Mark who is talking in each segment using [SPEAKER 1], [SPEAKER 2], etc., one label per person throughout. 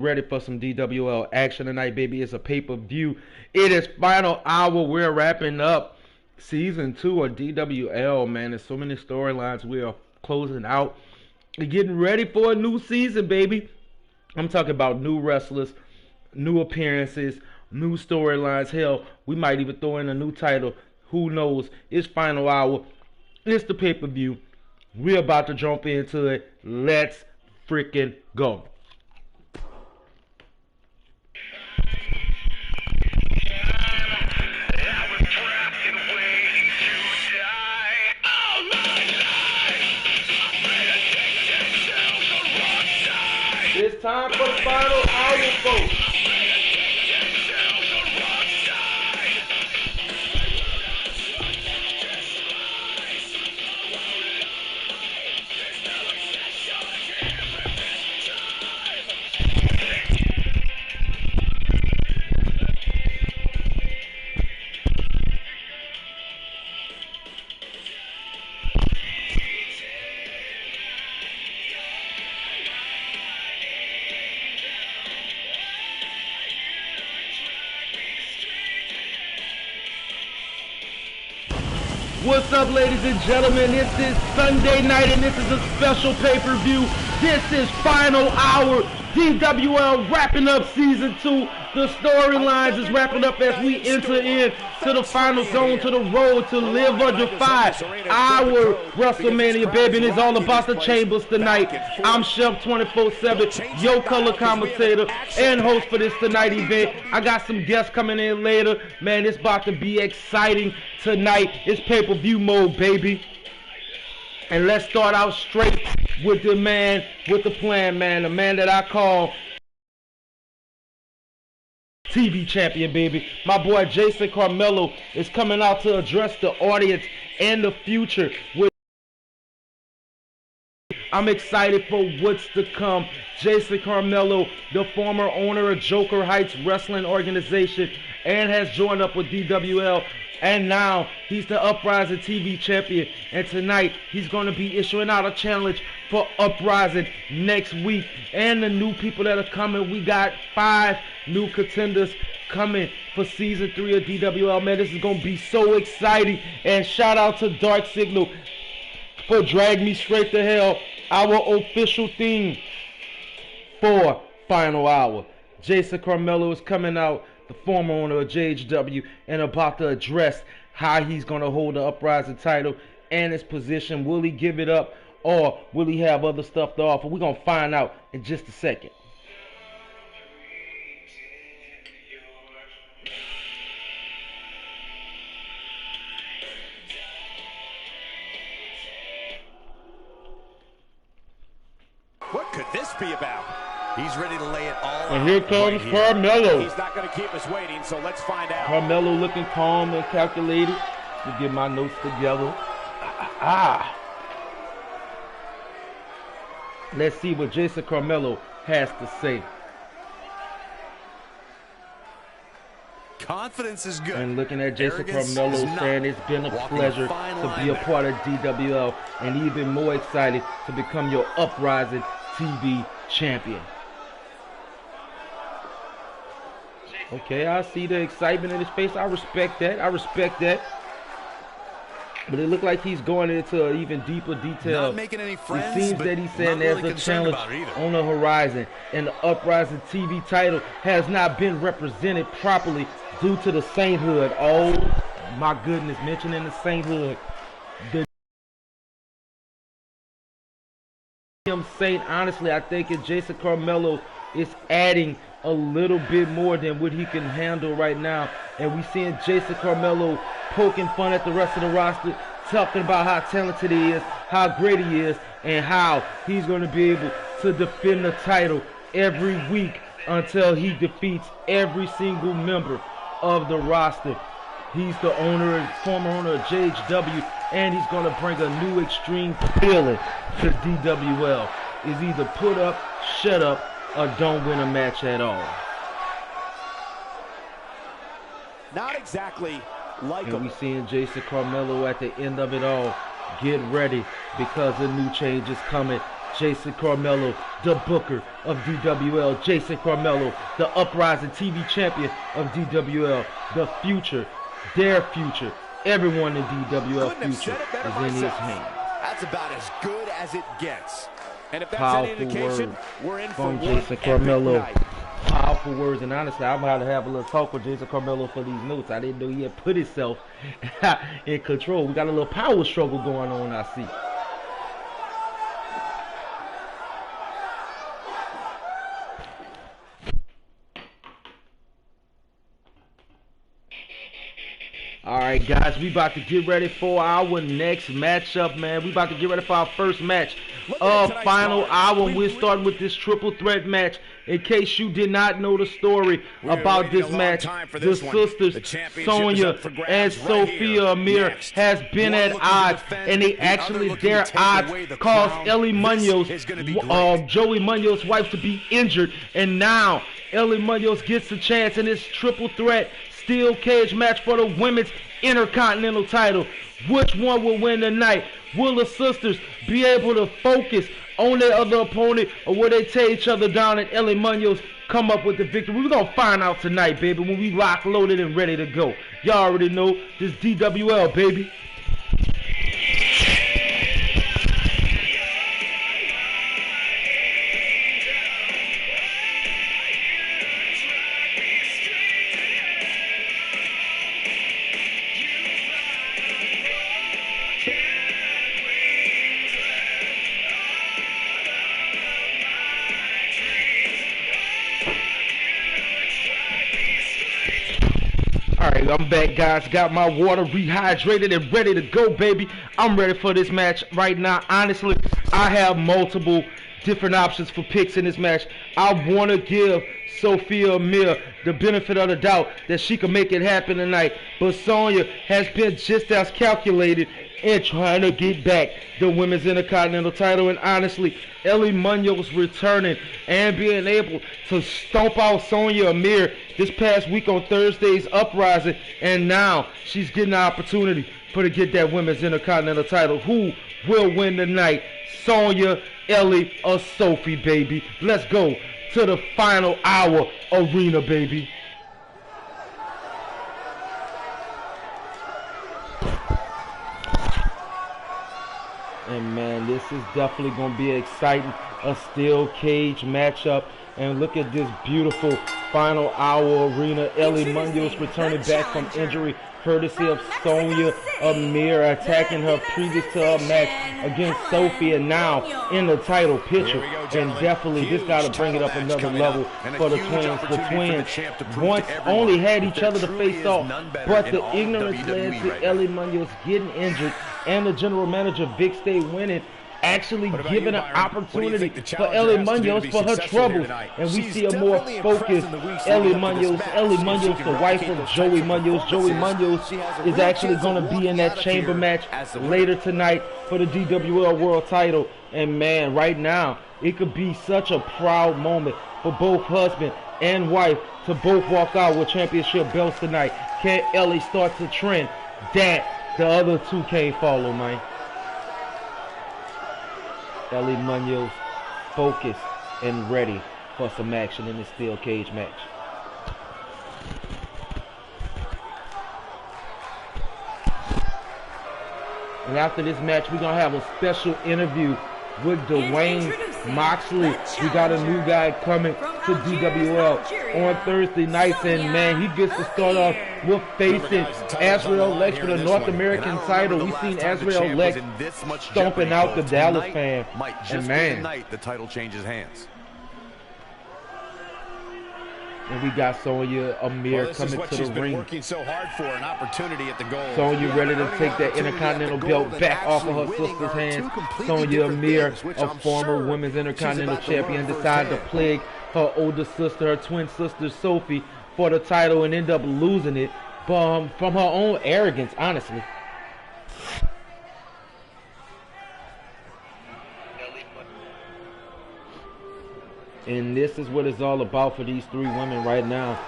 [SPEAKER 1] Ready for some DWL action tonight, baby. It's a pay-per-view. It is final hour. We're wrapping up season 2 of DWL, man. There's so many storylines we are closing out. We're getting ready for a new season, baby. I'm talking about new wrestlers, new appearances, new storylines. Hell, we might even throw in a new title. Who knows? It's final hour. It's the pay-per-view. We're about to jump into it. Let's freaking go. It's time for the final hour, folks. What's up, ladies and gentlemen? This is Sunday night, and this is a special pay-per-view. This is final hour. DWL wrapping up season 2. The storylines is wrapping up as we enter in to the final zone, to the road to Live or Defy. Our WrestleMania, baby, and it's all about the Chambers tonight. I'm Chef 24/7, your color commentator and host for this tonight event. I got some guests coming in later. Man, it's about to be exciting tonight. It's pay-per-view mode, baby. And let's start out straight with the man with the plan, man. The man that I call TV champion, baby. My boy Jason Carmelo is coming out to address the audience and the future. I'm excited for what's to come. Jason Carmelo, the former owner of Joker Heights Wrestling Organization, and has joined up with DWL. And now he's the Uprising TV champion. And tonight he's going to be issuing out a challenge for Uprising next week. And the new people that are coming, we got 5 new contenders coming for season 3 of DWL. Man, this is going to be so exciting. And shout out to Dark Signal for Drag Me Straight to Hell, our official theme for Final Hour. Jason Carmelo is coming out, the former owner of JHW, and about to address how he's going to hold the Uprising title and his position. Will he give it up, or will he have other stuff to offer? We're going to find out in just a second.
[SPEAKER 2] What could this be about? He's ready to lay it all out.
[SPEAKER 1] And here comes Carmelo.
[SPEAKER 2] He's not going to keep us waiting, so let's find out.
[SPEAKER 1] Carmelo looking calm and calculated. To get my notes together. Let's see what Jason Carmelo has to say.
[SPEAKER 2] Confidence is good.
[SPEAKER 1] And looking at Jason Carmelo saying it's been a pleasure to be a part of DWL, and even more excited to become your Uprising TV champion. Okay, I see the excitement in his face. I respect that. I respect that. But it looked like he's going into even deeper detail.
[SPEAKER 2] Not making any friends,
[SPEAKER 1] it seems that he's saying there's a challenge on the horizon, and the Uprising TV title has not been represented properly due to the sainthood. Oh my goodness, mentioning the sainthood. The Saint, honestly, I think if Jason Carmelo is adding a little bit more than what he can handle right now. And we seeing Jason Carmelo poking fun at the rest of the roster, talking about how talented he is, how great he is, and how he's going to be able to defend the title every week until he defeats every single member of the roster. He's the former owner of JHW, and he's going to bring a new extreme feeling to DWL. Is either put up, shut up, or don't win a match at all.
[SPEAKER 2] Not exactly like
[SPEAKER 1] and we seeing Jason Carmelo at the end of it all. Get ready, because a new change is coming. Jason Carmelo, the booker of DWL. Jason Carmelo, the uprising TV champion of DWL. The future, their future, everyone in DWL future is in his hands.
[SPEAKER 2] That's about as good as it gets. And if that's
[SPEAKER 1] Powerful
[SPEAKER 2] any indication,
[SPEAKER 1] word
[SPEAKER 2] we're in
[SPEAKER 1] from
[SPEAKER 2] for
[SPEAKER 1] Jason Carmelo. Powerful words, and honestly, I'm about to have a little talk with Jason Carmelo for these notes. I didn't know he had put himself in control. We got a little power struggle going on, I see. Alright guys, we about to get ready for our next matchup, man. We about to get ready for our first match of Final Hour. We're starting with this triple threat match. In case you did not know the story about this match, the sisters Sonya and Sophia Amir has been at odds, and they actually, their odds caused Ellie Munoz, Joey Munoz's wife, to be injured, and now Ellie Munoz gets a chance in this triple threat steel cage match for the women's intercontinental title. Which one will win tonight? Will the sisters be able to focus on their other opponent, or will they tear each other down and Ellie Munoz come up with the victory? We're going to find out tonight, baby, when we lock, loaded, and ready to go. Y'all already know this DWL, baby. Alright, I'm back, guys. Got my water rehydrated and ready to go, baby. I'm ready for this match right now. Honestly, I have multiple different options for picks in this match. I want to give Sophia Amir the benefit of the doubt that she can make it happen tonight. But Sonya has been just as calculated in trying to get back the women's intercontinental title. And honestly, Ellie Munoz returning and being able to stomp out Sonya Amir this past week on Thursday's Uprising, and now she's getting the opportunity for to get that women's intercontinental title. Who will win tonight? Sonya, Ellie, or Sophie, baby? Let's go to the Final Hour arena, baby. And man, this is definitely going to be exciting. A steel cage matchup. And look at this beautiful Final Hour arena. Ellie Munoz returning back from injury, courtesy of Sonya Amir, attacking her previous to her match against Sophie, and now in the title picture. And definitely this got to bring it up another level for the twins. The twins once only had each other to face off, but the ignorance led to Ellie Munoz getting injured, and the general manager Big Stay winning, actually giving an opportunity for Ellie Munoz for her troubles. And we see a more focused Ellie Munoz, the wife of Joey Munoz. Joey Munoz is actually going to be in that chamber match later tonight for the DWL World title. And man, right now, it could be such a proud moment for both husband and wife to both walk out with championship belts tonight. Can Ellie start to trend that the other two can't follow, man? Ellie Munoz focused and ready for some action in this steel cage match. And after this match, we're going to have a special interview with Dwayne Moxley. We got a new guy coming to DWL on Thursday nights, and man, he gets to start off with facing Azrael Lex for the North American title. We've seen Azrael Lex stomping out the Dallas fan, and man,
[SPEAKER 2] the title changes hands.
[SPEAKER 1] And we got Sonya Amir coming to the ring.
[SPEAKER 2] Working so hard for an opportunity at the goal.
[SPEAKER 1] Sonya ready to take that Intercontinental belt back off of her sister's hands. Sonya Amir, a former women's Intercontinental champion, decided to plague her older sister, her twin sister Sophie, for the title, and end up losing it from her own arrogance, honestly. And this is what it's all about for these three women right now.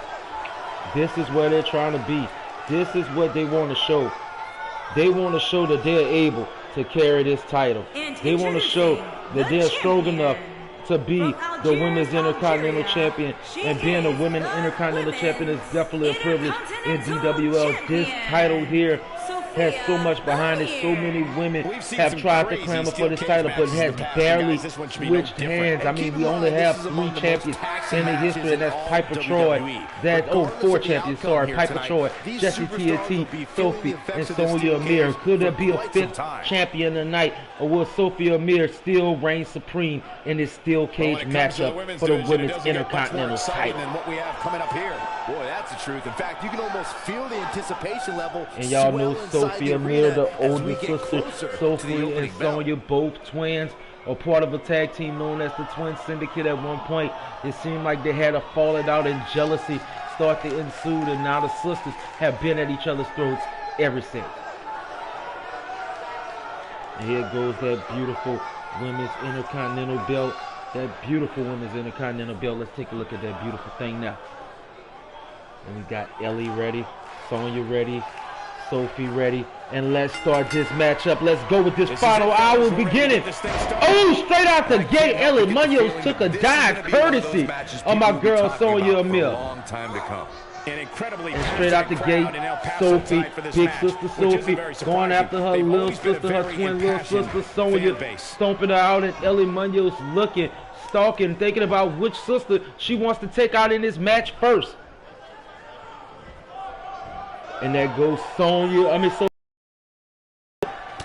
[SPEAKER 1] This is where they're trying to be. This is what they want to show. They want to show that they're able to carry this title. They want to show that they're strong enough to be the women's intercontinental champion, and being a women's intercontinental champion is definitely a privilege in DWL. This title here has so much behind it. So many women have tried to clamor for this title, but has barely switched hands. I mean, we only have 3 champions in the history, and that's Piper Troy. 4 champions, sorry. Piper Troy, Jessie TNT, Sophie, and Sonya Amir. Could there be a 5th champion tonight, or will Sophia Amir still reign supreme in this steel cage matchup for the women's intercontinental title?
[SPEAKER 2] What we have coming up here. Boy, that's the truth. In fact, you can almost feel the anticipation level.
[SPEAKER 1] And y'all know Sophia Amir, the older sister. Sophie and Sonya, both twins, are part of a tag team known as the Twin Syndicate at one point. It seemed like they had a falling out and jealousy start to ensue, and now the sisters have been at each other's throats ever since. And here goes that beautiful women's intercontinental belt. That beautiful women's intercontinental belt. Let's take a look at that beautiful thing now. And we got Ellie ready, Sonya ready, Sophie ready, and let's start this matchup. Let's go with this final hour beginning. Oh, straight out the gate, Ellie Munoz took a dive courtesy of my girl Sonya Amir. And straight out the gate, Sophie, big sister Sophie, going after her little sister, her twin little sister Sonya, stomping her out, and Ellie Munoz looking, stalking, thinking about which sister she wants to take out in this match first. And there goes Sonya.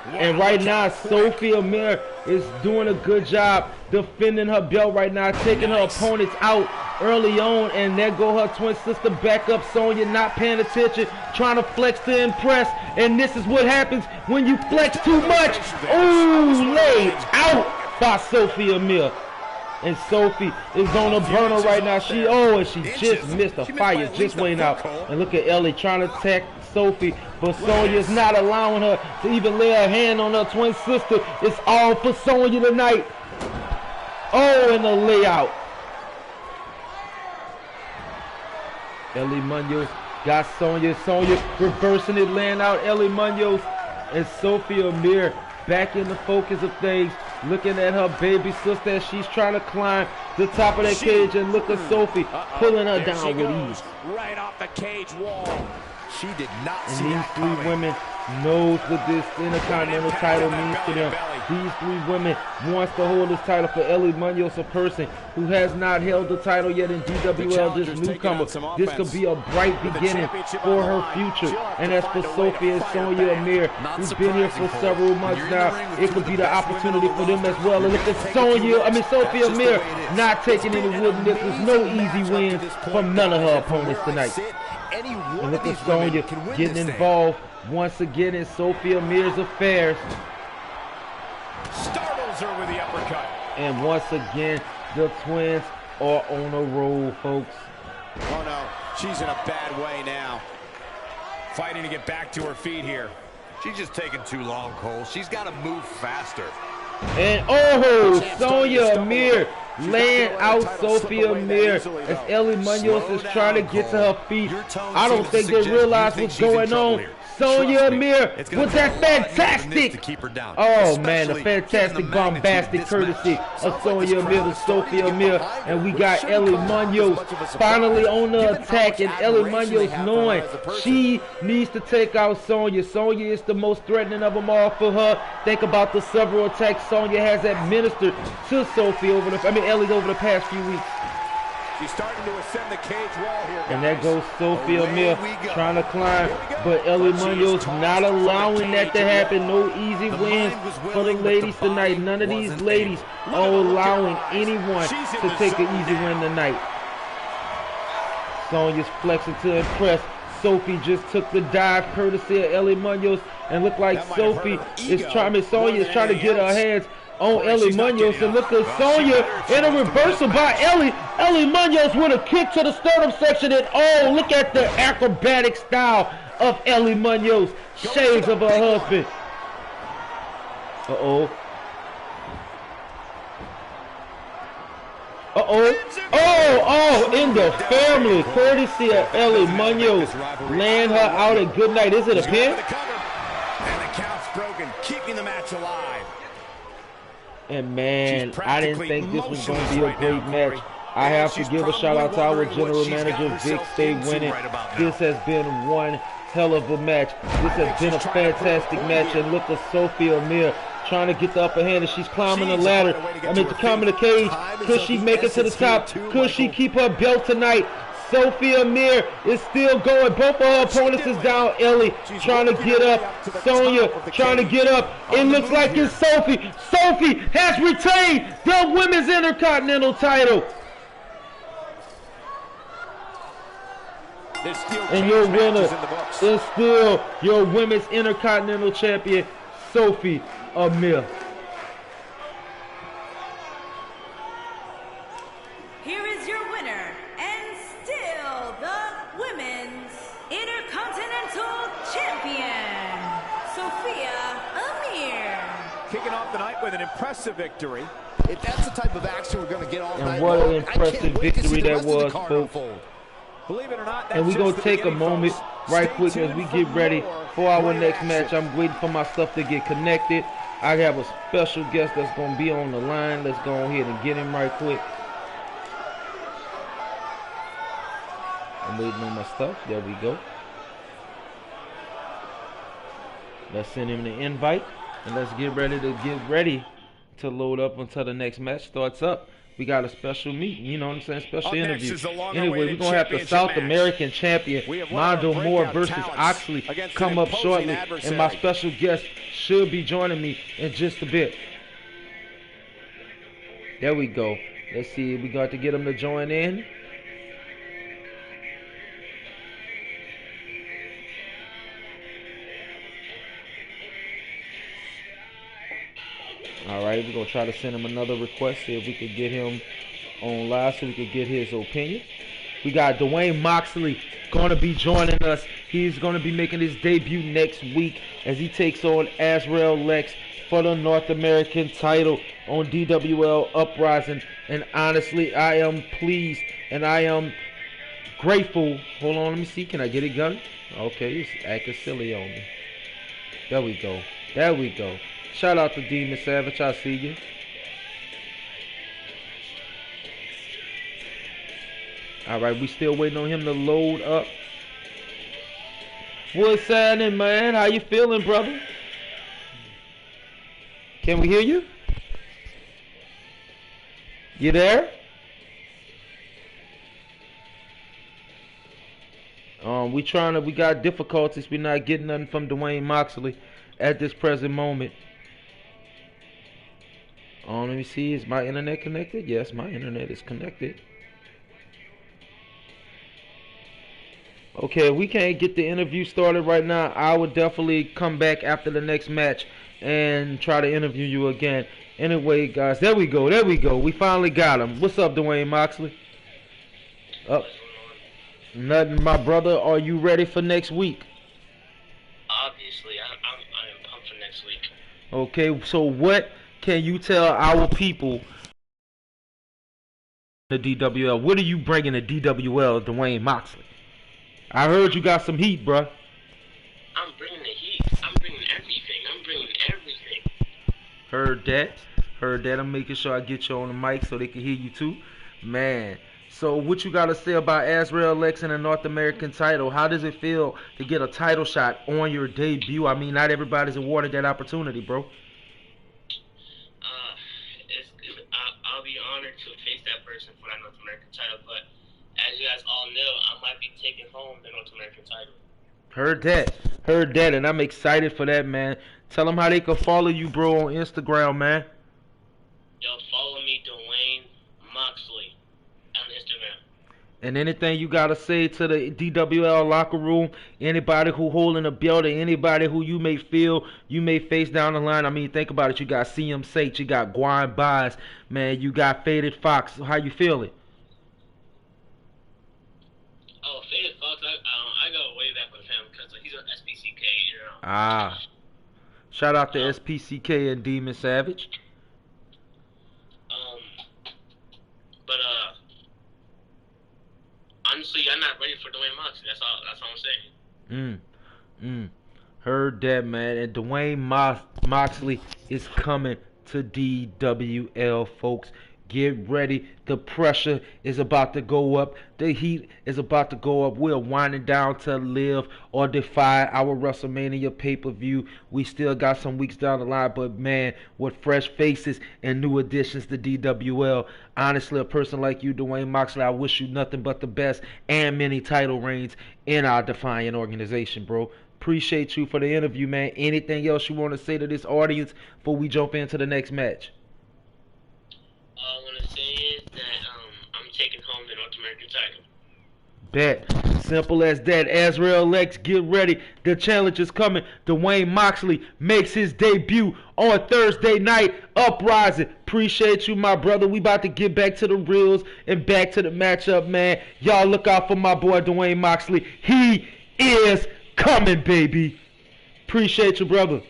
[SPEAKER 1] And right now, Sophie Amir is doing a good job defending her belt right now, taking her opponents out early on. And there go her twin sister back up. Sonya not paying attention, trying to flex to impress. And this is what happens when you flex too much. Ooh, laid out by Sophie Amir. And Sophie is on a burner right now. She just missed a fire, just went out. And look at Ellie trying to attack Sophie, but Sonya's not allowing her to even lay her hand on her twin sister. It's all for Sonya tonight. Oh, and the layout. Ellie Munoz got Sonya. Sonya reversing it, laying out Ellie Munoz. And Sophie Amir back in the focus of things, looking at her baby sister as she's trying to climb the top of that cage, and look at Sophie pulling her down with ease.
[SPEAKER 2] Right off the cage wall. She did not see
[SPEAKER 1] that coming. These 3 women knows what this intercontinental title means to them. These 3 women wants to hold this title. For Ellie Munoz, a person who has not held the title yet in DWL, this newcomer, this could be a bright beginning for her future. And as for Sophie and Sonya Amir, who's been here for several months now, it could be the opportunity for them as well. And look at Sophie Amir not taking any wooden nickels, no easy wins from none of her opponents tonight. And look at Sonya getting involved once again in Sophie Amir's affairs.
[SPEAKER 2] Startles her with the uppercut.
[SPEAKER 1] And once again, the twins are on a roll, folks.
[SPEAKER 2] Oh no, she's in a bad way now. Fighting to get back to her feet here. She's just taking too long, Cole. She's got to move faster.
[SPEAKER 1] And Sonya Amir laying out Sophie Amir as Ellie Munoz is trying to get to her feet. I don't think they realize what's going on. Sonya Amir with that fantastic, oh man, the fantastic bombastic courtesy of Sonya Amir to Sophie Amir. And we got Ellie Munoz finally on the attack, and Ellie Munoz knowing she needs to take out Sonya. Sonya is the most threatening of them all for her. Think about the several attacks Sonya has administered to Sophie Ellie over the past few weeks.
[SPEAKER 2] She's starting to ascend the cage wall here, guys.
[SPEAKER 1] And there goes Sophie Amir trying to climb, but Ellie Munoz not allowing that to happen. No easy wins for the ladies tonight. None of these ladies are allowing anyone to take an easy win tonight. Sonya's flexing to impress. Sophie just took the dive courtesy of Ellie Munoz, and look like Sophia is trying to get her hands on Ellie Munoz. And look at Sonya in a reversal by Ellie. Ellie Munoz with a kick to the sternum section, and oh, look at the acrobatic style of Ellie Munoz. Shades of her husband. Uh-oh. Oh, in the family, courtesy of Ellie Munoz, laying her out a good night. Is it a pin?
[SPEAKER 2] And the count's broken, keeping the match looks alive.
[SPEAKER 1] And man, I didn't think this was going to be a great match. I have to give a shout out to our general manager, Vic, stay winning. This has been one hell of a match. This has been a fantastic match. And look at Sophia Amir trying to get the upper hand, and she's climbing the ladder. Climbing the cage. Could she make it to the top? Could she keep her belt tonight? Sophia Amir is still going. Both of her opponents is down. Ellie trying to get up. Sonya trying to get up. It looks like it's Sophie. Sophie has retained the Women's Intercontinental title. And your winner is still your Women's Intercontinental Champion, Sophie Amir.
[SPEAKER 3] Here is your winner, and still the Women's Intercontinental Champion, Sophia Amir.
[SPEAKER 2] Kicking off the night with an impressive victory. If that's the type of action we're going to get all night
[SPEAKER 1] and what
[SPEAKER 2] long,
[SPEAKER 1] an impressive victory that was, folks.
[SPEAKER 2] Believe it or not,
[SPEAKER 1] and we're going to take a moment right quick as we get ready for our next match. I'm waiting for my stuff to get connected. I have a special guest that's going to be on the line. Let's go ahead and get him right quick. I'm waiting on my stuff. There we go. Let's send him the invite. And let's get ready to load up until the next match starts up. We got a special meeting, you know what I'm saying? Special interview. Anyway, we're going to have the South American champion, Mondo Moore versus Oxley, come up shortly. And my special guest should be joining me in just a bit. There we go. Let's see if we got to get him to join in. All right, we're going to try to send him another request, see if we could get him on live so we could get his opinion. We got Dwayne Moxley going to be joining us. He's going to be making his debut next week as he takes on Azrael Lex for the North American title on DWL Uprising. And honestly, I am pleased and I am grateful. Hold on, let me see. Can I get it going? Okay, it's acting silly on me. There we go. There we go. Shout out to Demon Savage. I see you. All right, we still waiting on him to load up. What's happening, man? How you feeling, brother? Can we hear you? You there? We got difficulties. We're not getting nothing from Dwayne Moxley at this present moment. Let me see. Is my internet connected? Yes, my internet is connected. Okay, we can't get the interview started right now. I would definitely come back after the next match and try to interview you again. Anyway, guys, there we go. There we go. We finally got him. What's up, Dwayne Moxley? Up. Nothing, my brother. Are you ready for next week?
[SPEAKER 4] Obviously, I am pumped for next week.
[SPEAKER 1] Okay, so what can you tell our people the DWL? What are you bringing to DWL, Dwayne Moxley? I heard you got some heat, bruh.
[SPEAKER 4] I'm bringing the heat. I'm bringing everything. I'm bringing everything.
[SPEAKER 1] Heard that. Heard that. I'm making sure I get you on the mic so they can hear you too. Man. So what you got to say about Azrael Lex and the North American title? How does it feel to get a title shot on your debut? I mean, not everybody's awarded that opportunity, bro.
[SPEAKER 4] I'll be honored to face that person for that North American title, but as you guys all know, I might be taking home the North American title.
[SPEAKER 1] Heard that. Heard that, and I'm excited for that, man. Tell them how they can follow you, bro, on Instagram, man.
[SPEAKER 4] Yo, follow me, Dwayne Moxley, on Instagram.
[SPEAKER 1] And anything you got to say to the DWL locker room, anybody who holding a belt or anybody who you may feel you may face down the line. I mean, think about it. You got CM Sate, you got Guan Baez, man. You got Faded Fox. How you feeling?
[SPEAKER 4] Oh, Faded Fox, I go way back with him because he's on SPCK, you know.
[SPEAKER 1] Ah. Shout out to SPCK and Demon Savage.
[SPEAKER 4] But honestly, I'm not ready for Dwayne Moxley. That's all I'm saying.
[SPEAKER 1] Heard that, man. And Dwayne Moxley is coming to DWL, folks. Get ready. The pressure is about to go up. The heat is about to go up. We're winding down to Live or Defy, our WrestleMania pay-per-view. We still got some weeks down the line, but man, with fresh faces and new additions to DWL, honestly, a person like you, Dwayne Moxley, I wish you nothing but the best and many title reigns in our Defiant organization, bro. Appreciate you for the interview, man. Anything else you want to say to this audience before we jump into the next match?
[SPEAKER 4] All I want to say is that I'm taking home the North American title.
[SPEAKER 1] Bet. Simple as that. Azrael Lex, get ready. The challenge is coming. Dwayne Moxley makes his debut on Thursday night. Uprising. Appreciate you, my brother. We about to get back to the reels and back to the matchup, man. Y'all look out for my boy Dwayne Moxley. He is coming, baby. Appreciate you, brother.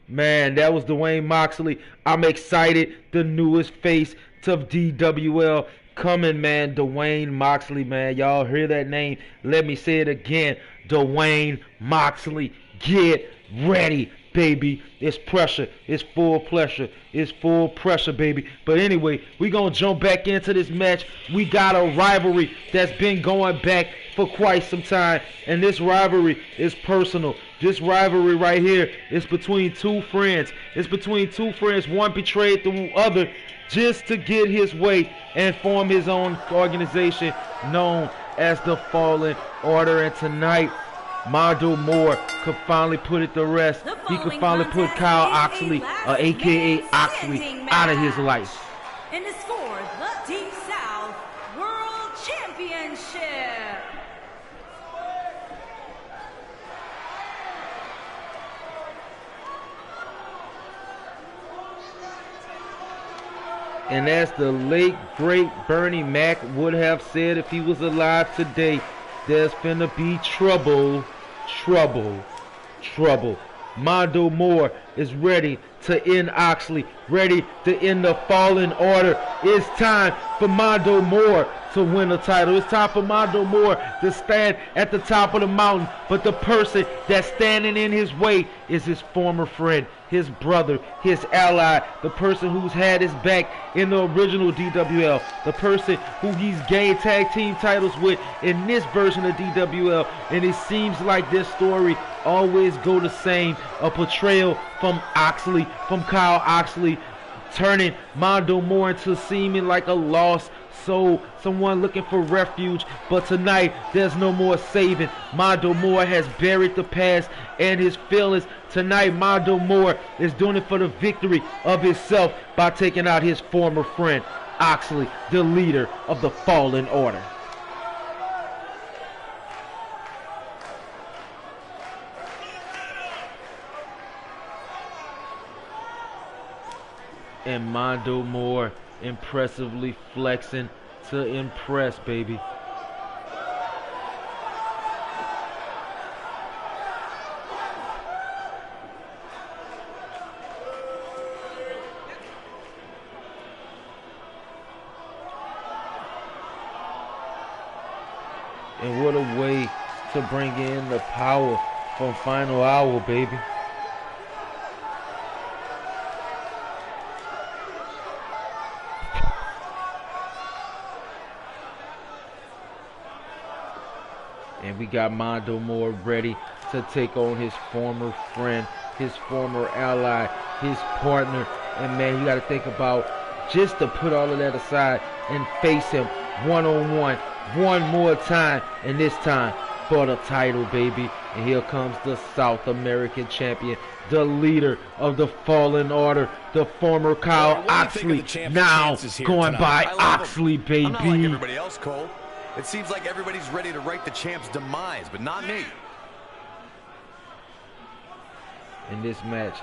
[SPEAKER 1] Man, that was Dwayne Moxley. I'm excited. The newest face to DWL coming, man. Dwayne Moxley, man. Y'all hear that name? Let me say it again. Dwayne Moxley. Get ready, baby. It's pressure. It's full pressure. It's full pressure, baby. But anyway, we going to jump back into this match. We got a rivalry that's been going back for quite some time. And this rivalry is personal. This rivalry right here is between two friends. It's between two friends. One betrayed the other just to get his way and form his own organization known as the Fallen Order. And tonight, Mondo Moore could finally put it to rest. He could finally put Kyle Oxley, a.k.a. Oxley, out of his life.
[SPEAKER 3] And is for the Deep South World Championship.
[SPEAKER 1] And as the late, great Bernie Mac would have said if he was alive today, there's finna be trouble, trouble, trouble. Mondo Moore is ready to end Oxley, ready to end the Fallen Order. It's time for Mondo Moore to win the title. It's time for Mondo Moore to stand at the top of the mountain. But the person that's standing in his way is his former friend, his brother, his ally, the person who's had his back in the original DWL, the person who he's gained tag team titles with in this version of DWL. And it seems like this story always go the same. A betrayal from Oxley, from Kyle Oxley, turning Mondo Moore into seeming like a lost soul, someone looking for refuge. But tonight, there's no more saving. Mondo Moore has buried the past and his feelings. Tonight, Mondo Moore is doing it for the victory of himself by taking out his former friend, Oxley, the leader of the Fallen Order. And Mondo Moore impressively flexing to impress, baby. And what a way to bring in the power from Final Hour, baby. And we got Mondo Moore ready to take on his former friend, his former ally, his partner. And man, you got to think about just to put all of that aside and face him one-on-one one more time. And this time for the title, baby. And here comes the South American champion, the leader of the Fallen Order, the former Kyle Oxley, now going by Oxley, baby.
[SPEAKER 2] I'm not like everybody else, Cole. It seems like everybody's ready to write the champ's demise, but not me.
[SPEAKER 1] And this match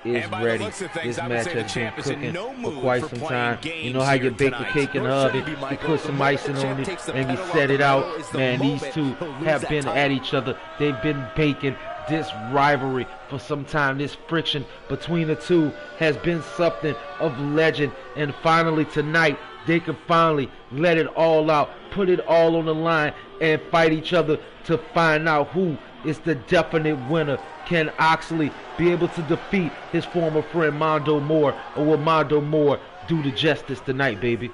[SPEAKER 1] is ready. This match has been cooking for quite some time. You know how you bake the cake in the oven, you put some icing on it, and you set it out. Man, these two have been at each other. They've been baking this rivalry for some time. This friction between the two has been something of legend. And finally tonight, they can finally let it all out, put it all on the line, and fight each other to find out who is the definite winner. Can Oxley be able to defeat his former friend Mondo Moore, or will Mondo Moore do the justice tonight, baby?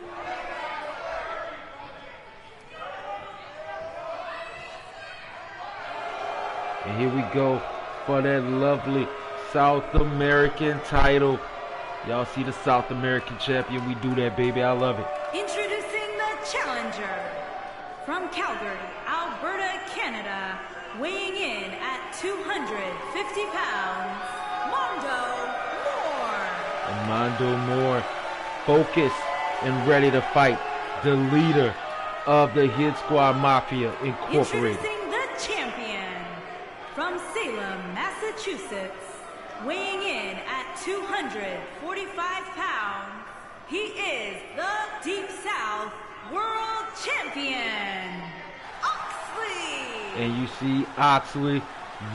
[SPEAKER 1] And here we go for that lovely South American title. Y'all see the South American champion. We do that, baby. I love it.
[SPEAKER 3] Introducing the challenger from Calgary, Alberta, Canada, weighing in at 250 pounds, Mondo Moore.
[SPEAKER 1] And Mondo Moore, focused and ready to fight, the leader of the Hit Squad Mafia Incorporated.
[SPEAKER 3] Introducing the champion from Salem, Massachusetts, weighing in at 245 pounds, he is the Deep South World Champion, Oxley.
[SPEAKER 1] And you see Oxley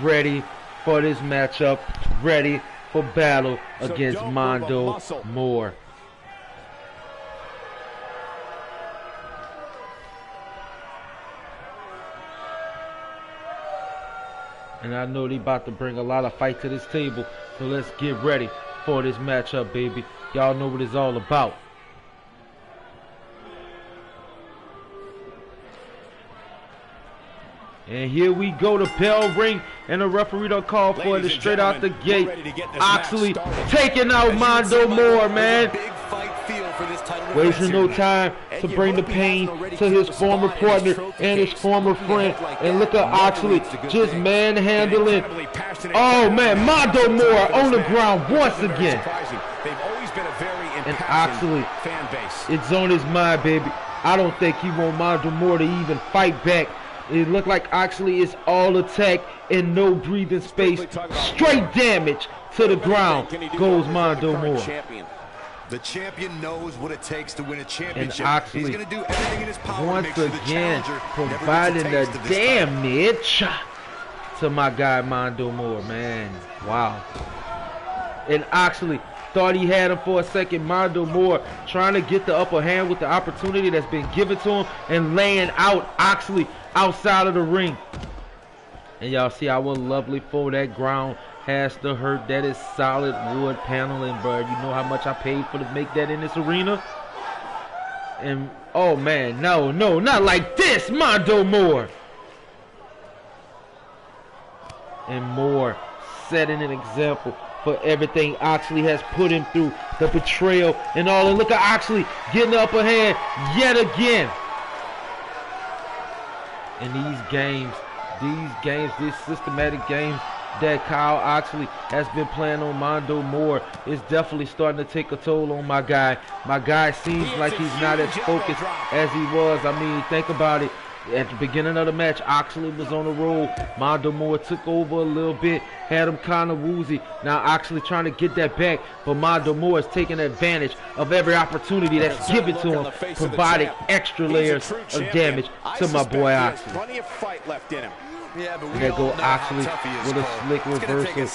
[SPEAKER 1] ready for this matchup, ready for battle against Mondo Moore. And I know they about to bring a lot of fight to this table. So let's get ready for this matchup, baby. Y'all know what it's all about. And here we go, the bell ring, and the referee don't call for it. Straight out the gate. Oxley taking out Mondo Moore, man. Wasting no time to bring the pain to his former partner and his former friend. And look at Oxley just manhandling. Oh man, Mondo Moore on the ground once again. And Oxley, it's on his mind, baby. I don't think he want Mondo Moore to even fight back. It looked like Oxley is all attack and no breathing space. Straight damage to the ground goes Mondo Moore.
[SPEAKER 2] The champion knows what it takes to win a championship.
[SPEAKER 1] And Oxley,
[SPEAKER 2] he's going to do everything in his power
[SPEAKER 1] once
[SPEAKER 2] to make sure
[SPEAKER 1] again,
[SPEAKER 2] the
[SPEAKER 1] providing the damage to my guy Mondo Moore, man. Wow. And Oxley thought he had him for a second. Mondo Moore trying to get the upper hand with the opportunity that's been given to him and laying out Oxley outside of the ring. And y'all see how lovely for that ground has to hurt. That is solid wood paneling, bro. You know how much I paid for to make that in this arena? And oh man, no, not like this, Mondo Moore. And Moore setting an example for everything Oxley has put him through, the betrayal and all. And look at Oxley getting the upper hand yet again. And these systematic games that Kyle Oxley has been playing on Mondo Moore is definitely starting to take a toll on my guy. My guy seems like he's not as focused as he was. I mean, think about it. At the beginning of the match, Oxley was on the roll. Mondo Moore took over a little bit, had him kind of woozy. Now Oxley trying to get that back, but Mondo Moore is taking advantage of every opportunity that's given to him, providing extra layers of damage to my boy Oxley.
[SPEAKER 2] Plenty of fight left in him. Yeah, but
[SPEAKER 1] there go Oxley with a slick reversal, a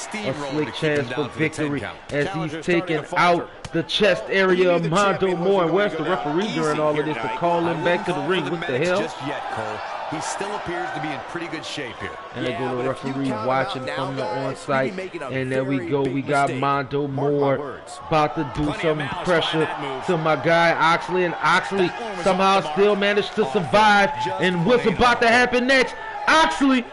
[SPEAKER 1] slick chance for victory as he's taking out the chest area of Mondo Moore. And where's the referee during all of this to call him back to the ring? What the hell?
[SPEAKER 2] Just yet, Cole. He still appears to be in pretty good shape here.
[SPEAKER 1] And there go the referee watching from the on-site. And there we go. We got Mondo Moore about to do some pressure to my guy Oxley. And Oxley somehow still managed to survive. And what's about to happen next? Oxley,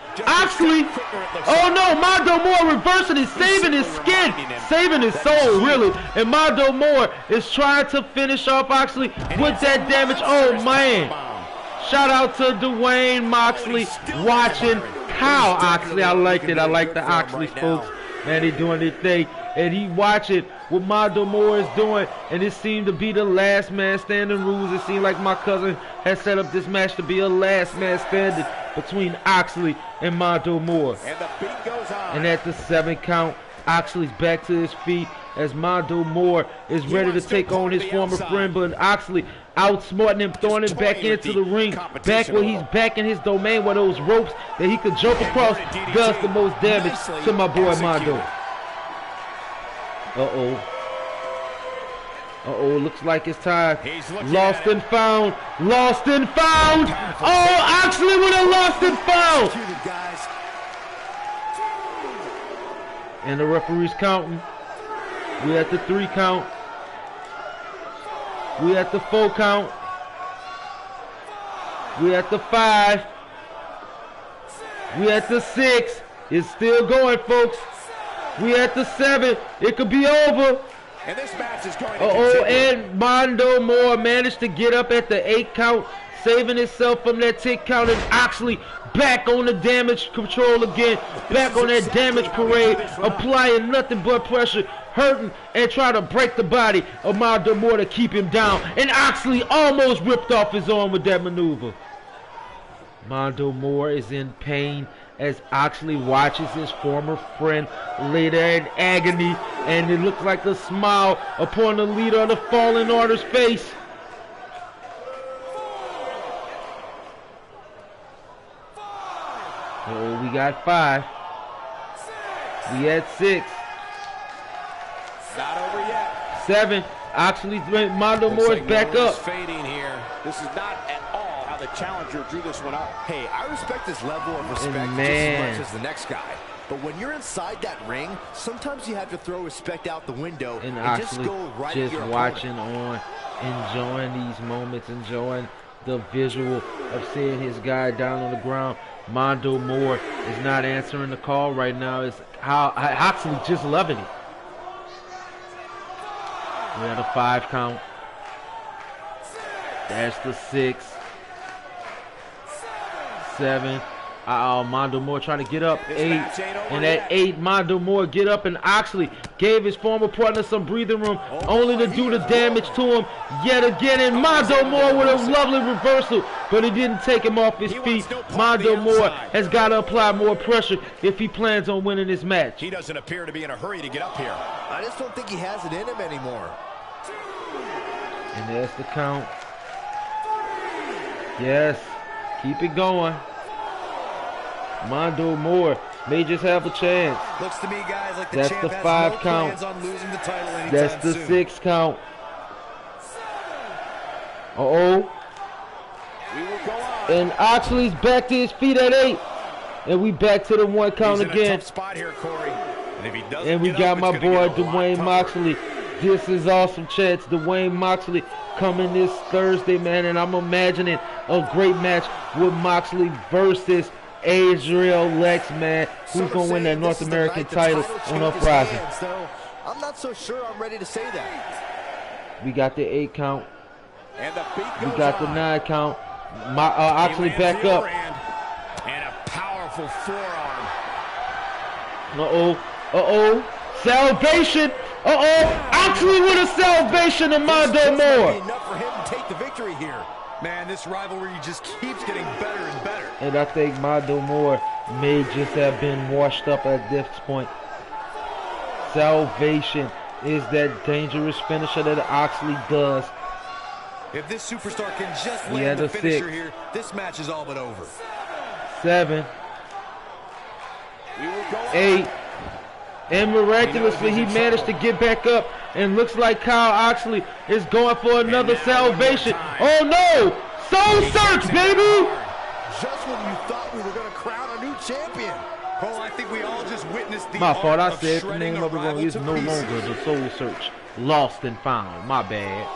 [SPEAKER 1] oh no, Mondo Moore reversing it, saving his skin, saving his soul, really. And Mondo Moore is trying to finish off Oxley with that damage. Oh man. Shout out to Dwayne Moxley watching Kyle Oxley. I liked it. I like the Oxley folks. Man, they doing their thing. And he watching what Mondo Moore is doing. And it seemed to be the last man standing rules. It seemed like my cousin has set up this match to be a last man standing between Oxley and Mondo Moore.
[SPEAKER 2] And the beat goes on.
[SPEAKER 1] And at the 7 count, Oxley's back to his feet as Mondo Moore is ready to take on his former friend, but Oxley outsmarting him, throwing him back into the ring, back where he's back in his domain, where those ropes that he could jump across does the most damage to my boy Mondo. Uh-oh. Uh-oh, looks like it's time. Lost and found. Lost and found. Oh, Oxley with a lost and found. And the referee's counting. We at the 3 count. We at the 4 count. We at the 5. We at the 6. It's still going, folks. We at the 7. It could be over.
[SPEAKER 2] And this match is going to continue.
[SPEAKER 1] And Mondo Moore managed to get up at the 8 count, saving himself from that 10 count, and Oxley back on the damage control again, back on that damage parade, applying nothing but pressure, hurting, and trying to break the body of Mondo Moore to keep him down. And Oxley almost ripped off his arm with that maneuver. Mondo Moore is in pain as Oxley watches his former friend lay there in agony, and it looks like a smile upon the leader of the Fallen Order's face. Oh, we got 5. We at 6.
[SPEAKER 2] Not over yet.
[SPEAKER 1] 7. Oxley, Mondo Moore's back up.
[SPEAKER 2] Fading here. This is not at all how the challenger drew this one up.
[SPEAKER 5] Hey, I respect his level of respect just as much as the next guy. But when you're inside that ring, sometimes you have to throw respect out the window and just go right at your
[SPEAKER 1] watching on, enjoying these moments, enjoying the visual of seeing his guy down on the ground. Mondo Moore is not answering the call right now. It's how Oxley just loving it. We had a 5 count. That's the 6. 7. Mondo Moore trying to get up. 8. And at 8, Mondo Moore get up, and Oxley gave his former partner some breathing room, only to do the damage to him yet again. And Mondo Moore with a lovely reversal, but it didn't take him off his feet. Mondo Moore has got to apply more pressure if he plans on winning this match.
[SPEAKER 2] He doesn't appear to be in a hurry to get up here.
[SPEAKER 5] I just don't think he has it in him anymore.
[SPEAKER 1] And there's the count. Yes, keep it going. Mondo Moore may just have a chance.
[SPEAKER 5] Looks to me, guys, like
[SPEAKER 1] that's the 5 count.
[SPEAKER 5] On losing the title anytime
[SPEAKER 1] that's the
[SPEAKER 5] soon.
[SPEAKER 1] 6 count. Uh-oh. And Oxley's back to his feet at 8. And we back to the 1 count
[SPEAKER 2] He's in
[SPEAKER 1] again.
[SPEAKER 2] a tough spot here, Corey. And if he doesn't
[SPEAKER 1] and we
[SPEAKER 2] get
[SPEAKER 1] got
[SPEAKER 2] up,
[SPEAKER 1] my
[SPEAKER 2] it's gonna
[SPEAKER 1] boy
[SPEAKER 2] get a lot
[SPEAKER 1] Dwayne
[SPEAKER 2] tougher.
[SPEAKER 1] Moxley. This is awesome chance. Dwayne Moxley coming this Thursday, man. And I'm imagining a great match with Moxley versus Adriel Lex, man. Who's going to win that North American title on Uprising?
[SPEAKER 5] I'm not so sure I'm ready to say that.
[SPEAKER 1] We got the 8 count.
[SPEAKER 2] And the beat
[SPEAKER 1] We
[SPEAKER 2] goes
[SPEAKER 1] got the
[SPEAKER 2] on.
[SPEAKER 1] 9 count. Oxley back up.
[SPEAKER 2] And a powerful forearm.
[SPEAKER 1] Uh-oh. Salvation. Oxley with a salvation of Mondo Moore.
[SPEAKER 5] Enough for him to take the victory here.
[SPEAKER 2] Man, this rivalry just keeps getting better and better.
[SPEAKER 1] And I think Mondo Moore may just have been washed up at this point. Salvation is that dangerous finisher that Oxley does.
[SPEAKER 2] If this superstar can just
[SPEAKER 1] We
[SPEAKER 2] land
[SPEAKER 1] had
[SPEAKER 2] the
[SPEAKER 1] a
[SPEAKER 2] finisher
[SPEAKER 1] 6.
[SPEAKER 2] here, this match is all but over.
[SPEAKER 1] 7.
[SPEAKER 2] We will go on.
[SPEAKER 1] 8. And miraculously, he managed to get back up. And looks like Kyle Oxley is going for another salvation. Oh no! Soul Search, baby!
[SPEAKER 5] Just when you thought we were going to crown a new champion.
[SPEAKER 2] Cole, I think we all just witnessed the
[SPEAKER 1] My fault, I
[SPEAKER 2] art of
[SPEAKER 1] said the
[SPEAKER 2] shredding
[SPEAKER 1] name
[SPEAKER 2] a
[SPEAKER 1] of it wrong.
[SPEAKER 2] rival
[SPEAKER 1] It's
[SPEAKER 2] to
[SPEAKER 1] no
[SPEAKER 2] pieces.
[SPEAKER 1] longer the Soul Search. Lost and Found. My bad.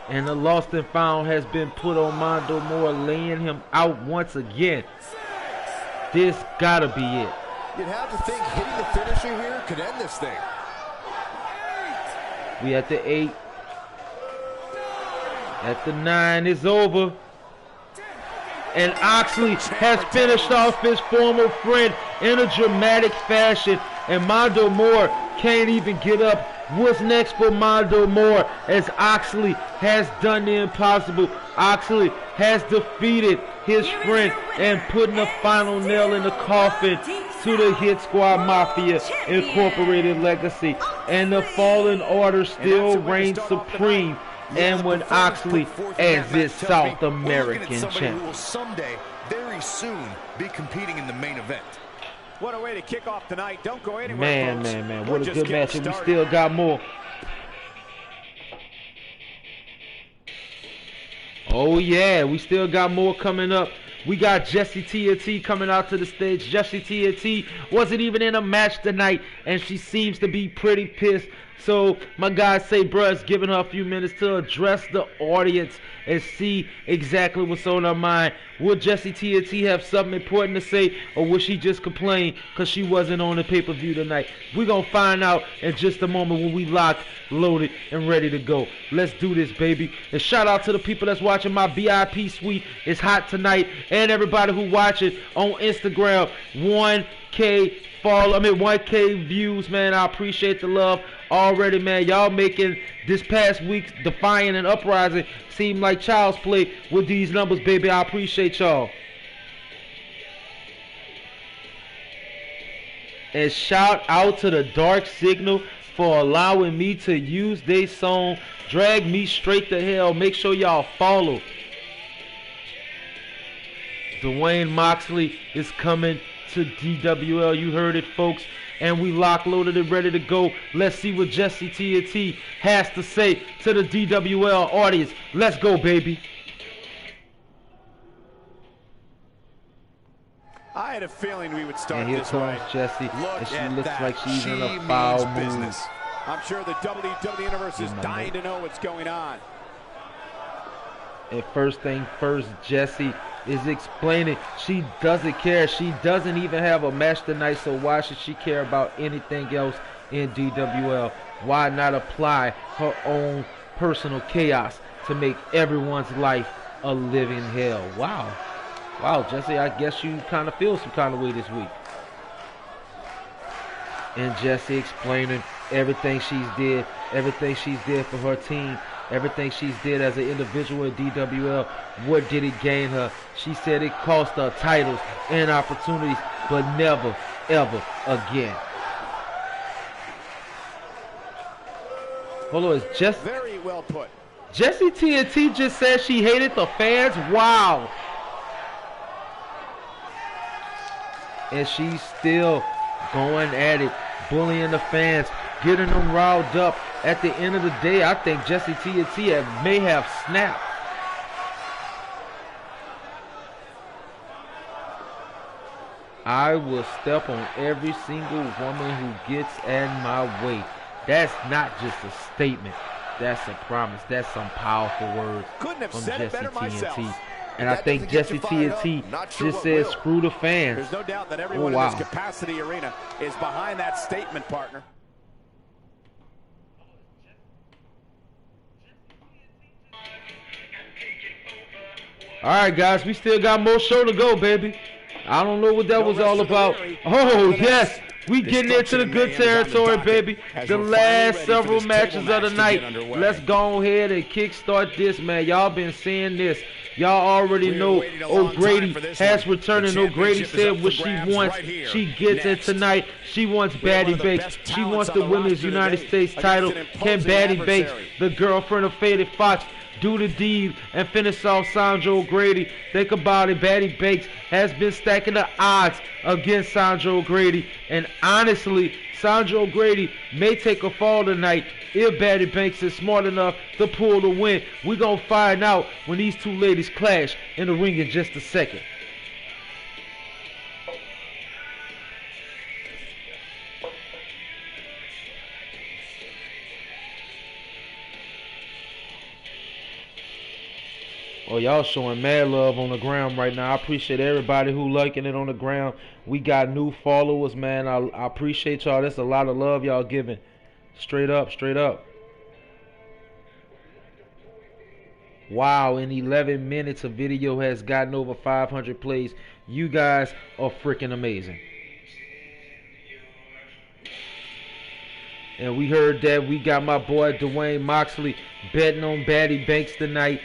[SPEAKER 1] And the Lost and Found has been put on Mondo Moore, laying him out once again. This gotta be it.
[SPEAKER 5] You'd have to think hitting the finisher here could end this thing.
[SPEAKER 1] We at the 8. At the 9 is over. And Oxley has finished off his former friend in a dramatic fashion. And Mondo Moore can't even get up. What's next for Mondo Moore as Oxley has done the impossible? Oxley has defeated his friend and putting a final nail in the coffin to the Hit Squad Mafia Incorporated legacy. And the Fallen Order still reigns supreme. And when Oxley as his South American champion.
[SPEAKER 2] Who will someday, very soon, be competing in the main event. What a way to kick off tonight. Don't go anywhere, folks.
[SPEAKER 1] Man.
[SPEAKER 2] We're
[SPEAKER 1] What a
[SPEAKER 2] just
[SPEAKER 1] good
[SPEAKER 2] getting
[SPEAKER 1] match. And we
[SPEAKER 2] started.
[SPEAKER 1] still got more. Oh yeah, we still got more coming up. We got Jessie TNT coming out to the stage. Jessie TNT wasn't even in a match tonight, and she seems to be pretty pissed. So my guys say, bruh, it's giving her a few minutes to address the audience and see exactly what's on her mind. Will Jessie TNT have something important to say, or will she just complain because she wasn't on the pay-per-view tonight? We're going to find out in just a moment when we locked, loaded, and ready to go. Let's do this, baby. And shout out to the people that's watching my VIP suite. It's hot tonight. And everybody who watches on Instagram. 1K views, man. I appreciate the love already, man. Y'all making this past week's Defiant and Uprising seem like child's play with these numbers, baby. I appreciate y'all. And shout out to the Dark Signal for allowing me to use their song, Drag Me Straight to Hell. Make sure y'all follow. Dwayne Moxley is coming to DWL. You heard it, folks. And we locked, loaded, and ready to go. Let's see what Jessie TNT has to say to the DWL audience. Let's go, baby.
[SPEAKER 2] I had a feeling we would start
[SPEAKER 1] and here
[SPEAKER 2] this
[SPEAKER 1] comes
[SPEAKER 2] way.
[SPEAKER 1] Jessie, and she looks
[SPEAKER 2] that.
[SPEAKER 1] like she's in a
[SPEAKER 2] She
[SPEAKER 1] foul
[SPEAKER 2] means
[SPEAKER 1] mood.
[SPEAKER 2] business. I'm sure the WWE Universe is dying to know what's going on.
[SPEAKER 1] And first thing first, Jessie is explaining she doesn't care. She doesn't even have a match tonight, so why should she care about anything else in DWL? Why not apply her own personal chaos to make everyone's life a living hell? Wow. Wow, Jessie, I guess you kind of feel some kind of way this week. And Jessie explaining everything she's did for her team, everything she's did as an individual in DWL. What did it gain her? She said it cost her titles and opportunities, but never, ever again. Hold on, it's just
[SPEAKER 2] very well put.
[SPEAKER 1] Jessie TNT just said she hated the fans. Wow. And she's still going at it, bullying the fans, getting them riled up. At the end of the day, I think Jessie TNT may have snapped. I will step on every single woman who gets in my way. That's not just a statement. That's a promise. That's some powerful words from Jessie TNT. And I think Jessie TNT just said, screw the fans.
[SPEAKER 2] There's no doubt that everyone in this capacity arena is behind that statement, partner.
[SPEAKER 1] All right, guys, we still got more show to go, baby. I don't know what that was all about. Oh, yes. We getting into the good territory, baby. The last several matches of the night. Let's go ahead and kickstart this, man. Y'all been seeing this. Y'all already know O'Grady has returned, and O'Grady said what she wants, she gets it tonight. She wants Baddie Banks. She wants the Women's United States title. Can Baddie Banks, the girlfriend of Faded Fox, do the deed and finish off Sandra O'Grady? Think about it. Baddie Banks has been stacking the odds against Sandra O'Grady, and honestly, Sandra O'Grady may take a fall tonight if Baddie Banks is smart enough to pull the win. We're going to find out when these two ladies clash in the ring in just a second. Oh, y'all showing mad love on the ground right now. I appreciate everybody who liking it on the ground. We got new followers, man. I appreciate y'all. That's a lot of love y'all giving. Straight up, straight up. Wow, in 11 minutes, a video has gotten over 500 plays. You guys are freaking amazing. And we heard that we got my boy Dwayne Moxley betting on Baddie Banks tonight.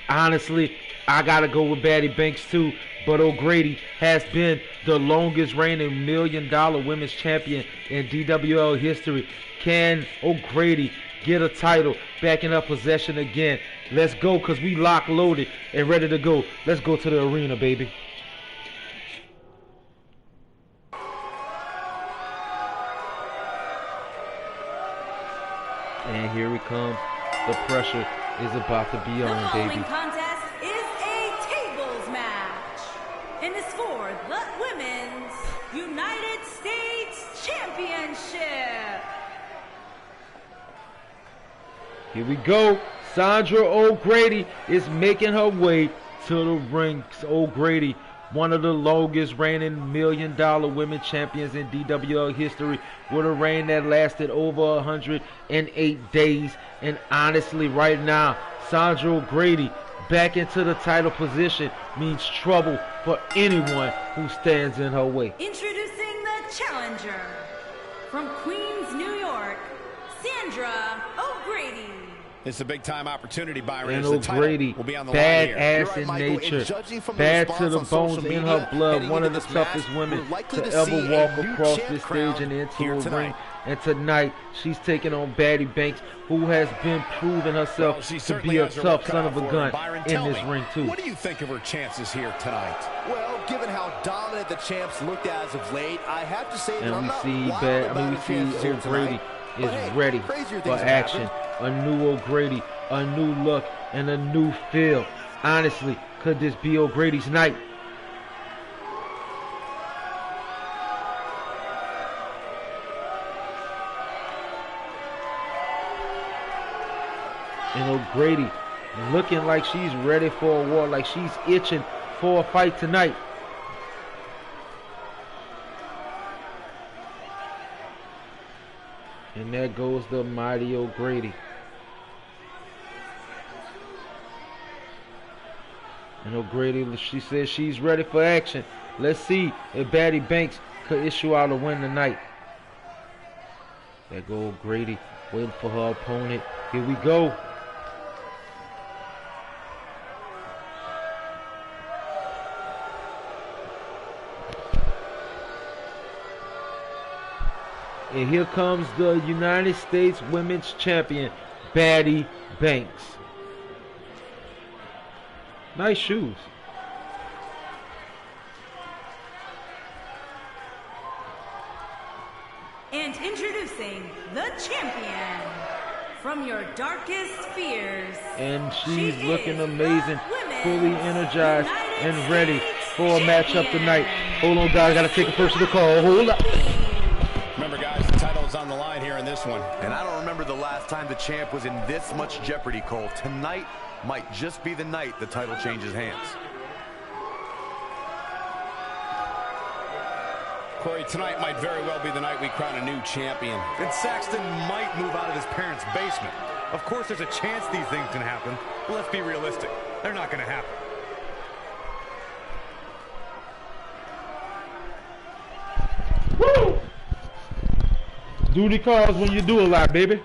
[SPEAKER 1] Honestly, I got to go with Baddie Banks too. But O'Grady has been the longest reigning $1 million women's champion in DWL history. Can O'Grady get a title back in her possession again? Let's go, because we locked, loaded, and ready to go. Let's go to the arena, baby. And here it comes. The pressure is about to be on, baby.
[SPEAKER 3] The following contest for the Women's United States Championship.
[SPEAKER 1] Here we go. Sandra O'Grady is making her way to the ring. O'Grady, one of the longest reigning $1 million women champions in DWL history, with a reign that lasted over 108 days. And honestly, right now, Sandra O'Grady back into the title position means trouble for anyone who stands in her way.
[SPEAKER 3] Introducing the challenger from Queens, New York, Sandra O'Grady.
[SPEAKER 2] It's a big-time opportunity, Byron.
[SPEAKER 1] And
[SPEAKER 2] as the
[SPEAKER 1] O'Grady,
[SPEAKER 2] will be on the line here.
[SPEAKER 1] badass in nature, bad to the bones in her blood, one of the toughest women to ever walk across this stage and into a ring. And tonight, she's taking on Baddie Banks, who has been proving herself to be a tough son of a gun in this ring, too.
[SPEAKER 2] What do you think of her chances here tonight?
[SPEAKER 5] Well, given how dominant the champs looked as of late, I have to say that I'm not wild about the chances here tonight.
[SPEAKER 1] Is ready for action. A new O'Grady, a new look, and a new feel. Honestly, could this be O'Grady's night? And O'Grady looking like she's ready for a war, like she's itching for a fight tonight. And there goes the mighty O'Grady. And O'Grady, she says she's ready for action. Let's see if Baddie Banks could issue out a win tonight. There go O'Grady, waiting for her opponent. Here we go. And here comes the United States Women's Champion, Baddie Banks. Nice shoes.
[SPEAKER 3] And introducing the champion from your darkest fears.
[SPEAKER 1] And she's looking amazing, fully energized and ready for a matchup tonight. Hold on, guys, gotta take a personal call. Hold up.
[SPEAKER 2] Remember, guys, the title is on the line here in this one.
[SPEAKER 5] And I don't remember the last time the champ was in this much jeopardy, Cole. Tonight might just be the night the title changes hands.
[SPEAKER 2] Corey, tonight might very well be the night we crown a new champion.
[SPEAKER 6] And Saxton might move out of his parents' basement. Of course, there's a chance these things can happen, but let's be realistic. They're not going to happen.
[SPEAKER 1] Woo! Duty calls when you do a lot, baby.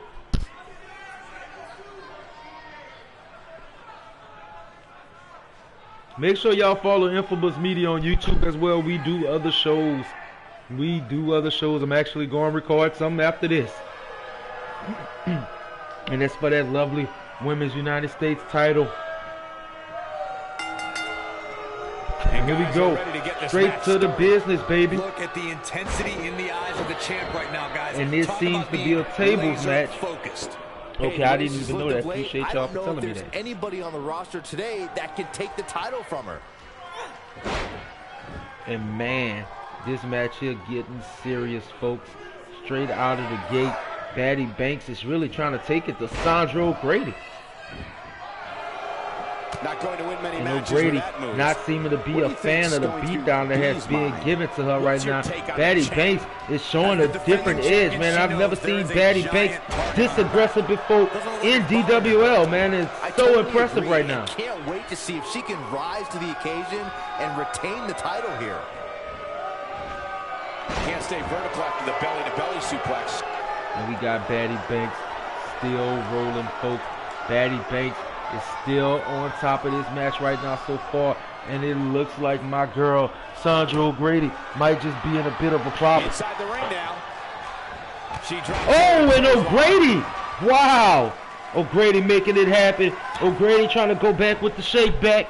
[SPEAKER 1] Make sure y'all follow Infamous Media on YouTube as well. We do other shows. I'm actually going to record something after this. And that's for that lovely Women's United States title. And here we go. Straight to the business, baby.
[SPEAKER 6] Look at the intensity in the eyes of the champ right now, guys.
[SPEAKER 1] And this seems to be a tables match.
[SPEAKER 6] Focused.
[SPEAKER 1] Okay, I didn't even know that. Appreciate y'all for telling me that.
[SPEAKER 5] Anybody on the roster today that can take the title from her.
[SPEAKER 1] And man, this match here getting serious, folks. Straight out of the gate, Baddie Banks is really trying to take it to Sandra O'Grady.
[SPEAKER 2] Not going to win many matches
[SPEAKER 1] O'Grady
[SPEAKER 2] with that move.
[SPEAKER 1] not seeming to be a fan of the beatdown that has been given to her right now. Baddie Banks is showing a different edge, man. I've never seen Baddie Banks this aggressive before in DWL, man. It's so impressive right now.
[SPEAKER 5] Can't wait to see if she can rise to the occasion and retain the title here.
[SPEAKER 2] Can't stay vertical after the belly-to-belly suplex.
[SPEAKER 1] And we got Baddie Banks still rolling, folks. Baddie Banks is still on top of this match right now so far, and it looks like my girl Sandra O'Grady might just be in a bit of a problem.
[SPEAKER 2] Inside the ring now.
[SPEAKER 1] Oh, and O'Grady! Wow! O'Grady making it happen. O'Grady trying to go back with the shake back.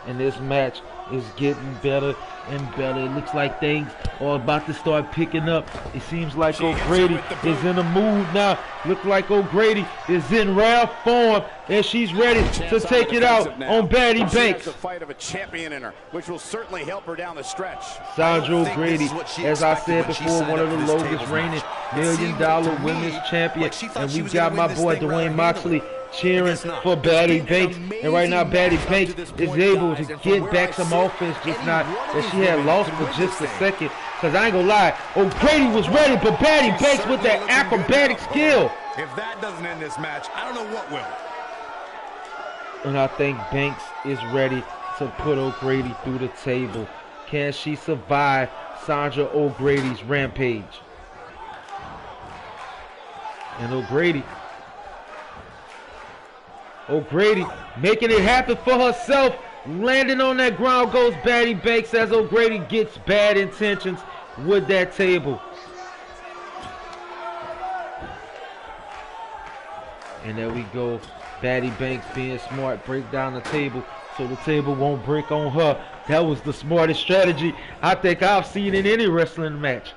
[SPEAKER 1] And this match is getting better and better. It looks like things are about to start picking up. It seems like O'Grady is in a mood now. Look like O'Grady is in rare form, and she's ready to take it out on Batty Banks.
[SPEAKER 2] She has the fight of a champion in her, which will certainly help her down the stretch.
[SPEAKER 1] Sandra O'Grady, as I said before, one of the longest reigning $1 million women's champion. And we've got my boy Dwayne Moxley cheering for Batty Banks, and right now Batty Banks is able to get back some offense, just not that she had lost for just a second, because I ain't gonna lie, O'Grady was ready, but Batty Banks with that acrobatic skill.
[SPEAKER 6] If that doesn't end this match, I don't know what will.
[SPEAKER 1] And I think Banks is ready to put O'Grady through the table. Can she survive Sandra O'Grady's rampage? And O'Grady making it happen for herself. Landing on that ground goes Batty Banks as O'Grady gets bad intentions with that table. And there we go. Batty Banks being smart, break down the table so the table won't break on her. That was the smartest strategy I think I've seen in any wrestling match.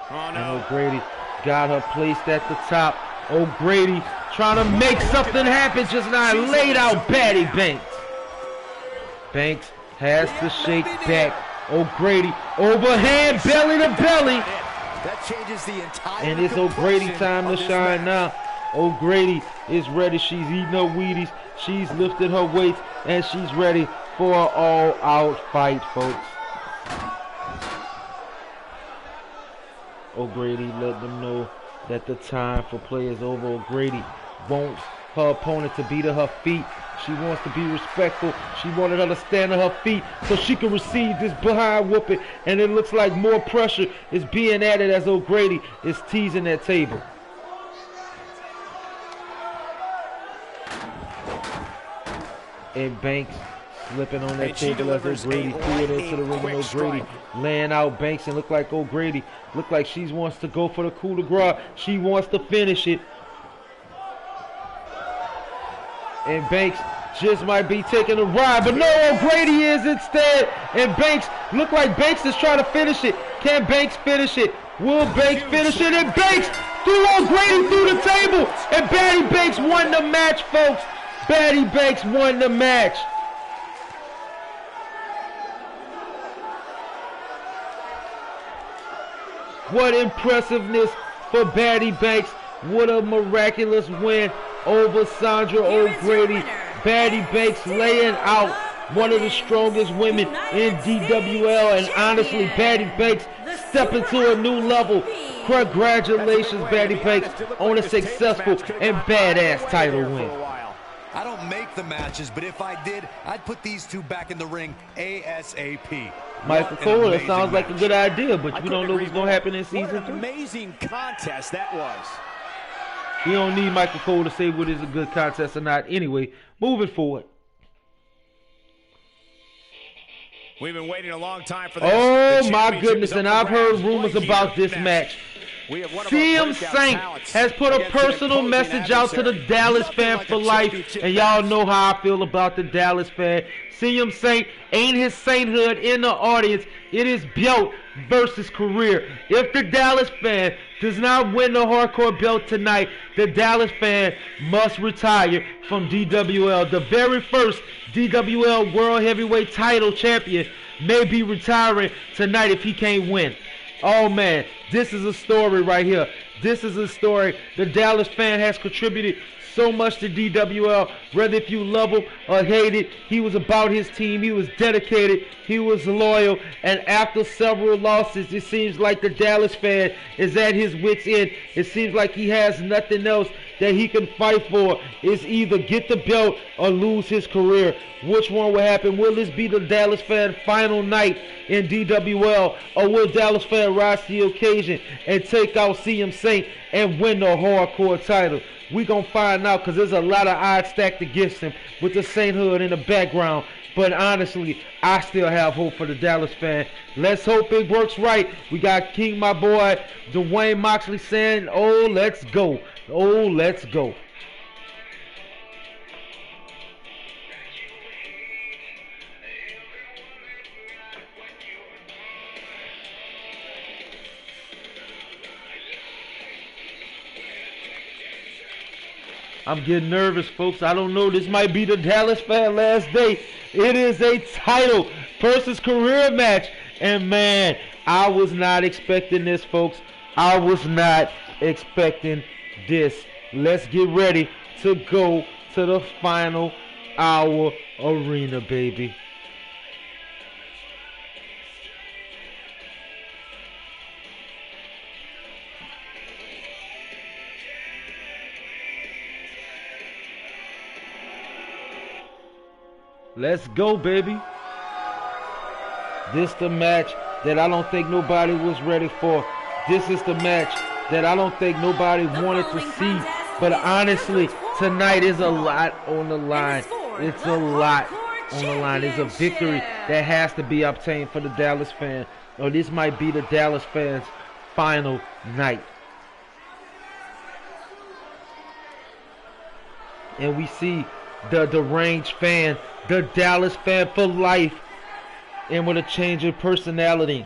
[SPEAKER 1] And O'Grady got her placed at the top. O'Grady trying to make something happen, just not laid out Batty Banks. Banks has to shake back. O'Grady overhand, belly to belly.
[SPEAKER 5] That changes the entire.
[SPEAKER 1] And it's O'Grady time to shine now. O'Grady is ready. She's eating her Wheaties. She's lifted her weights, and she's ready for an all-out fight, folks. O'Grady let them know that the time for play is over. O'Grady wants her opponent to be to her feet. She wants to be respectful. She wanted her to stand on her feet so she can receive this behind whooping. And it looks like more pressure is being added as O'Grady is teasing that table. And Banks slipping on that table as O'Grady threw it into the ring, and O'Grady laying out Banks, and look like O'Grady she wants to go for the coup de grace. She wants to finish it. And Banks just might be taking a ride, but no, O'Grady is instead. And Banks, look like Banks is trying to finish it. Can Banks finish it? Will Banks finish it? And Banks threw O'Grady through the table. And Batty Banks won the match, folks. Batty Banks won the match. What impressiveness for Batty Banks. What a miraculous win over Sandra O'Grady. Batty Banks laying out one of the strongest women in DWL. And honestly, Batty Banks stepping to a new level. Congratulations, Batty Banks, on a successful and badass title win.
[SPEAKER 6] I don't make the matches, but if I did, I'd put these two back in the ring ASAP.
[SPEAKER 1] Michael Cole, that sounds like a good idea, but we don't know what's going to happen in season 3.
[SPEAKER 2] What an amazing contest that was.
[SPEAKER 1] We don't need Michael Cole to say what is a good contest or not. Anyway, moving forward.
[SPEAKER 2] We've been waiting a long time for this.
[SPEAKER 1] Oh my goodness, and I've heard rumors about this match. CM Saint has put a personal message out to the Dallas fan for life, and y'all know how I feel about the Dallas fan. CM Saint ain't his sainthood in the audience. It is belt versus career. If the Dallas fan does not win the hardcore belt tonight, the Dallas fan must retire from DWL. The very first DWL World Heavyweight Title champion may be retiring tonight if he can't win. Oh man, this is a story right here. This is a story. The Dallas fan has contributed so much to DWL, whether if you love him or hate it. He was about his team. He was dedicated. He was loyal. And after several losses, it seems like the Dallas fan is at his wit's end. It seems like he has nothing else that he can fight for. It's either get the belt or lose his career. Which one will happen? Will this be the Dallas fan final night in DWL, or will Dallas fan rise to the occasion and take out CM Saint and win the hardcore title? We gonna find out, because there's a lot of odds stacked against him with the sainthood in the background. But honestly, I still have hope for the Dallas fan. Let's hope it works right. We got King, my boy, Dwayne Moxley saying, oh, let's go. Oh, let's go. I'm getting nervous, folks. I don't know. This might be the Dallas fan last day. It is a title versus career match. And, man, I was not expecting this, folks. I was not expecting this. Let's get ready to go to the Final Hour Arena, baby. Let's go, baby. This the match that I don't think nobody was ready for. This is the match that I don't think nobody wanted to see. But honestly, tonight is a lot on the line. It's a lot on the line. It's a victory that has to be obtained for the Dallas fan. Or this might be the Dallas fans' final night. And we see the deranged fan, the Dallas fan for life, and with a change in personality,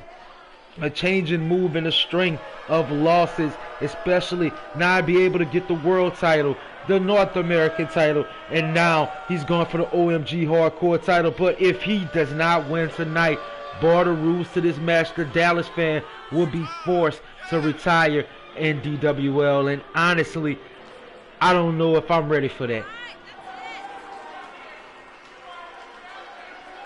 [SPEAKER 1] a change in move, and a string of losses, especially now be able to get the world title, the North American title, and now he's going for the OMG Hardcore title. But if he does not win tonight, bar the rules to this match, the Dallas fan will be forced to retire in DWL. And honestly, I don't know if I'm ready for that.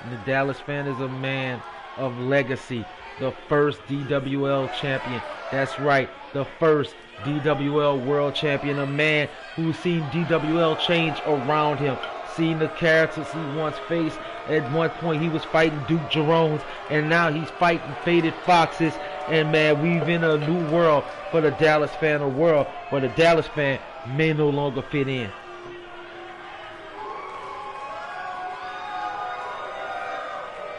[SPEAKER 1] And the Dallas fan is a man of legacy. The first DWL champion. That's right, the first DWL world champion. A man who's seen DWL change around him. Seen the characters he once faced. At one point he was fighting Duke Jerome's, and now he's fighting Faded Foxes. And man, we've in a new world for the Dallas fan, a world where the Dallas fan may no longer fit in.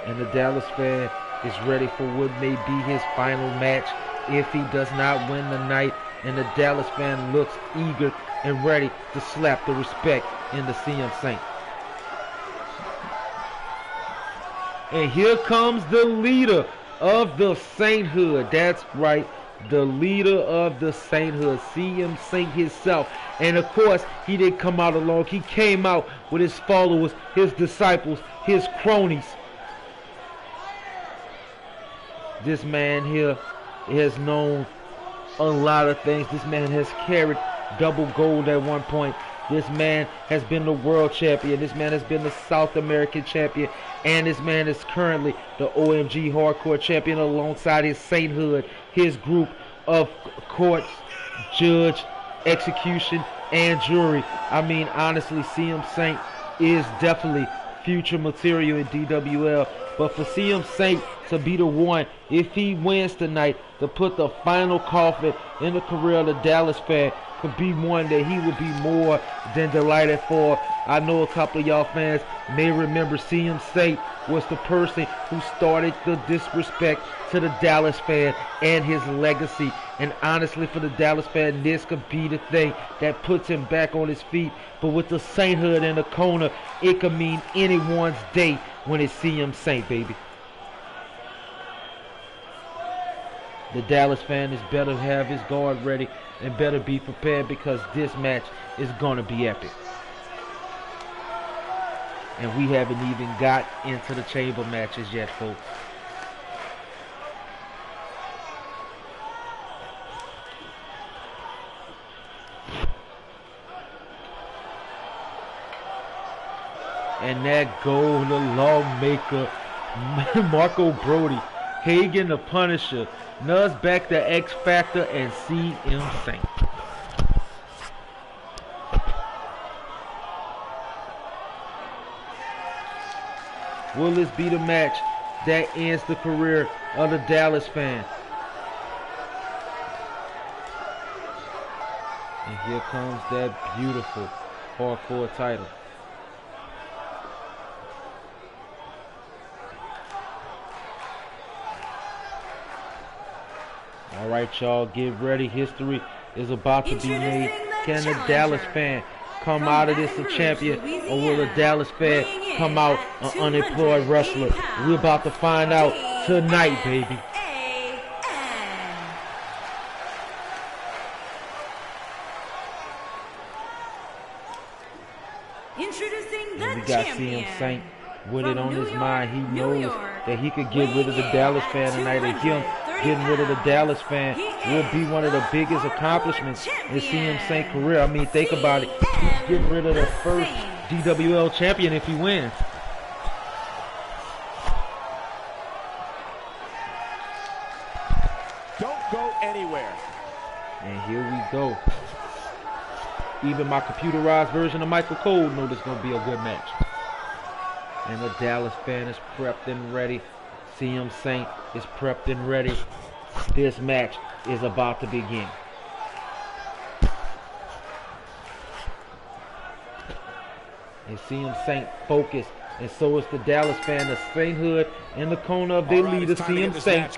[SPEAKER 1] And the Dallas fan is ready for what may be his final match if he does not win the night. And the Dallas fan looks eager and ready to slap the respect in the CM Saint. And here comes the leader of the Sainthood. That's right, the leader of the Sainthood, CM Saint himself. And of course, he didn't come out alone. He came out with his followers, his disciples, his cronies. This man here has known a lot of things. This man has carried double gold at one point. This man has been the world champion. This man has been the South American champion. And this man is currently the OMG Hardcore champion alongside his Sainthood, his group of courts, judge, execution, and jury. I mean, honestly, CM Saint is definitely future material in DWL. But for CM Saint to be the one, if he wins tonight, to put the final coffin in the career of the Dallas fan, could be one that he would be more than delighted for. I know a couple of y'all fans may remember CM Saint was the person who started the disrespect to the Dallas fan and his legacy. And honestly, for the Dallas fan, this could be the thing that puts him back on his feet. But with the Sainthood in the corner, it could mean anyone's day when it's CM Saint, baby. The Dallas fan is better have his guard ready and better be prepared, because this match is going to be epic. And we haven't even got into the chamber matches yet, folks. And that goal, the lawmaker, Marco Brody, Hagen the Punisher, Munoz back to X Factor, and CM Saint. Will this be the match that ends the career of the Dallas fan? And here comes that beautiful hardcore title. All right, y'all, get ready. History is about to be made. Can the Dallas fan come out of this a champion, or will the Dallas fan come out an unemployed wrestler? We're about to find out tonight, baby.
[SPEAKER 3] Introducing the
[SPEAKER 1] we got
[SPEAKER 3] champion.
[SPEAKER 1] CM Saint with it on
[SPEAKER 3] New
[SPEAKER 1] his
[SPEAKER 3] York,
[SPEAKER 1] mind. He
[SPEAKER 3] New
[SPEAKER 1] knows
[SPEAKER 3] York,
[SPEAKER 1] that he could get rid of the Dallas fan tonight. And him getting rid of the Dallas fan will be one of the biggest accomplishments in CM Saint's career. I mean, think about it. He's getting rid of the first DWL champion if he wins.
[SPEAKER 2] Don't go anywhere.
[SPEAKER 1] And here we go. Even my computerized version of Michael Cole knows this is going to be a good match. And the Dallas fan is prepped and ready. CM Saint is prepped and ready. This match is about to begin. And CM Saint focused, and so is the Dallas fan. The Sainthood in the corner of their leader, CM Saint.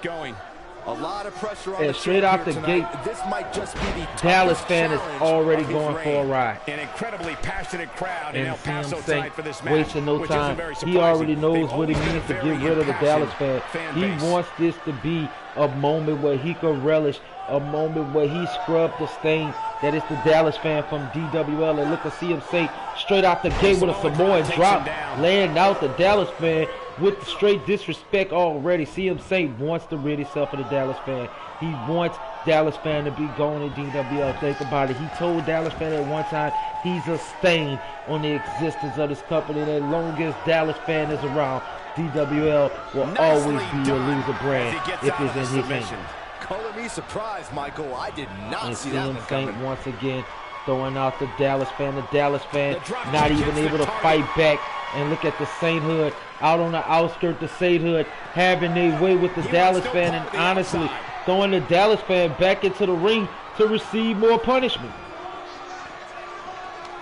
[SPEAKER 5] A lot of pressure on
[SPEAKER 1] and straight out the gate,
[SPEAKER 5] this might just be the
[SPEAKER 1] Dallas fan is already going for a ride.
[SPEAKER 2] An incredibly passionate crowd in
[SPEAKER 1] And
[SPEAKER 2] El Paso
[SPEAKER 1] CM
[SPEAKER 2] tonight for this
[SPEAKER 1] Saint
[SPEAKER 2] match,
[SPEAKER 1] wasting no time. He already knows what it means to get rid of the Dallas fan. He wants this to be a moment where he can relish, a moment where he scrubbed the stain that is the Dallas fan from DWL. And look at CM Saint straight out the gate with a Samoan drop, laying out the Dallas fan with the straight disrespect already. CM Saint wants to rid himself of the Dallas fan. He wants Dallas fan to be going to DWL. Think about it. He told Dallas fan at one time he's a stain on the existence of this company. And as long as Dallas fan is around, DWL will always be a loser brand if it's in his hands.
[SPEAKER 5] Color me surprised, Michael. I did not see that one
[SPEAKER 1] CM
[SPEAKER 5] coming.
[SPEAKER 1] Saint once again throwing out the Dallas fan. The Dallas fan not even able to fight back. And look at the Sainthood out on the outskirts. The Sainthood having their way with the Dallas fan, and honestly throwing the Dallas fan back into the ring to receive more punishment.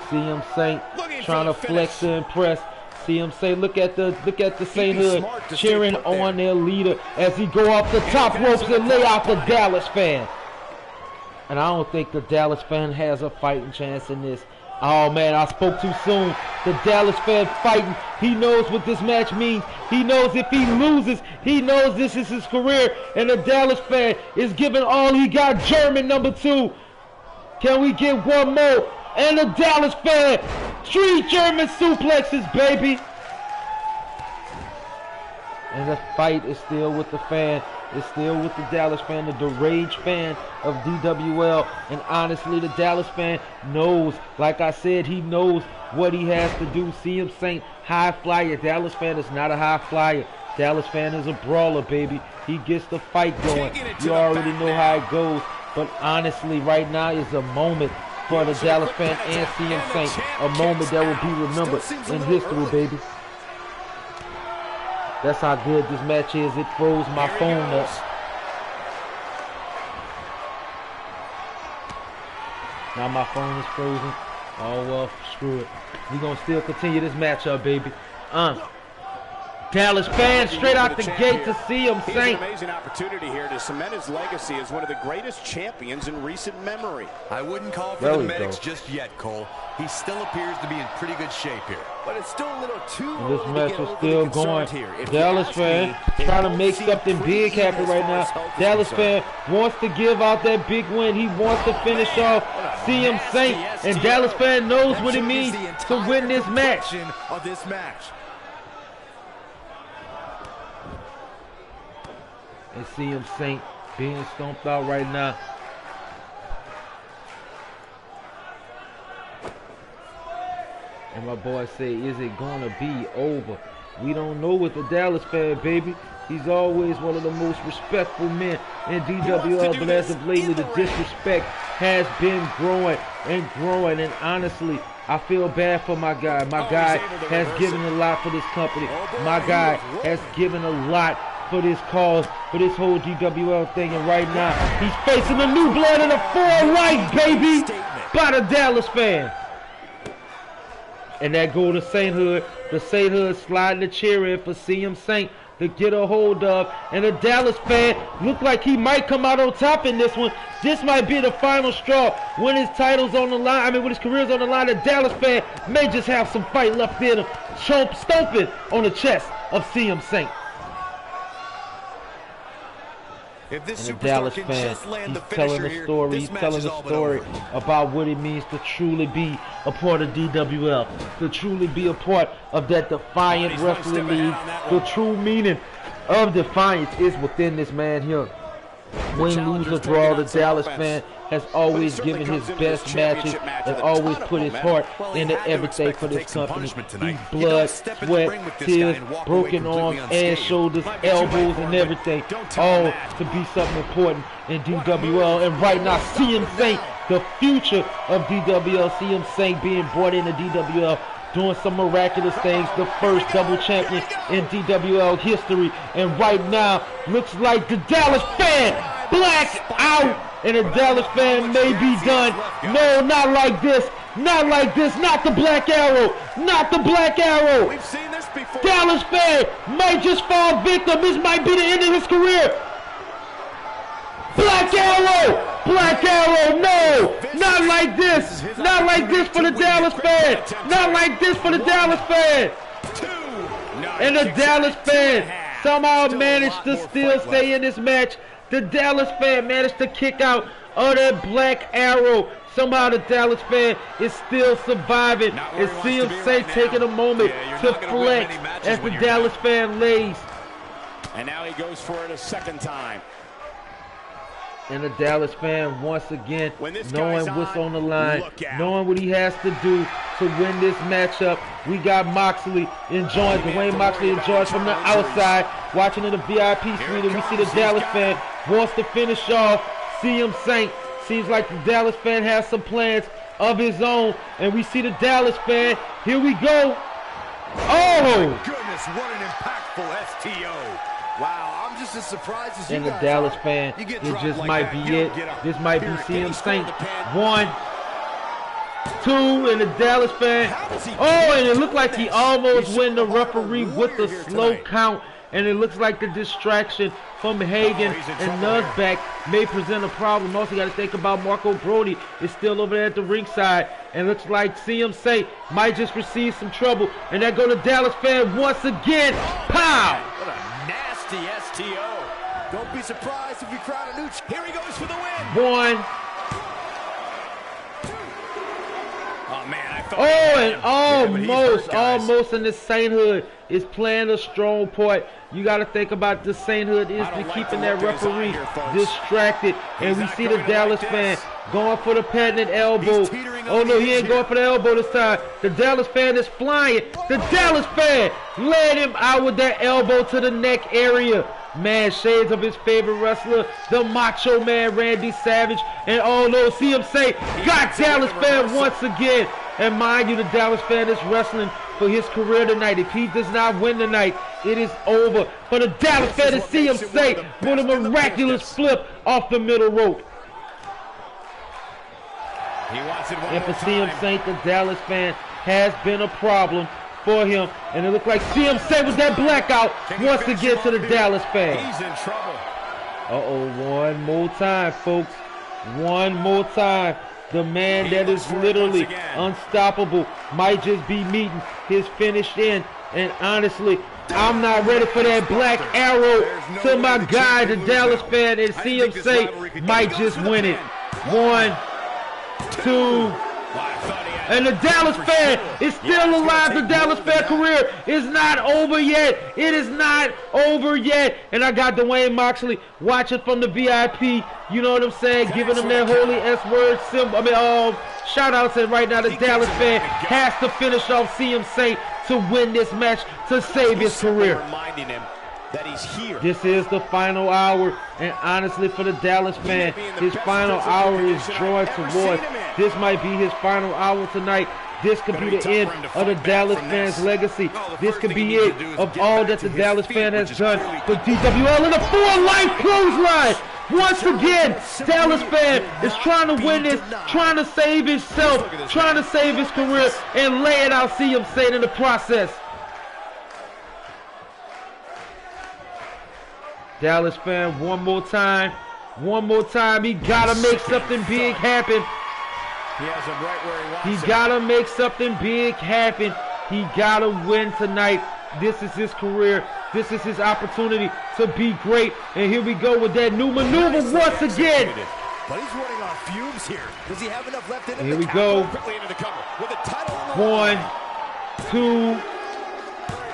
[SPEAKER 1] CM Saint trying to flex and impress. CM Saint, look at the Sainthood cheering on their leader as he go off the top ropes and lay out the Dallas fan. And I don't think the Dallas fan has a fighting chance in this. Oh man, I spoke too soon. The Dallas fan fighting. He knows what this match means. He knows if he loses, he knows this is his career. And the Dallas fan is giving all he got. German number 2. Can we get one more? And the Dallas fan, 3 German suplexes, baby. And the fight is still with the fan. It's still with the Dallas fan, the deranged fan of DWL. And honestly, the Dallas fan knows, like I said, he knows what he has to do. CM Saint, high flyer. Dallas fan is not a high flyer. Dallas fan is a brawler, baby. He gets the fight going. You already know how it goes. But honestly, right now is a moment for the Dallas fan and CM Saint. A moment that will be remembered in history, baby. That's how good this match is. It froze my phone up. Now my phone is frozen. Oh well, screw it. We're going to still continue this matchup, baby. Dallas fans straight out the gate to CM Saint.
[SPEAKER 2] An amazing opportunity here to cement his legacy as one of the greatest champions in recent memory.
[SPEAKER 6] I wouldn't call for the medics just yet, Cole. He still appears to be in pretty good shape here.
[SPEAKER 5] But it's still a little too
[SPEAKER 1] early. This match is still going. Dallas fan trying to make something big happen right now. Dallas fan wants to give out that big win. He wants to finish off CM Saint. And Dallas fan knows what it means to win this match. And CM Saint being stomped out right now. And my boy say, is it gonna be over? We don't know with the Dallas fan, baby. He's always one of the most respectful men in DWL, but as of lately, the disrespect has been growing and growing. And honestly, I feel bad for my guy. My guy has given a lot for this company. My guy has given a lot for this cause, for this whole DWL thing. And right now, he's facing a new blood and a full right, baby, by the Dallas fan. And that go to Sainthood. The Sainthood sliding the chair in for CM Saint to get a hold of. And the Dallas fan look like he might come out on top in this one. This might be the final straw. When his title's on the line, when his career's on the line, the Dallas fan may just have some fight left in him. Stomping on the chest of CM Saint.
[SPEAKER 6] If this
[SPEAKER 1] And the Dallas fan, he's telling a story. He's telling a story about what it means to truly be a part of DWL, to truly be a part of that Defiant Wrestling League. The true meaning of Defiance is within this man here. Win, lose, or draw, the Dallas fan has always given his best matches and always put his heart into everything for this company. He's blood, sweat, tears, broken arms, ass, shoulders, elbows, and everything, all to be something important in DWL. And right now, CM Saint, the future of DWL, CM Saint being brought into DWL, doing some miraculous things, the first double champion in DWL history. And right now, looks like the Dallas fan black out, and the Dallas fan may be done. No, not like this. Not like this. Not the Black Arrow. Not the Black Arrow.
[SPEAKER 2] We've seen this before.
[SPEAKER 1] Dallas fan might just fall victim. This might be the end of his career. Black Arrow! Black Arrow, no! Not like this! Not like this for the Dallas fan! Not like this for the Dallas fan! And the Dallas fan somehow managed to still stay in this match. The Dallas fan managed to kick out of that Black Arrow. Somehow the Dallas fan is still surviving. And CM Saint taking a moment to flex as the Dallas fan lays.
[SPEAKER 2] And now he goes for it a second time.
[SPEAKER 1] And the Dallas fan, once again, knowing what's on the line, knowing what he has to do to win this matchup. We got Moxley enjoying, Dwayne Moxley enjoys from the outside, watching in the VIP suite, and we see the Dallas fan wants to finish off CM Saint. Seems like the Dallas fan has some plans of his own, and we see the Dallas fan. Here we go. Oh!
[SPEAKER 6] Goodness, what an impactful STO.
[SPEAKER 5] Wow, I'm just as surprised as you
[SPEAKER 1] and the
[SPEAKER 5] guys
[SPEAKER 1] Dallas
[SPEAKER 5] are.
[SPEAKER 1] fan, it just might be it. This might be CM Saint. 1, 2, and the Dallas fan. Oh, and it looked like he almost went the referee with the slow count. And it looks like the distraction from Hagen and Nuzback may present a problem. Also, got to think about Marco Brody is still over there at the ringside. And looks like CM Saint might just receive some trouble. And that go to Dallas fan once again. Pow!
[SPEAKER 2] What a nasty STO.
[SPEAKER 5] Don't be surprised if you crowd a new.
[SPEAKER 2] Here he goes for the win.
[SPEAKER 1] 1.
[SPEAKER 2] Oh, man, I thought.
[SPEAKER 1] Oh, and almost in the Sainthood is playing a strong part. You got to think about the Sainthood is keeping that referee distracted. And we see the Dallas fan going for the patented elbow. Oh, no, he ain't going for the elbow this time. The Dallas fan is flying. The Dallas fan led him out with that elbow to the neck area. Man, shades of his favorite wrestler, the Macho Man, Randy Savage. And oh no, CM Saint got Dallas fan once again. And mind you, the Dallas fan is wrestling for his career tonight. If he does not win tonight, it is over. For the Dallas fan is CM Saint with a miraculous flip off the middle rope. And for CM Saint, the Dallas fan has been a problem for him, and it looked like CM Saint with that blackout once again to the Dallas fan.
[SPEAKER 2] He's in trouble.
[SPEAKER 1] One more time, folks. One more time. The man that is literally unstoppable might just be meeting his finished end. And honestly, I'm not ready for that Black Arrow to my guy, the Dallas fan, and CM Saint might just win it. 1, 2. And the Dallas fan is still alive. The Dallas fan career is not over yet. It is not over yet. And I got Dwayne Moxley watching from the VIP. You know what I'm saying? Giving him that holy S-word symbol. Shout outs. And right now the Dallas fan has to finish off CM Saint to win this match to save his career.
[SPEAKER 2] Reminding him that he's here.
[SPEAKER 1] This is the final hour, and honestly, for the Dallas fan, his final hour is drawing towards. This might be his final hour tonight. This could be the end of the Dallas fan's legacy. This could be it of all that the Dallas fan has done for DWL in a full-life clothesline. Once again, Dallas fan is trying to win this, trying to save himself, trying to save his career, and lay it out CM Saint in the process. Dallas fan, one more time. He gotta make something big happen.
[SPEAKER 2] He has him right where he wants
[SPEAKER 1] He gotta make something big happen. He gotta win tonight. This is his career. This is his opportunity to be great. And here we go with that new maneuver once again.
[SPEAKER 5] But he's running on fumes here. Does he have enough left in him?
[SPEAKER 1] Here we go.
[SPEAKER 2] Quickly into the cover with the title.
[SPEAKER 1] 1, 2,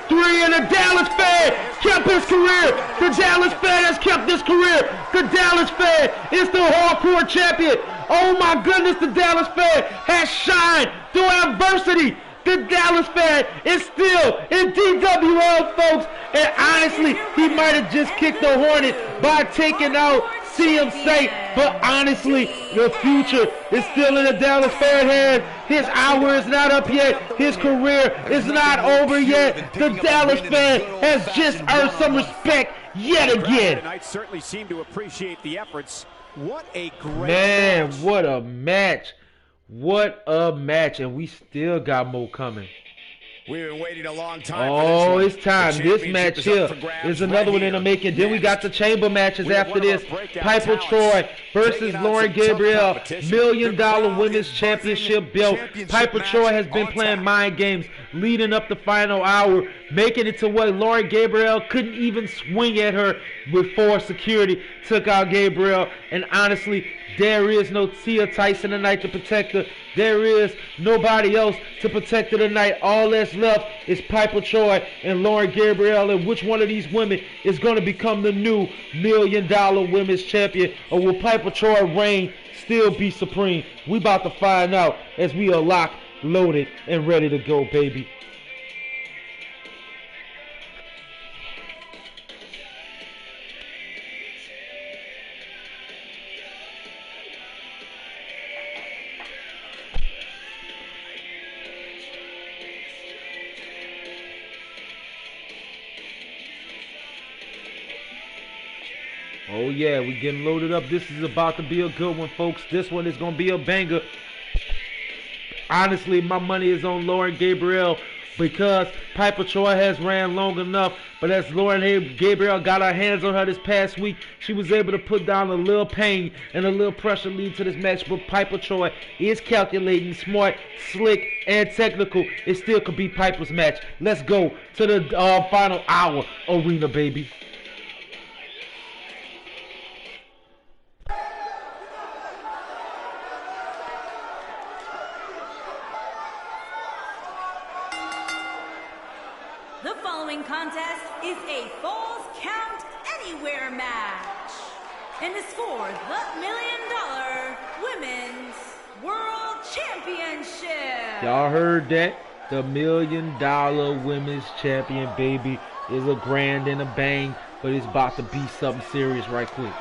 [SPEAKER 1] 3, and the Dallas fan kept his career. The Dallas fan has kept his career. The Dallas fan is the hardcore champion. Oh my goodness, the Dallas fan has shined through adversity. The Dallas fan is still in DWL, folks. And honestly, he might have just kicked the Hornet by taking out CM Saint. But honestly, the future is still in the Dallas fan hands. His hour is not up yet. His career is not over yet. The Dallas fan has just earned some respect yet again.
[SPEAKER 2] Tonight certainly seem to appreciate the efforts. What a great
[SPEAKER 1] man,
[SPEAKER 2] match.
[SPEAKER 1] what a match. What a match, and we still got more coming.
[SPEAKER 2] We've been waiting a long time.
[SPEAKER 1] Oh, it's time. This match here is another one in the making. Then we got the chamber matches after this. Piper Troy versus Lauren Gabriel. $1 Million Women's Championship belt. Piper Troy has been playing mind games leading up the final hour, making it to where Lauren Gabriel couldn't even swing at her before security took out Gabriel. And honestly, there is no Tia Tyson tonight to protect her. There is nobody else to protect her tonight. All that's left is Piper Troy and Lauren Gabriel. And which one of these women is going to become the new $1 Million Women's Champion? Or will Piper Troy reign, still be supreme? We about to find out as we are locked, loaded, and ready to go, baby. Oh yeah, we getting loaded up. This is about to be a good one, folks. This one is going to be a banger. Honestly, my money is on Lauren Gabriel because Piper Troy has ran long enough. But as Lauren Gabriel got her hands on her this past week, she was able to put down a little pain and a little pressure lead to this match. But Piper Troy is calculating, smart, slick, and technical. It still could be Piper's match. Let's go to the final hour arena, baby.
[SPEAKER 3] The following contest is a Falls Count Anywhere match and is for the $1 Million Women's World Championship.
[SPEAKER 1] Y'all heard that? The $1 Million Women's Champion, baby, is a grand and a bang, but it's about to be something serious right quick.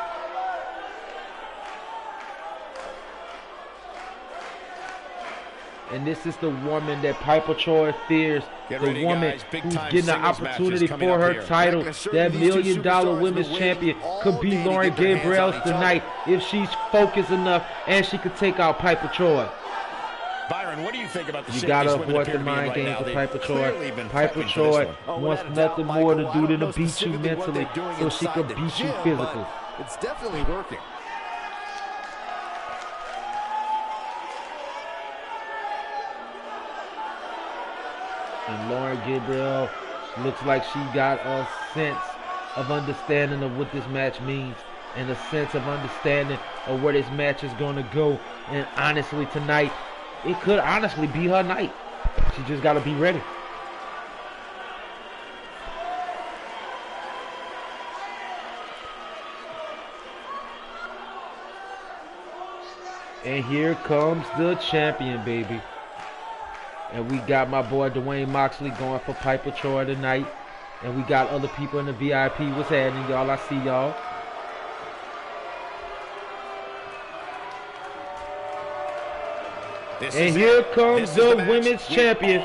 [SPEAKER 1] And this is the woman that Piper Troy fears. The woman who's getting the opportunity for her title. That $1 Million Women's Champion could be Lauren Gabriel tonight if she's focused enough and she could take out Piper Troy.
[SPEAKER 2] Byron, what do you think about the
[SPEAKER 1] You gotta avoid the mind games with Piper Troy. Piper Troy wants nothing more to do than to beat you mentally so she can beat you physically.
[SPEAKER 5] It's definitely working.
[SPEAKER 1] And Lauren Gabriel looks like she got a sense of understanding of what this match means and a sense of understanding of where this match is going to go. And honestly, tonight, it could honestly be her night. She just got to be ready. And here comes the champion, baby. And we got my boy Dwayne Moxley going for Piper Troy tonight. And we got other people in the VIP. What's happening, y'all? I see y'all. And here comes the women's champion.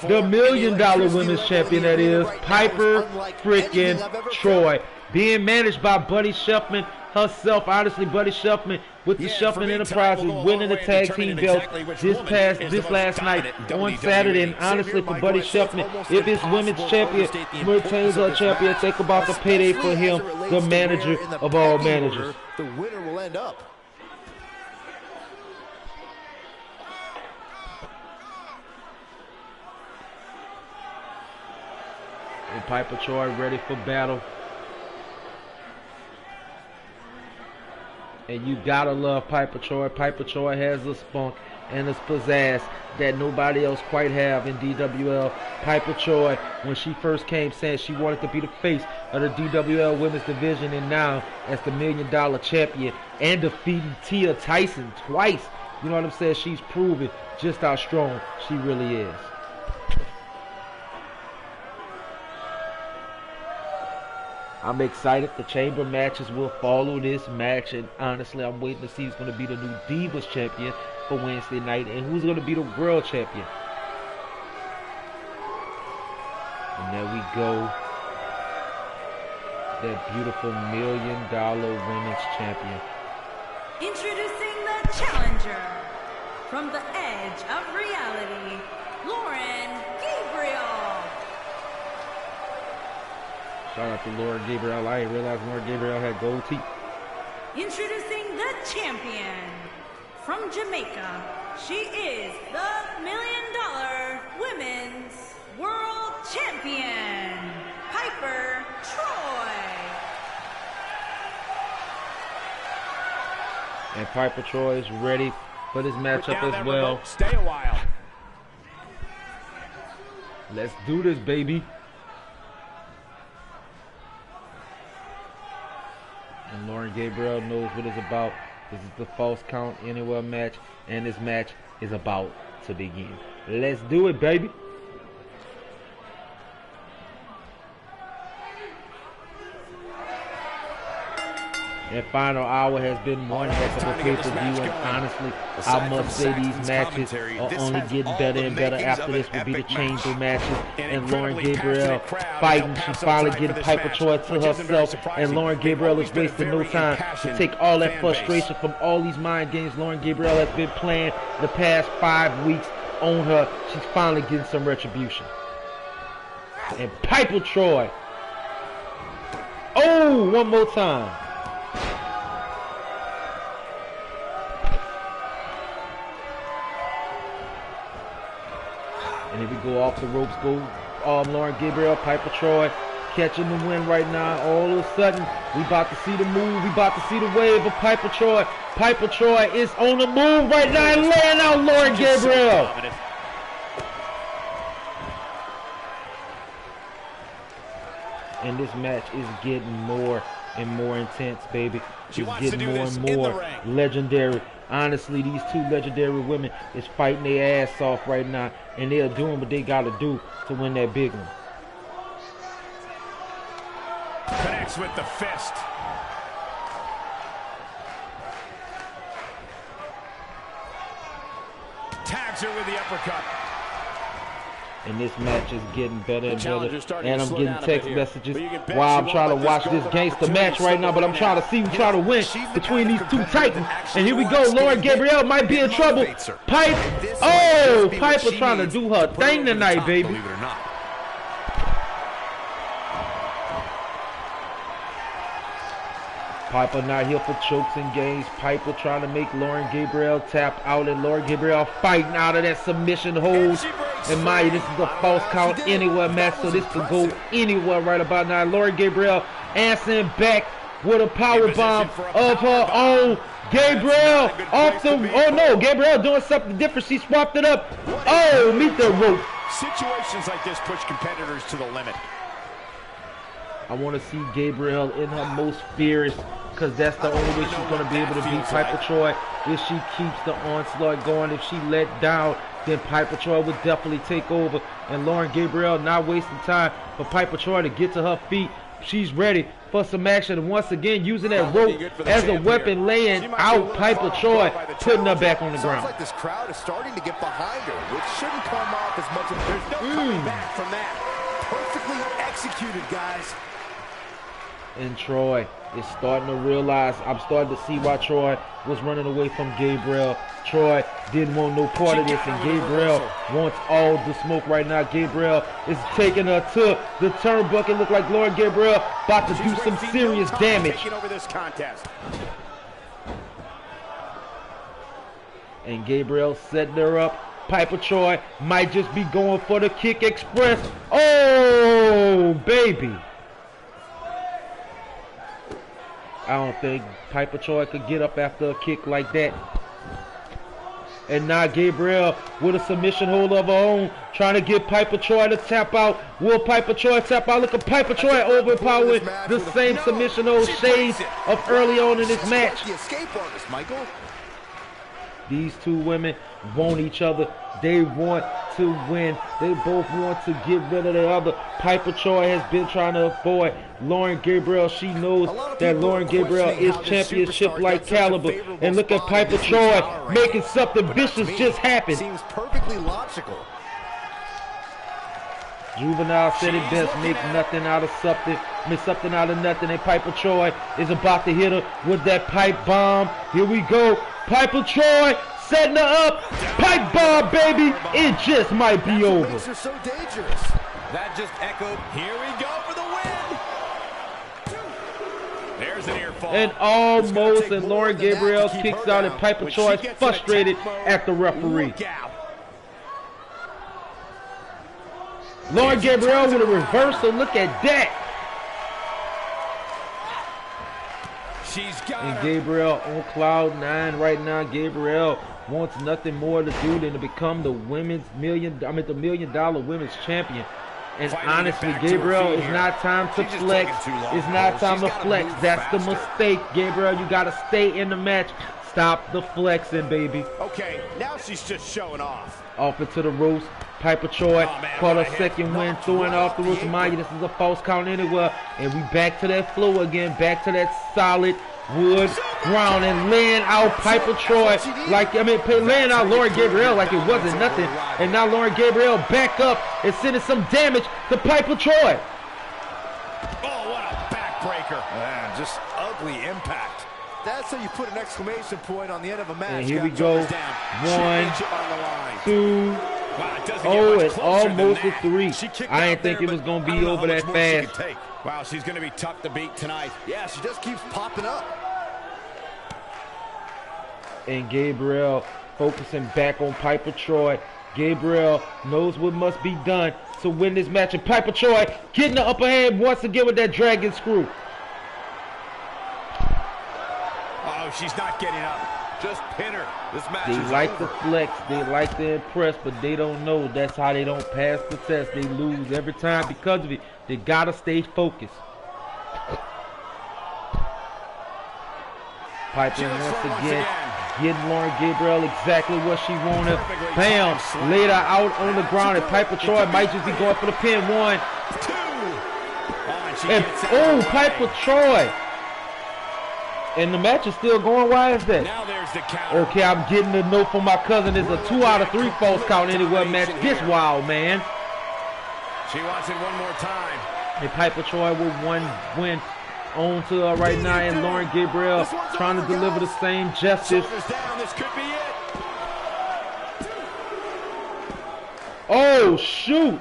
[SPEAKER 1] The $1 Million Women's Champion, that is Piper freaking Troy. Being managed by Buddy Shuffman herself. Honestly, Buddy Shuffman with the Shuffman Enterprises winning the tag team belts this last night on Saturday. And honestly, for Buddy Shuffman, if his women's champion retains her champion, think about the payday for him, the manager of all managers.
[SPEAKER 5] The winner will end up.
[SPEAKER 1] And Piper Troy ready for battle. And you gotta love Piper Troy. Piper Troy has a spunk and a pizzazz that nobody else quite have in DWL. Piper Troy, when she first came, saying she wanted to be the face of the DWL Women's Division, and now as the $1 Million champion and defeating Tia Tyson twice. You know what I'm saying? She's proven just how strong she really is. I'm excited. The chamber matches will follow this match, and honestly, I'm waiting to see who's going to be the new Divas champion for Wednesday night and who's going to be the world champion. And there we go. That beautiful $1 Million women's champion.
[SPEAKER 3] Introducing the challenger from the edge of reality, Gabriel.
[SPEAKER 1] Shout out to Lauren Gabriel. I didn't realize Lauren Gabriel had gold teeth.
[SPEAKER 3] Introducing the champion from Jamaica. She is the $1 Million Women's World Champion, Piper Troy.
[SPEAKER 1] And Piper Troy is ready for this matchup as well.
[SPEAKER 2] Remote. Stay a while.
[SPEAKER 1] Let's do this, baby. And Lauren Gabriel knows what it's about. This is the False Count Anywhere match, and this match is about to begin. Let's do it, baby. And Final Hour has been one heck of a pay-per-view, and honestly, I must say these matches are only getting better and better. After this will be the chamber matches, and Lauren Gabriel fighting. She's finally getting Piper Troy to herself, and Lauren Gabriel is wasting no time to take all that frustration from all these mind games Lauren Gabriel has been playing the past 5 weeks on her. She's finally getting some retribution. And Piper Troy. Oh, one more time. And here we go off the ropes, go Lauren Gabriel, Piper Troy catching the win right now. All of a sudden, we about to see the move. We about to see the wave of Piper Troy. Piper Troy is on the move right now and laying out Lauren Gabriel. And this match is getting more and more intense, baby. It's getting more and more legendary. Honestly, these two legendary women is fighting their ass off right now, and they're doing what they got to do to win that big one.
[SPEAKER 2] Connects with the fist. Tags her with the uppercut.
[SPEAKER 1] And this match is getting better and better. And I'm getting text messages while I'm trying to watch this gangster match right now. But I'm trying to see who try to win between these two titans. And here we go. Lauren Gabriel might be in trouble. Piper trying to do her thing tonight, baby.
[SPEAKER 2] Believe it or not.
[SPEAKER 1] Piper not here for chokes and games. Piper trying to make Lauren Gabriel tap out, and Lauren Gabriel fighting out of that submission hold. And Maya, this is a False Count Anywhere match, so this could go anywhere right about now. Lauren Gabriel answering back with a power bomb of her own. Gabriel off the, oh no, Gabriel doing something different. She swapped it up. Oh, meet the rope.
[SPEAKER 2] Situations like this push competitors to the limit.
[SPEAKER 1] I want to see Gabriel in her most fierce, because that's the only way she's going to be able to beat Piper Troy. If she keeps the onslaught going, if she let down, then Piper Troy would definitely take over. And Lauren Gabriel not wasting time for Piper Troy to get to her feet. She's ready for some action. And once again, using that rope as a weapon, laying out Piper Troy, putting her back on the ground.
[SPEAKER 5] Sounds like this crowd is starting to get behind her, which shouldn't come off as much of there's no coming back from that. Perfectly executed, guys.
[SPEAKER 1] And Troy is starting to realize, I'm starting to see why Troy was running away from Gabriel. Troy didn't want no part of this, and Gabriel wants all the smoke right now. Gabriel is taking her to the turnbuckle. Look like Lauren Gabriel about to do some serious damage.
[SPEAKER 2] Over this contest.
[SPEAKER 1] And Gabriel setting her up. Piper Troy might just be going for the kick express. Oh! Oh, baby. I don't think Piper Troy could get up after a kick like that. And now Gabriel with a submission hold of her own, trying to get Piper Troy to tap out. Will Piper Troy tap out? Look at Piper Troy overpowering the same submission hold shades of early on in this match. These two women want each other. They want to win. They both want to get rid of the other. Piper Troy has been trying to avoid Lauren Gabriel. She knows that Lauren Gabriel is championship-like caliber. And look at Piper Troy making something vicious just happen.
[SPEAKER 5] Seems perfectly logical.
[SPEAKER 1] Juvenile said it best, make nothing out of something, make something out of nothing. And Piper Troy is about to hit her with that pipe bomb. Here we go. Piper Troy setting her up. Pipe bomb, baby. It just might be over.
[SPEAKER 5] What makes her so dangerous.
[SPEAKER 2] That just echoed. Here we go for the win. There's an ear fall.
[SPEAKER 1] And almost, and Lauren Gabriel kicks out, and Piper Troy is frustrated at the referee. Lauren Gabriel with a reversal. Look at that. And Gabriel on cloud 9 right now. Gabriel wants nothing more to do than to become the $1 million women's champion. And honestly, Gabriel, it's not time to flex. It's not time to flex. That's the mistake, Gabriel. You got to stay in the match. Stop the flexing, baby.
[SPEAKER 2] Okay, now she's just showing off.
[SPEAKER 1] Off into the roast. Piper Troy caught her second win, throwing off the roof. Mind you, this is a false count anywhere. And we back to that flow again, back to that solid wood ground, and laying out Piper Troy laying out Lauren Gabriel like it wasn't nothing. And now Lauren Gabriel back up and sending some damage to Piper Troy.
[SPEAKER 2] Oh, what a backbreaker.
[SPEAKER 5] Man, just ugly impact. That's how you put an exclamation point on the end of a match.
[SPEAKER 1] And here we go. 1, 2. Oh, it's almost a 3. I didn't think it was going to be over that fast.
[SPEAKER 2] Wow, she's going to be tough to beat tonight.
[SPEAKER 5] Yeah, she just keeps popping up.
[SPEAKER 1] And Gabriel focusing back on Piper Troy. Gabriel knows what must be done to win this match. And Piper Troy getting the upper hand once again with that dragon screw.
[SPEAKER 2] Oh, she's not getting up. Just pin her. This match
[SPEAKER 1] they
[SPEAKER 2] is
[SPEAKER 1] like
[SPEAKER 2] over.
[SPEAKER 1] to flex, they like to impress, but they don't know that's how they don't pass the test. They lose every time because of it. They gotta stay focused. Piper once again getting Lauren Gabriel exactly what she wanted. Bam! Laid her out on the ground, and Piper Troy might just be going for the pin. 1, 2. And oh, Piper Troy! And the match is still going. Why is that?
[SPEAKER 2] Now there's the counter.
[SPEAKER 1] Okay, I'm getting a note from my cousin. It's a 2 out of 3 false count anywhere match. This wild, man.
[SPEAKER 2] She wants it one more time.
[SPEAKER 1] And Piper Troy with 1 win on to her right now, and Lauren Gabriel trying to deliver the same justice.
[SPEAKER 2] Down. This could be it.
[SPEAKER 1] Oh, shoot.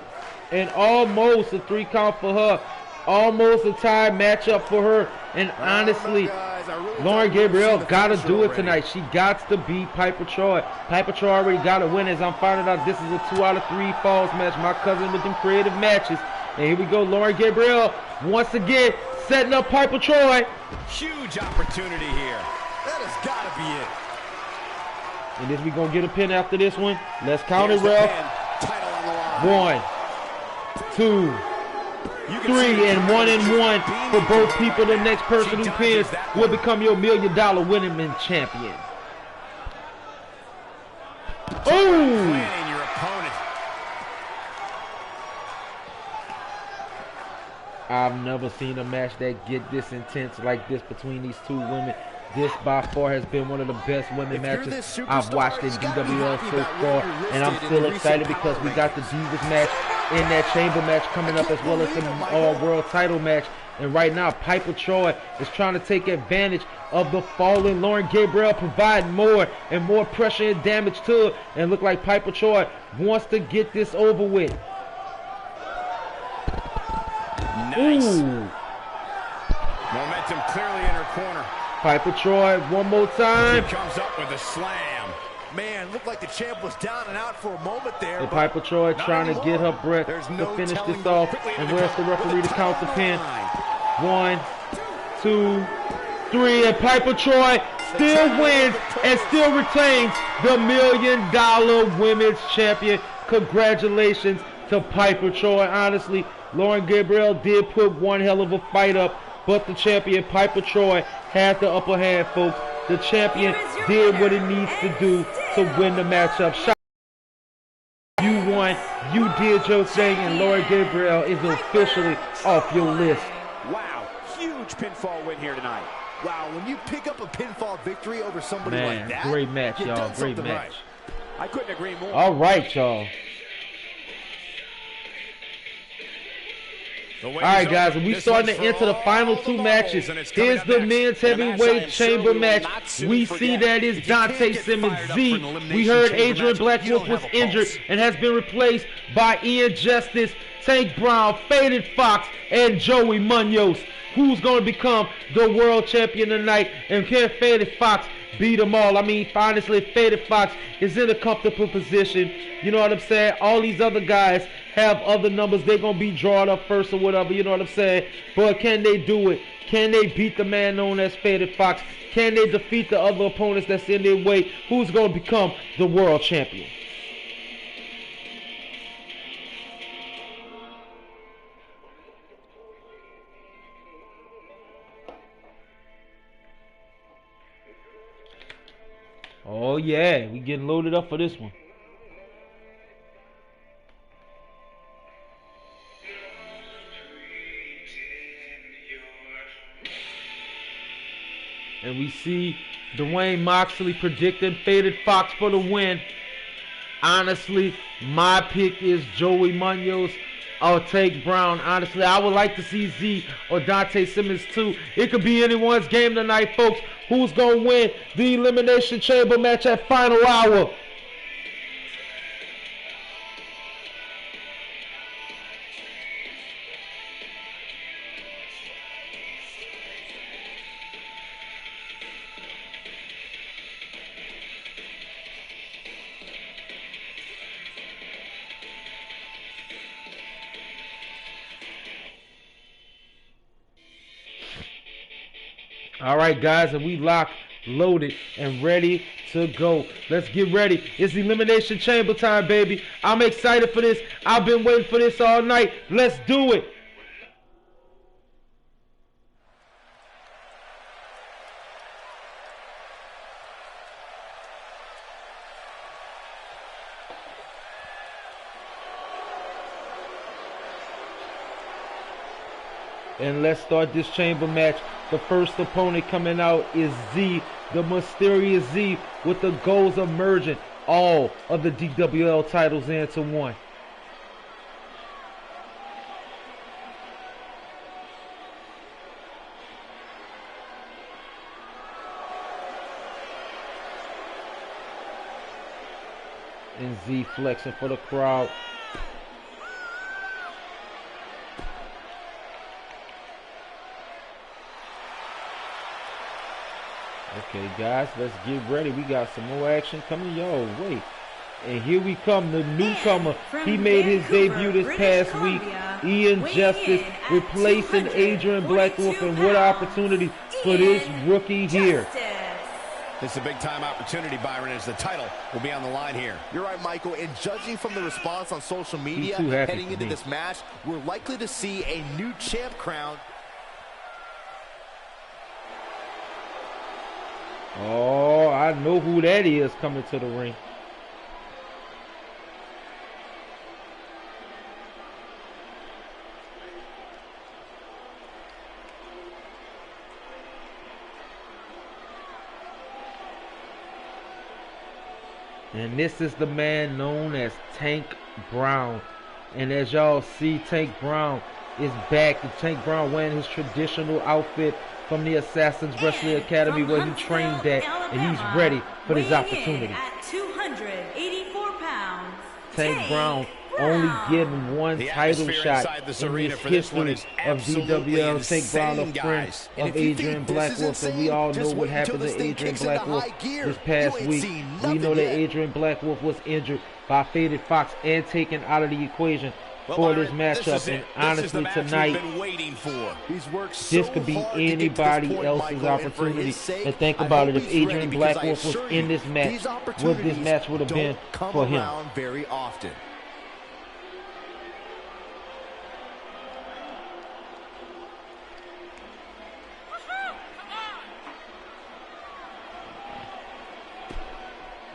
[SPEAKER 1] And almost a 3 count for her. Almost a tie matchup for her. And honestly, Lauren Gabriel got to do it tonight. She got to beat Piper Troy. Piper Troy already got a win, as I'm finding out this is a 2 out of 3 falls match. My cousin with them creative matches. And here we go, Lauren Gabriel once again setting up Piper Troy.
[SPEAKER 2] Huge opportunity here.
[SPEAKER 5] That has got to be it.
[SPEAKER 1] And is we going to get a pin after this one? Let's count it, Ralph. 1, 2, 3, and 1 and 1 for both people. The next person who pins will become your $1 million winning champion. Oh! I've never seen a match that get this intense like this between these two women. This by far has been one of the best women matches I've watched in DWL so far, and I'm still excited because we got the Divas match in that chamber match coming up, as well as the all-world title match. And right now, Piper Troy is trying to take advantage of the fallen Lauren Gabriel, providing more and more pressure and damage to her. And look like Piper Troy wants to get this over with.
[SPEAKER 2] Nice.
[SPEAKER 1] Ooh.
[SPEAKER 2] Momentum clearly in her corner.
[SPEAKER 1] Piper Troy one more time.
[SPEAKER 2] She comes up with a slam.
[SPEAKER 5] Man, looked like the champ was down and out for a moment there.
[SPEAKER 1] And Piper Troy trying to get her breath to finish this off. And where's the referee to count the pin? 1, 2, 3. And Piper Troy still wins and still retains the $1 million women's champion. Congratulations to Piper Troy. Honestly, Lauren Gabriel did put one hell of a fight up, but the champion Piper Troy had the upper hand, folks. The champion did what it needs to do to win the matchup. You won, you did your thing, and Lauren Gabriel is officially off your list.
[SPEAKER 5] Wow, huge pinfall win here tonight. Wow, when you pick up a pinfall victory over somebody like that,
[SPEAKER 1] great match, y'all. Great match.
[SPEAKER 5] Right. I couldn't agree more.
[SPEAKER 1] All right, y'all. All right, guys, and we're starting to enter the final 2 matches. Here's the men's heavyweight chamber match. We see that is Dante Simmons Z. We heard Adrian Blackwolf was injured and has been replaced by Ian Justice, Tank Brown, Faded Fox, and Joey Munoz. Who's going to become the world champion tonight? And can Faded Fox beat them all? I mean, honestly, Faded Fox is in a comfortable position. You know what I'm saying? All these other guys have other numbers. They're going to be drawn up first or whatever. You know what I'm saying? But can they do it? Can they beat the man known as Faded Fox? Can they defeat the other opponents that's in their way? Who's going to become the world champion? Oh yeah, we getting loaded up for this one. And we see Dwayne Moxley predicting Faded Fox for the win. Honestly, my pick is Joey Munoz or Tank Brown. Honestly, I would like to see Z or Dante Simmons too. It could be anyone's game tonight, folks. Who's going to win the Elimination Chamber match at Final Hour? All right, guys, and we locked, loaded, and ready to go. Let's get ready. It's Elimination Chamber time, baby. I'm excited for this. I've been waiting for this all night. Let's do it. And let's start this chamber match. The first opponent coming out is Z, the mysterious Z, with the goals of merging all of the DWL titles into one. And Z flexing for the crowd. Okay, guys, let's get ready. We got some more action coming your way. And here we come, the newcomer. He made his debut this past week. Ian Justice replacing Adrian Blackwolf. And what opportunity for this rookie here.
[SPEAKER 2] This is a big-time opportunity, Byron, as the title will be on the line here.
[SPEAKER 5] You're right, Michael. And judging from the response on social media heading into this match, we're likely to see a new champ crowned.
[SPEAKER 1] Oh, I know who that is coming to the ring. And this is the man known as Tank Brown. And as y'all see, Tank Brown is back. And Tank Brown wearing his traditional outfit from the Assassins Wrestling Academy where he trained at, and he's ready for this opportunity.
[SPEAKER 3] At 284 pounds,
[SPEAKER 1] Tank Brown only getting one title shot in this history of DWL. St. Brown, a friend of Adrian Blackwolf, and we all know what happened to Adrian Blackwolf this past week. We know that Adrian Blackwolf was injured by Faded Fox and taken out of the equation for this matchup, and honestly tonight this could be anybody else's opportunity. And think about it, if Adrian Blackwolf was in this match, what this match would have been for him.
[SPEAKER 5] Very often.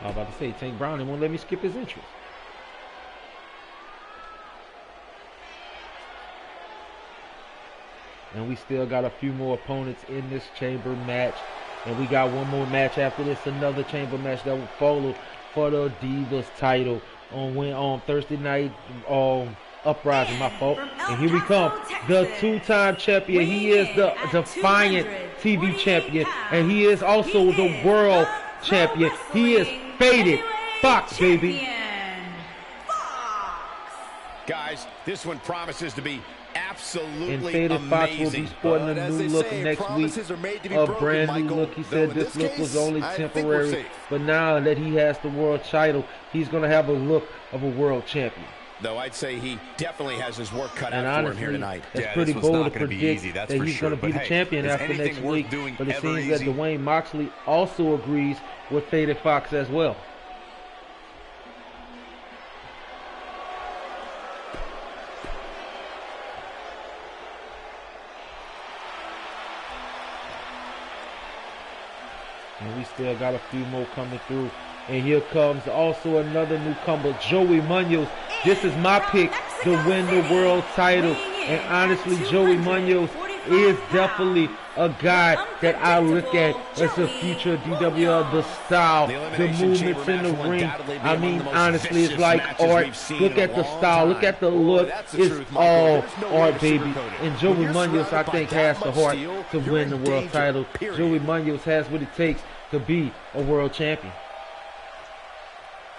[SPEAKER 1] I was about to say, Tank Brown, he won't let me skip his entrance. And we still got a few more opponents in this chamber match. And we got one more match after this, another chamber match that will follow for the Divas title on Thursday night Uprising, my fault. And here we come, the two-time champion. He is the Defiant TV champion, and he is also the world champion. He is Faded Fox, baby.
[SPEAKER 2] Guys, this one promises to be absolutely
[SPEAKER 1] and Faded Fox will be sporting a new look next week, a brand new look. He said this look was only temporary, but now that he has the world title, he's going to have a look of a world champion.
[SPEAKER 2] Though I'd say he definitely has his work cut out for him here tonight.
[SPEAKER 1] It's pretty bold to predict that he's going to be the champion after next week, but it seems that Dwayne Moxley also agrees with Faded Fox as well. And we still got a few more coming through. And here comes also another newcomer, Joey Munoz. This is my pick to win the world title. And honestly, Joey Munoz is definitely a guy that I look at as a future DWL. The style, the movements in the ring. I mean, honestly, it's like art. Look at the style. Look at the look. It's all art, baby. And Joey Munoz, I think, has the heart to win the world title. Joey Munoz has what it takes to be a world champion.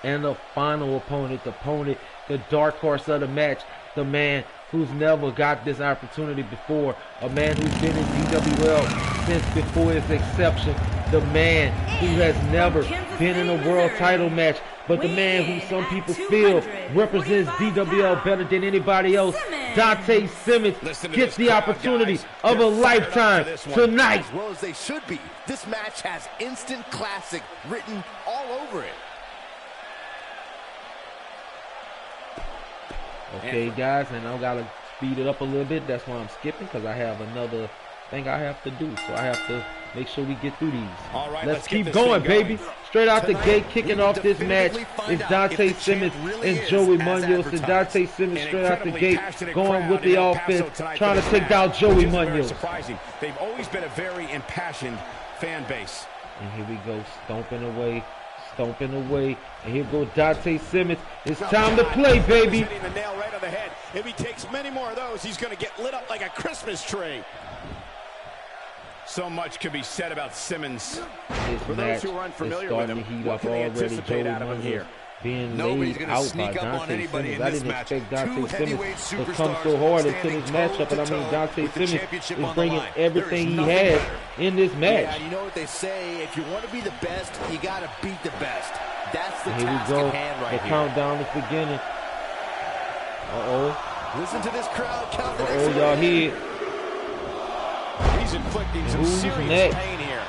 [SPEAKER 1] And the final opponent, the dark horse of the match, the man who's never got this opportunity before, a man who's been in DWL since before his exception, the man who has never been in a world title match, but the man who some people feel represents DWL better than anybody else, Dante Simmons, gets the opportunity of a lifetime tonight.
[SPEAKER 5] As well as they should be. This match has instant classic written all over it.
[SPEAKER 1] Okay, guys, and I gotta speed it up a little bit. That's why I'm skipping, because I have another thing I have to do. So I have to make sure we get through these.
[SPEAKER 2] All right,
[SPEAKER 1] let's keep going, baby. Straight out the gate, kicking off this match is Dante Simmons and Joey Munoz. And Dante Simmons straight out the gate, going with the offense, trying to take down Joey Munoz.
[SPEAKER 2] They've always been a very impassioned fan base.
[SPEAKER 1] And here we go, stomping away. And here goes Dante Simmons. It's time to play, baby.
[SPEAKER 2] Hitting the nail right on the head. If he takes many more of those, he's going to get lit up like a Christmas tree. So much could be said about Simmons.
[SPEAKER 1] For those who are unfamiliar with him, what can they anticipate out of him here? Being laid out by Dante Simmons. I didn't expect Dante Simmons to come so hard into this matchup, and I mean Dante Simmons is bringing everything he has in this match.
[SPEAKER 5] Yeah, you know what they say, if you want to be the best, you got to beat the best. That's the
[SPEAKER 1] task at hand right here. The countdown is beginning.
[SPEAKER 5] Listen to this crowd count the next
[SPEAKER 1] y'all hear.
[SPEAKER 2] He's inflicting some serious pain here.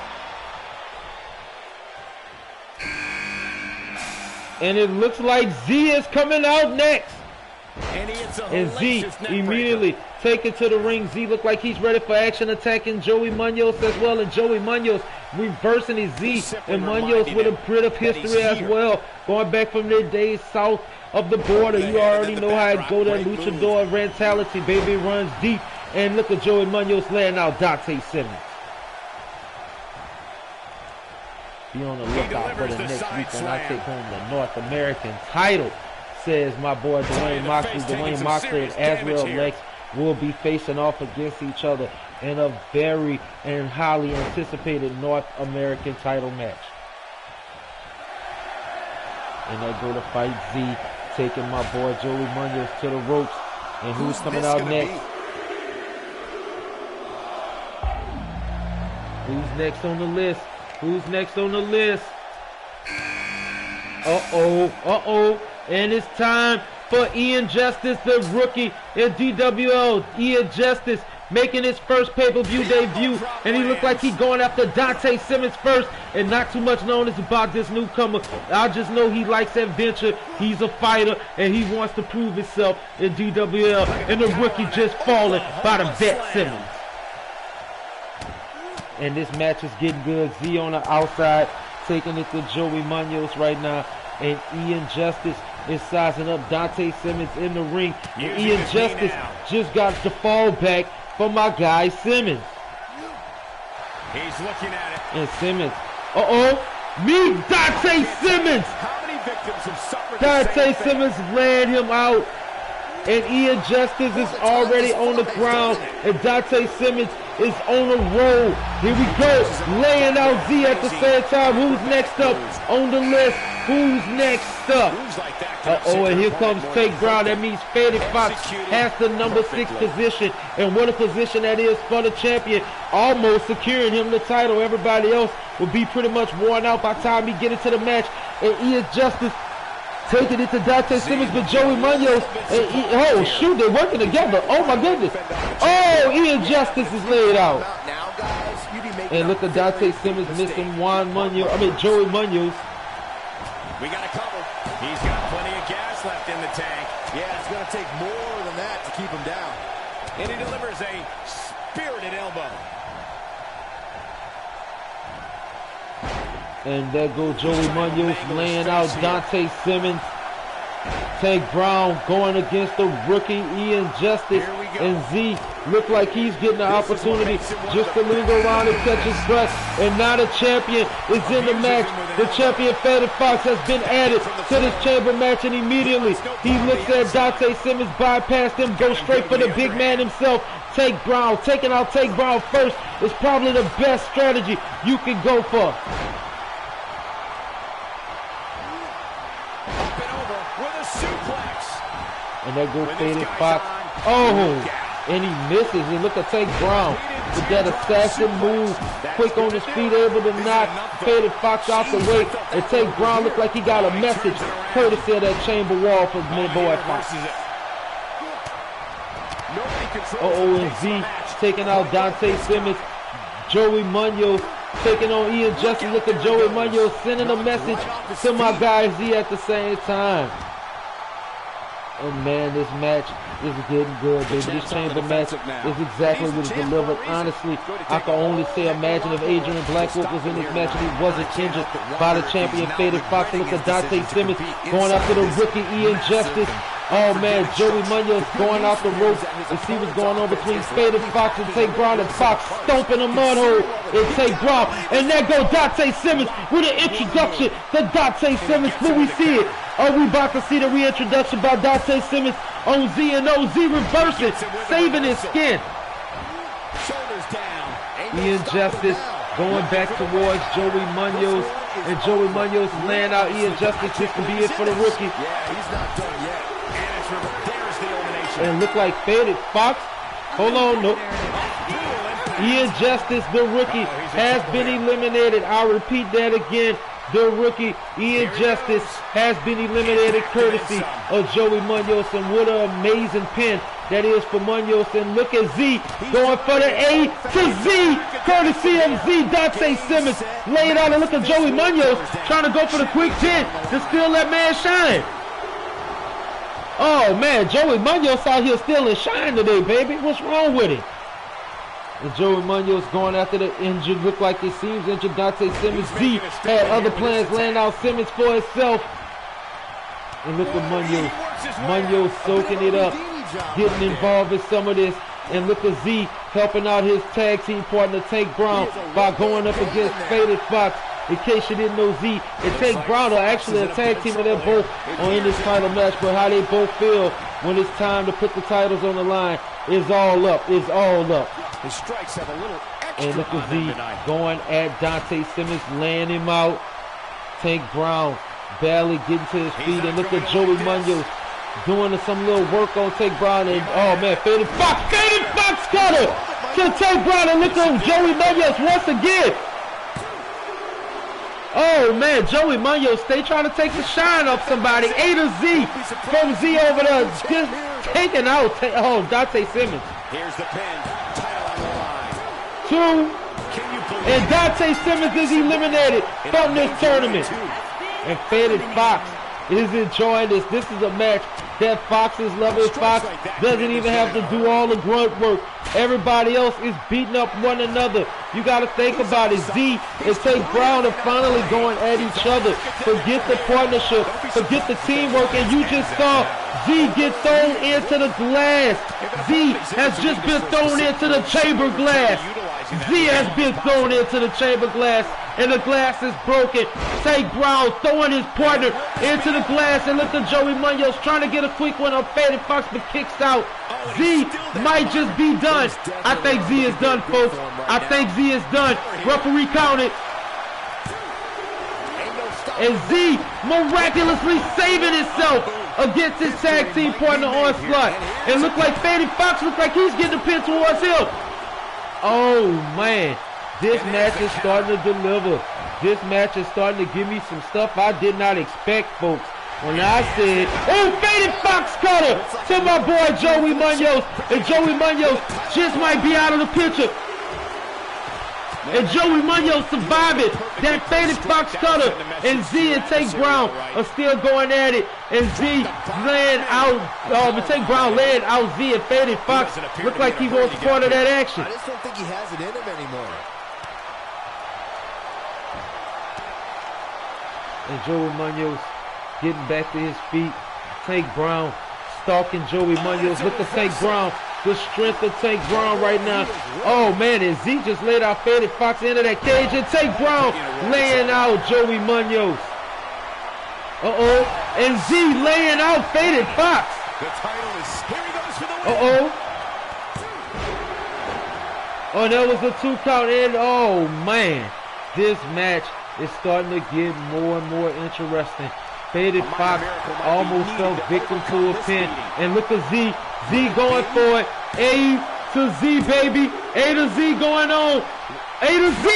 [SPEAKER 1] And it looks like Z is coming out next.
[SPEAKER 2] And
[SPEAKER 1] Z immediately taken to the ring. Z look like he's ready for action, attacking Joey Munoz as well. And Joey Munoz reversing his Z. And Munoz with a bit of history as well. Going back from their days south of the border. You already know how it go, that luchador mentality, baby, runs deep. And look at Joey Munoz laying out Dante Simmons. Be on the lookout for the next week when I take home the North American title, says my boy Dwayne Moxley. Dwayne Moxley and Azrael Lex will be facing off against each other in a very and highly anticipated North American title match. And they go to fight Z. taking my boy Joey Munoz to the ropes. And who's coming out next? Who's next on the list? Who's next on the list? Uh-oh. And it's time for Ian Justice, the rookie in DWL. Ian Justice making his first pay-per-view debut, and he looked like he's going after Dante Simmons first, and not too much known is about this newcomer. I just know he likes adventure, he's a fighter, and he wants to prove himself in DWL, and the rookie just falling by the vet Simmons. And this match is getting good. Z on the outside, taking it to Joey Munoz right now, and Ian Justice is sizing up Dante Simmons in the ring. And Ian Justice just got the fall back for my guy Simmons.
[SPEAKER 2] He's looking at it.
[SPEAKER 1] And Simmons. Meet Dante Simmons.
[SPEAKER 2] How many victims have suffered?
[SPEAKER 1] Dante Simmons ran him out. And Ian Justice is already on the ground. And Dante Simmons is on the roll. Here we go. Laying out Z at the same time. Who's next up on the list? Who's next up? And here comes Take Brown. That means Faded Fox has the number 6 position. And what a position that is for the champion. Almost securing him the title. Everybody else will be pretty much worn out by the time he get into the match. And Ian Justice taking it to Dante Simmons, but Joey Munoz. And shoot, they're working together. Oh my goodness. Oh, Ian Justice is laid out. And look at Dante Simmons missing Joey Munoz.
[SPEAKER 2] We got a couple. He's got plenty of gas left in the tank.
[SPEAKER 5] Yeah, it's going to take more than that to keep him down.
[SPEAKER 2] And he delivers a spirited elbow.
[SPEAKER 1] And there goes Joey Munoz laying out Dante Simmons. Tank Brown going against the rookie Ian Justice. And Z look like he's getting the opportunity just to linger around and catch his breath. And now the champion is in the match. The champion Faded Fox has been added to this chamber match, and immediately he looks at Dante Simmons, bypassed him, go straight for the big man himself. Tank Brown, taking out Tank Brown first is probably the best strategy you can go for. And there goes Faded Fox. And he misses. And look at Tank Brown with that assassin move. Quick on his feet, able to knock Faded Fox out the way. And Tank Brown looked like he got a message courtesy of that chamber wall from my boy Fox. And Z taking out Dante Simmons. Joey Munoz taking on Ian Justice. Look at Joey Munoz sending a message to my guy Z at the same time. And man, this match is getting good, baby. This chamber match is exactly what it's delivered. Honestly, I can only say imagine if Adrian Blackwood was in this match and he wasn't injured by the champion Faded Fox. Look at Dante Simmons going after the rookie Ian Justice. Oh man, Joey Munoz going off the ropes to see what's going on between Faded Fox and Tank Brown, and Fox stomping a mud hole in Tank Brown. And there goes Dante Simmons with an introduction to Dante Simmons. Will we see it? Are we about to see the reintroduction by Dante Simmons on Z, and OZ reversing, saving his skin? Ian Justice going back towards Joey Munoz, and Joey Munoz laying out Ian Justice just to be it for the rookie.
[SPEAKER 5] Yeah, he's not done yet.
[SPEAKER 1] And look like Faded Fox. Hold on, nope. Ian Justice, the rookie, has been eliminated. I'll repeat that again. The rookie, Ian Justice, has been eliminated courtesy of Joey Munoz. And what an amazing pin that is for Munoz. And look at Z going for the A to Z, courtesy of Z. Dante Simmons laid out, and look at Joey Munoz trying to go for the quick pin to still that man shine. Oh man, Joey Munoz out here stealing shine today, baby. What's wrong with him? And Joey Munoz going after the injured, look like it seems injured Dante Simmons. Z had other plans, laying out Simmons for himself. And look at Munoz. Munoz soaking it up, getting involved in some of this. And look at Z helping out his tag team partner Tank Brown by going up against Faded Fox. In case you didn't know, Z and Tank Brown are actually a tag team, and they're both in this title match. But how they both feel when it's time to put the titles on the line is all up. It's all up.
[SPEAKER 2] His strikes have a little extra.
[SPEAKER 1] And look at Z going at Dante Simmons, laying him out. Tank Brown barely getting to his feet. And look at Joey Munoz doing some little work on Tank Brown. And oh man, faded fox cutter to Tank Brown. And look at Joey Munoz once again. Oh man, Joey Munoz stay trying to take the shine off somebody. A to Z from Z over there, just taking out. Dante Simmons.
[SPEAKER 2] Here's the pin. Title on the line.
[SPEAKER 1] 2. And Dante Simmons is eliminated from this tournament. And Faded Fox is enjoying this. This is a match that Fox is loving. Fox doesn't even have to do all the grunt work. Everybody else is beating up one another. You got to think about it. Z and Tank Brown are finally going at each other. Forget the partnership. Forget the teamwork. And you just saw Z get thrown into the glass. Z has just been thrown into the chamber glass. Z has been thrown into the chamber glass, and the glass is broken. Tank Brown throwing his partner into the glass, and look at Joey Munoz trying to get a quick one on Faded Fox, but kicks out. Z might just be done. I think Z is done, folks. I think Z is done. Referee counted. And Z miraculously saving himself against his tag team partner Onslaught. And look like Faded Fox looks like he's getting the pin towards him. Oh man, this match is starting to deliver. This match is starting to give me some stuff I did not expect, folks. When I said, oh, Faded Fox cutter to my boy Joey Munoz, and Joey Munoz just might be out of the picture. And Joey Munoz surviving that Faded Fox cutter, and Z and Tank Brown are still going at it, and Z laying out, Tank Brown laying out Z, and Faded Fox look like he wants part of that action.
[SPEAKER 5] I just don't think he has it in him anymore.
[SPEAKER 1] And Joey Munoz getting back to his feet. Tank Brown stalking Joey Munoz. Look at Tank Brown. The strength of Tank Brown right now. Oh man, and Z just laid out Faded Fox into that cage, and Tank Brown laying out Joey Munoz. And Z laying out Faded Fox.
[SPEAKER 2] The title is, here he goes for the win.
[SPEAKER 1] Oh, that was a 2 count, and oh man, this match is starting to get more and more interesting. Faded Fox almost fell victim to a pin, and look at Z. Z going for it. A to Z, baby. A to Z going on. A to Z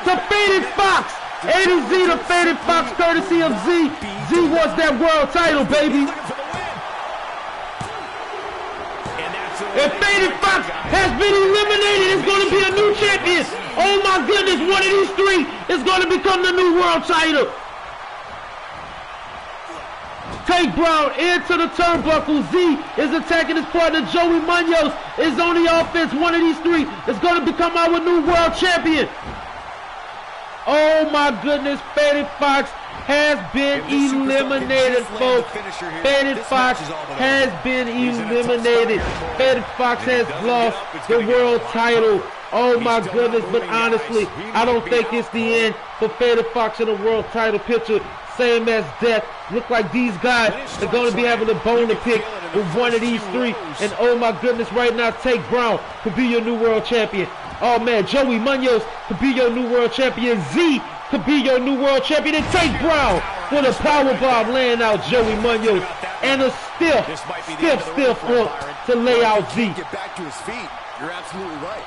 [SPEAKER 1] to Faded Fox. A to Z to Faded Fox, courtesy of Z. Z wants that world title, baby. And Faded Fox has been eliminated. It's going to be a new champion. Oh my goodness, one of these three is going to become the new world title. Tank Brown into the turnbuckle. Z is attacking his partner. Joey Munoz is on the offense. One of these three is going to become our new world champion. Oh my goodness, Faded Fox has been eliminated, folks. Faded Fox has been eliminated. Faded Fox has lost the world title. Oh my goodness, but honestly, I don't think it's the end for Faded Fox in the world title picture. Same as death. Look like these guys are going to be having a bone to pick with one of these three. And oh my goodness, right now, Tank Brown could be your new world champion. Oh man, Joey Munoz could be your new world champion. Z could be your new world champion. And Tank Brown with a powerbomb laying out Joey Munoz. And a stiff hook to lay out Z.
[SPEAKER 5] Get back to his feet. You're absolutely right.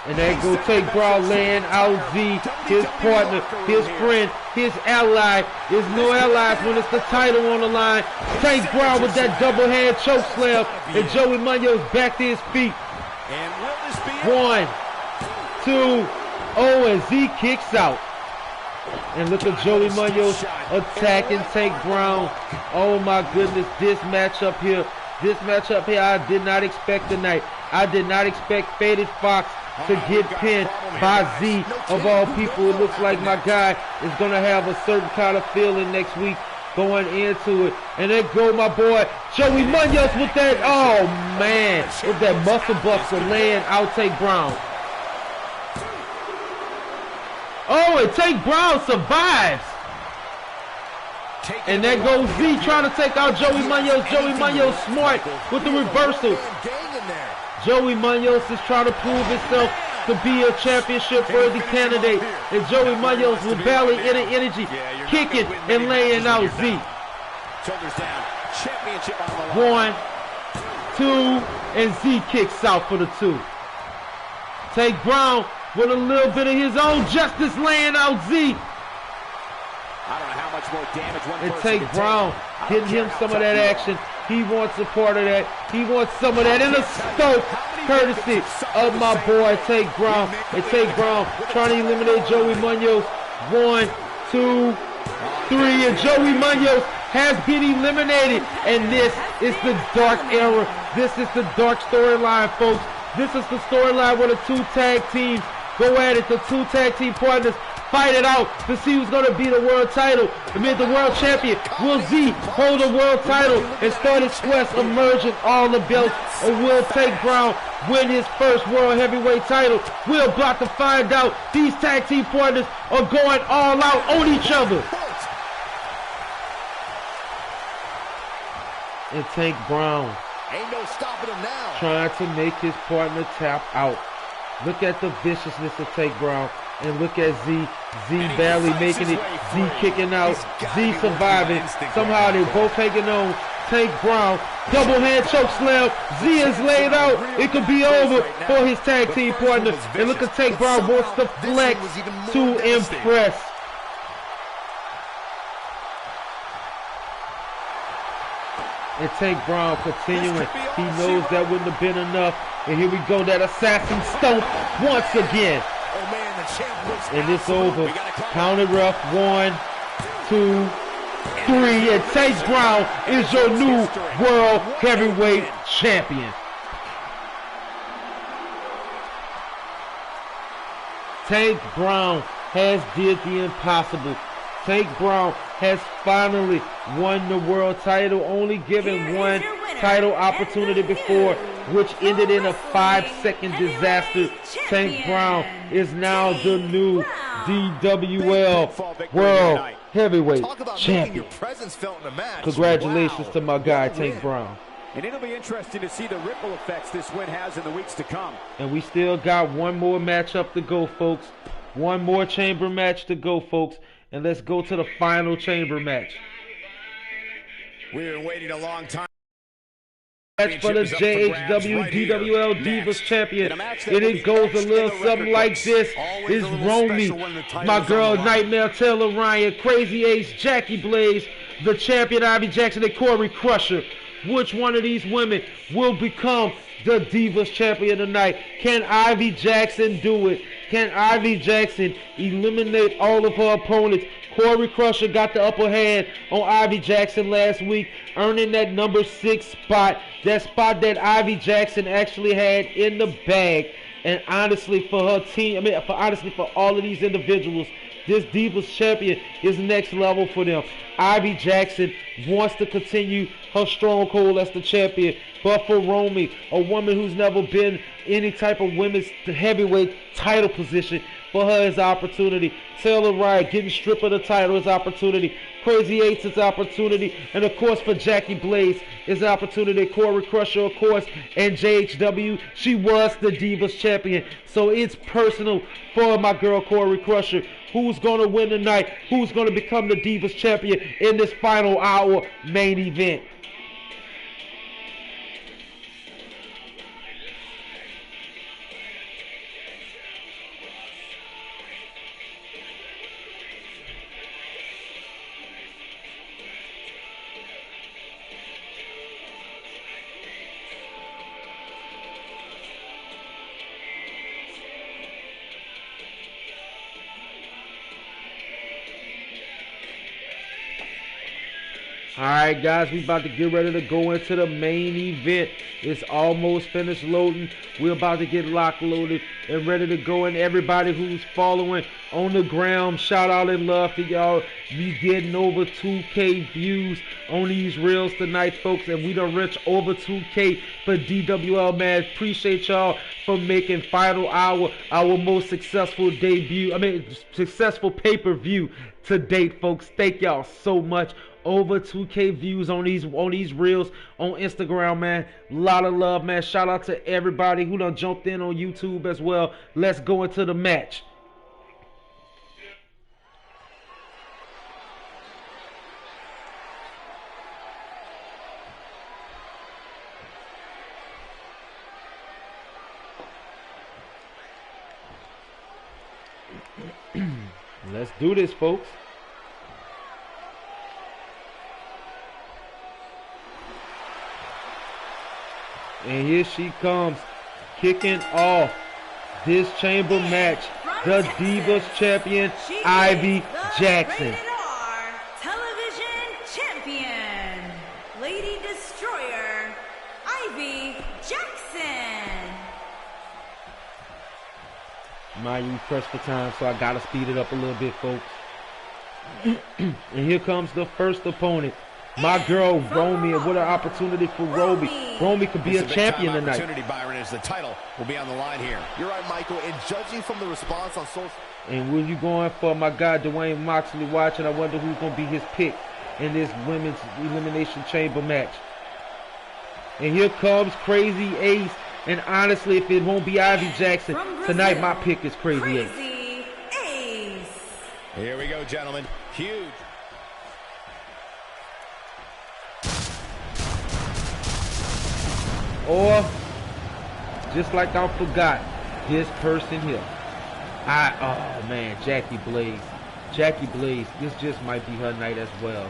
[SPEAKER 1] And there go Tank Brown laying out Z, his partner, his friend, his ally. There's no allies when it's the title on the line. Tank Brown with that double hand choke slam, and Joey Munoz back to his feet. 1, 2, and Z kicks out. And look at Joey Munoz attacking Tank Brown. Oh my goodness, this matchup here, I did not expect tonight. I did not expect Faded Fox to get pinned by Z of all people. It looks like my guy is going to have a certain kind of feeling next week going into it. And there go my boy Joey Munoz with that, oh man, with that muscle buster laying out Tank Brown. Oh, and Tank Brown survives. And there goes Z trying to take out Joey Munoz. Joey Munoz smart with the reversal. Joey Munoz is trying to prove himself to be a championship-worthy candidate. And Joey Munoz will barely any energy, kicking and laying out Z.
[SPEAKER 2] Shoulders down. Championship on the line.
[SPEAKER 1] 1, 2, and Z kicks out for the 2. Tank Brown with a little bit of his own justice, laying out Z.
[SPEAKER 2] I don't know how much more damage one
[SPEAKER 1] and
[SPEAKER 2] person
[SPEAKER 1] Tank Brown getting him some of that action. He wants a part of that. He wants some of that in a stoke, courtesy of my boy Tank Brown. And Tank Brown trying to eliminate Joey Munoz. 1, 2, 3, and Joey Munoz has been eliminated. And this is the dark era. This is the dark storyline, folks. This is the storyline where the 2 tag teams go at it. The 2 tag team partners fight it out to see who's going to be the world title. I mean, the world champion. Will Z hold the world title and start his quest of merging all the belts? Or will Tank Brown win his first world heavyweight title? We're about to find out. These tag team partners are going all out on each other. And Tank Brown
[SPEAKER 5] ain't no stopping him now,
[SPEAKER 1] trying to make his partner tap out. Look at the viciousness of Tank Brown. And look at Z. Z barely making it. Z kicking out. Z surviving. Somehow they both hanging on. Tank Brown, double hand choke slam. Z is laid out. It could be over for his tag team partner. And look at Tank Brown wants to flex to impress. And Tank Brown continuing. He knows that wouldn't have been enough. And here we go, that assassin stomp once again. And it's over. Counted rough. 1, 2, 3. And Tank Brown is your new world heavyweight champion. Tank Brown has did the impossible. Tank Brown has finally won the world title, only given one title opportunity before, which ended in a 5-second disaster. Tank Brown is now the new DWL World Heavyweight Champion. Congratulations to my guy, Tank Brown.
[SPEAKER 2] And it'll be interesting to see the ripple effects this win has in the weeks to come.
[SPEAKER 1] And we still got one more matchup to go, folks. One more chamber match to go, folks. And let's go to the final chamber match.
[SPEAKER 2] We've been waiting a long time.
[SPEAKER 1] Match for the JHW DWL Divas Champion. And it goes a little something like this. It's Romy, my girl Nightmare Taylor Ryan, Crazy Ace, Jackie Blaze, the champion Ivy Jackson, and Corey Crusher. Which one of these women will become the Divas Champion tonight? Can Ivy Jackson do it? Can Ivy Jackson eliminate all of her opponents? Corey Crusher got the upper hand on Ivy Jackson last week, earning that number 6 spot. That spot that Ivy Jackson actually had in the bag. And honestly, for her team, for all of these individuals, this Divas Champion is next level for them. Ivy Jackson wants to continue her stronghold as the champion. But for Romy, a woman who's never been any type of women's heavyweight title position, for her is opportunity. Taylor Ryan getting stripped of the title is opportunity. Crazy Eights is opportunity. And of course for Jackie Blaze is opportunity. Corey Crusher, of course, and JHW. She was the Divas Champion. So it's personal for my girl Corey Crusher. Who's going to win tonight? Who's going to become the Divas Champion in this final hour main event? Alright guys, we about to get ready to go into the main event. It's almost finished loading. We're about to get locked loaded and ready to go. And everybody who's following on the ground, shout out and love to y'all. We getting over 2K views on these reels tonight, folks. And we done reached over 2K for DWL, man. Appreciate y'all for making Final Hour our most successful successful pay-per-view to date, folks. Thank y'all so much. over 2K views on these reels on Instagram, man. A lot of love, man. Shout out to everybody who done jumped in on YouTube as well. Let's go into the match. Let's do this, folks. And here she comes, kicking off this chamber match, the Divas champion, Ivy Jackson.
[SPEAKER 3] Television champion, Lady Destroyer, Ivy Jackson.
[SPEAKER 1] Mind you, pressed for time, so I gotta speed it up a little bit, folks. And here comes the first opponent. My girl, Romy. What an opportunity for Romy. Romy could be a champion tonight.
[SPEAKER 2] Opportunity, Byron, as the title will be on the line here.
[SPEAKER 5] You're right, Michael. And judging from the response on social...
[SPEAKER 1] And when you going for my guy, Dwayne Moxley, watching, I wonder who's going to be his pick in this women's elimination chamber match. And here comes Crazy Ace. And honestly, if it won't be Ivy Jackson, tonight my pick is Crazy Ace.
[SPEAKER 2] Here we go, gentlemen. Huge.
[SPEAKER 1] Or, just like I forgot, this person here. Oh man, Jackie Blaze. Jackie Blaze, this just might be her night as well.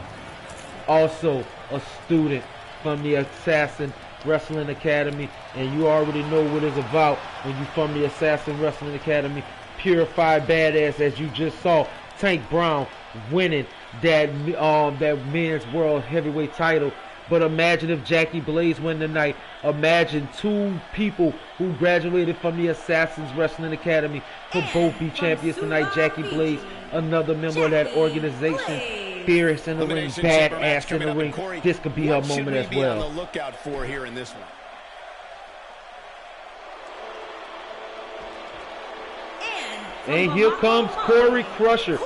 [SPEAKER 1] Also, a student from the Assassin Wrestling Academy, and you already know what it's about when you from the Assassin Wrestling Academy. Purified badass, as you just saw, Tank Brown winning that men's world heavyweight title. But imagine if Jackie Blaze win tonight. Imagine two people who graduated from the Assassins Wrestling Academy could both be champions tonight. Jackie Blaze, another member of that organization, fierce in the ring, badass in the ring. This could be her moment as well.
[SPEAKER 2] On the lookout for here in this one.
[SPEAKER 1] And here comes Corey Crusher,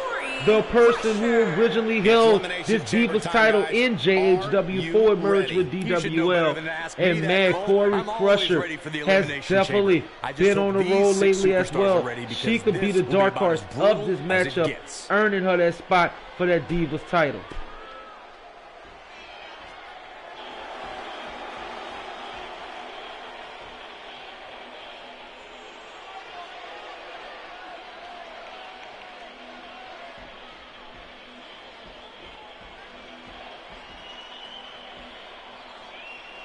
[SPEAKER 1] the person who originally held this Divas title in JHW before it merged with DWL. And man, Corey Crusher has definitely been on the roll lately as well. She could be the dark horse of this matchup, earning her that spot for that Divas title.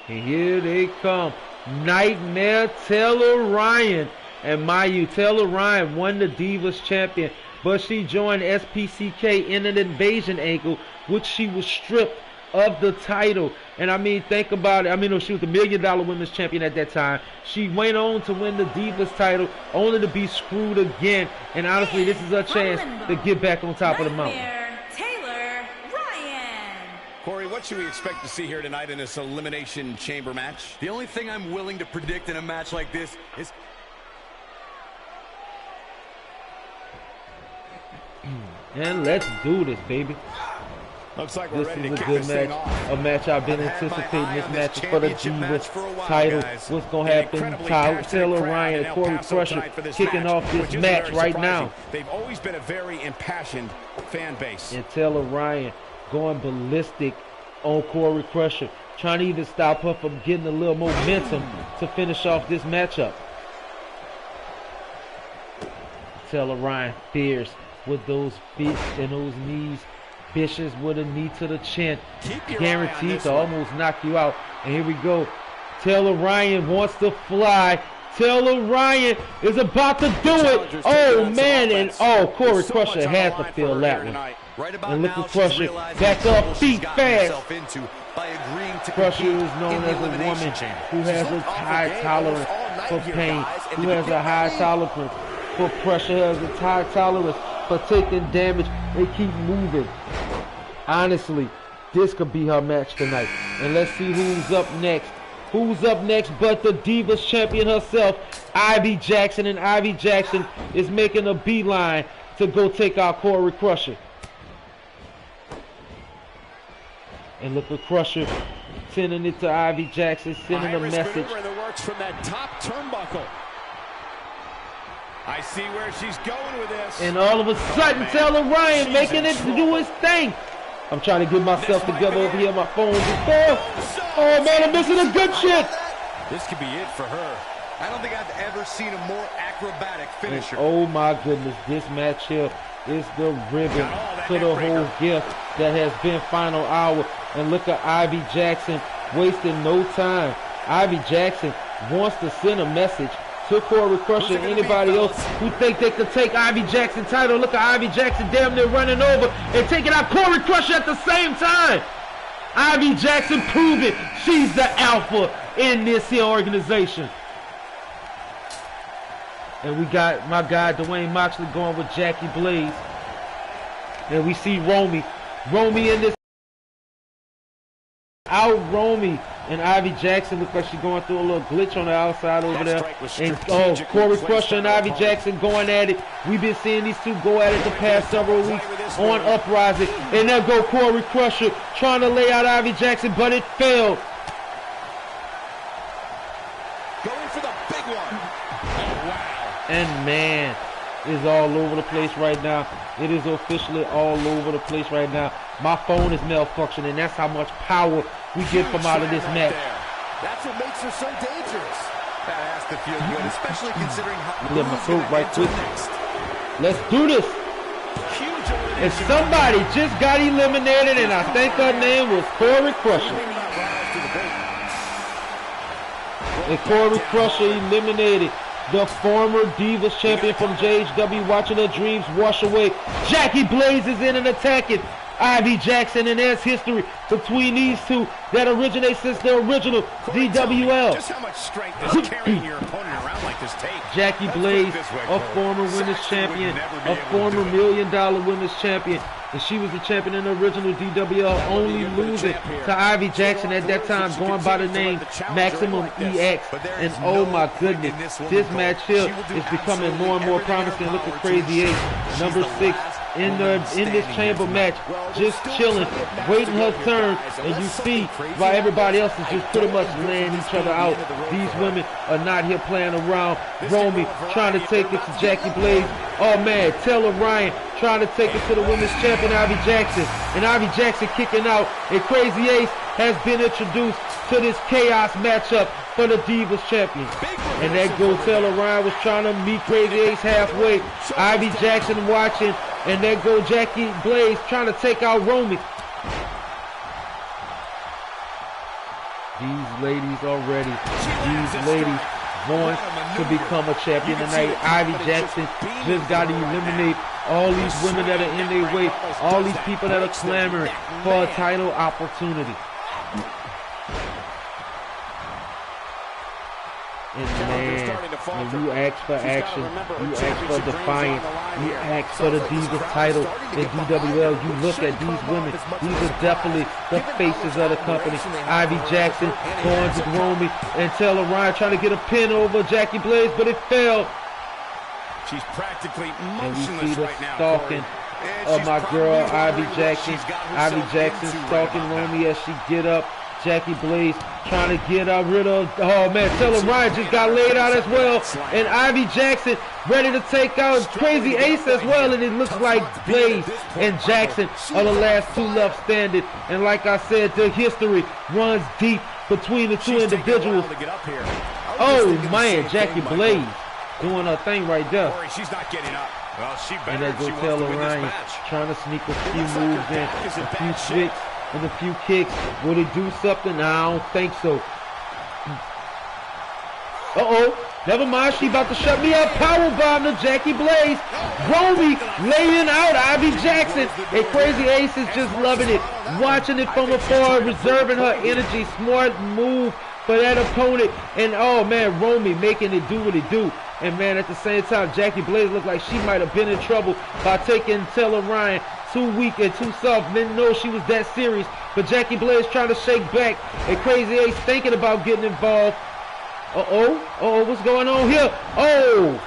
[SPEAKER 1] And here they come. Nightmare Taylor Ryan. And mind you, Taylor Ryan won the Divas champion, but she joined SPCK in an invasion angle, which she was stripped of the title. And I mean, think about it. I mean, she was the $1 Million Women's Champion at that time. She went on to win the Divas title, only to be screwed again. And honestly, this is her chance to get back on top of the mountain.
[SPEAKER 2] Corey, what should we expect to see here tonight in this elimination chamber match?
[SPEAKER 6] The only thing I'm willing to predict in a match like this is...
[SPEAKER 1] And let's do this, baby.
[SPEAKER 2] Looks like we're ready to kick
[SPEAKER 1] this is a good match. A match I've been anticipating. This match is for the Divas title. What's going to happen? Taylor Ryan and Corey Crusher kicking off this match right now.
[SPEAKER 2] They've always been a very impassioned fan base.
[SPEAKER 1] And Taylor Ryan going ballistic on Corey Crusher, trying to even stop her from getting a little momentum to finish off this matchup. Taylor Ryan fierce with those fists and those knees, vicious with a knee to the chin, guaranteed to almost knock you out. And here we go. Taylor Ryan wants to fly. Taylor Ryan is about to do it. Oh man, and Corey Crusher has to feel that one. And look at Crusher, back up, feet fast. Crusher is known as a woman who has a high tolerance for pain, who has a high tolerance for pressure, has a high tolerance for taking damage and keep moving. Honestly, this could be her match tonight. And let's see who's up next. Who's up next but the Divas champion herself, Ivy Jackson. And Ivy Jackson is making a beeline to go take out Corey Crusher. And look at Crusher sending it to Ivy Jackson, sending a message.
[SPEAKER 2] That works from that top turnbuckle. I see where she's going with this.
[SPEAKER 1] And all of a sudden, Taylor Ryan making it do his thing. I'm trying to get myself together over here on my phone before. Oh man, I'm missing a good shit.
[SPEAKER 6] This could be it for her. I don't think I've ever seen a more acrobatic finisher.
[SPEAKER 1] And oh my goodness, this match here is the ribbon to the whole gift that has been Final Hour. And look at Ivy Jackson wasting no time. Ivy Jackson wants to send a message to Corey Crusher and anybody else who think they could take Ivy Jackson's title. Look at Ivy Jackson damn near running over and taking out Corey Crusher at the same time. Ivy Jackson proving she's the alpha in this here organization. And we got my guy Dwayne Moxley going with Jackie Blaze. And we see Romy in this. Out Romy. And Ivy Jackson looks like she's going through a little glitch on the outside over there. And Corey Crusher and Ivy Jackson going at it. We've been seeing these two go at it the past several weeks on Uprising. And there go Corey Crusher trying to lay out Ivy Jackson, but it failed.
[SPEAKER 2] Going for the big one. Oh, wow.
[SPEAKER 1] And man, it's all over the place right now. It is officially all over the place right now. My phone is malfunctioning. That's how much power we get from out of this match.
[SPEAKER 5] That's what makes her so dangerous. That has to feel good, especially considering how
[SPEAKER 1] let my throat right quick. Let's do this. And somebody just got eliminated, and I think her name was Corey Crusher. And Corey Crusher eliminated the former Divas champion from JHW, watching her dreams wash away. Jackie Blaze is in and attacking Ivy Jackson, and there's history between these two that originates since the original DWL.
[SPEAKER 2] Just how much strength is carrying your opponent around like this tape?
[SPEAKER 1] Jackie Blaze, a former women's champion, a former $1 million women's champion. And she was the champion in the original DWL, only losing to Ivy Jackson at that time, going by the name Maximum EX. And oh my goodness, this match here is becoming more and more promising. Look at Crazy 8, number 6 in this chamber match, just chilling, waiting her turn. And you see why everybody else is just pretty much laying each other out. These women are not here playing around. Romy trying to take it to Jackie Blaze. Oh man, Taylor Ryan trying to take it to the women's champion Ivy Jackson. And Ivy Jackson kicking out. And Crazy Ace has been introduced to this chaos matchup for the Divas champion. And that goes Taylor Ryan was trying to meet Crazy Ace halfway. Ivy Jackson watching. And there go Jackie Blaze trying to take out Romy. These ladies are ready. These ladies want to become a champion tonight. Ivy Jackson just got to eliminate all these women that are in their way. All these people that are clamoring for a title opportunity. And man, when you ask for action, you ask for defiance, you ask for the Divas title in DWL, you look at these women, these are definitely the faces of the company. Ivy Jackson going to Romy, and Taylor Ryan trying to get a pin over Jackie Blaze, but it failed.
[SPEAKER 2] She's practically
[SPEAKER 1] and we see the
[SPEAKER 2] right now,
[SPEAKER 1] stalking of my girl Ivy Jackson. Ivy Jackson stalking Romy as she get up. Jackie Blaze trying to get rid of, oh man, Taylor Ryan just got laid out as well. And Ivy Jackson ready to take out Crazy Ace as well. And it looks like Blaze and Jackson are the last two left standing. And like I said, the history runs deep between the two individuals. Oh man, Jackie Blaze doing her thing right there.
[SPEAKER 2] She's not getting up. Well,
[SPEAKER 1] and there goes Taylor Ryan trying to sneak a few moves in, a few tricks. And a few kicks. Will it do something? I don't think so. Uh-oh. Never mind. She about to shut me up. Powerbomb to Jackie Blaze. Romy laying out Ivy Jackson. And Crazy Ace is just loving it. Watching it from afar. Reserving her energy. Smart move for that opponent. And oh man, Romy making it do what it do. And man, at the same time, Jackie Blaze looked like she might have been in trouble by taking Taylor Ryan too weak and too soft. Didn't know she was that serious. But Jackie Blaze trying to shake back. And Crazy Ace thinking about getting involved. Uh-oh. Uh-oh, what's going on here? Oh!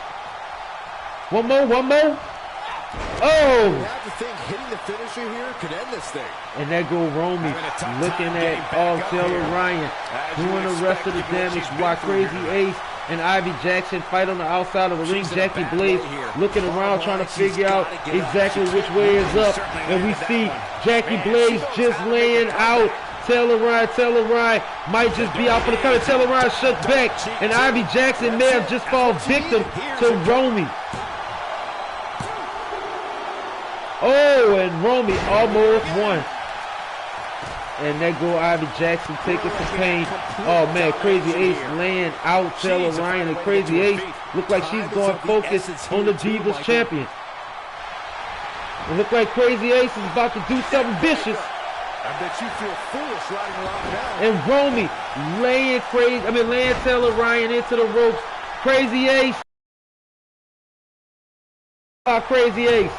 [SPEAKER 1] One more. Oh!
[SPEAKER 5] You have to think hitting the finisher here could end this thing.
[SPEAKER 1] And there go Romy looking at Taylor Ryan doing the rest of the damage while Crazy Ace and Ivy Jackson fight on the outside of the ring. Jackie Blaze looking around trying to figure out exactly which way is up. And we see Jackie Blaze just laying out Taylor Ryan. Taylor Ryan might just be out for the cover. Taylor Ryan shut back, and Ivy Jackson may have just fallen victim to Romy. Oh, and Romy almost won. And there go Ivy Jackson taking some pain. Oh man, Crazy Ace laying out Taylor Ryan, and Crazy Ace look like she's going focus on the Divas champion. It look like Crazy Ace is about to do something vicious.
[SPEAKER 5] I bet you feel foolish riding around now.
[SPEAKER 1] And Romy laying Taylor Ryan into the ropes. Crazy Ace. Crazy Ace.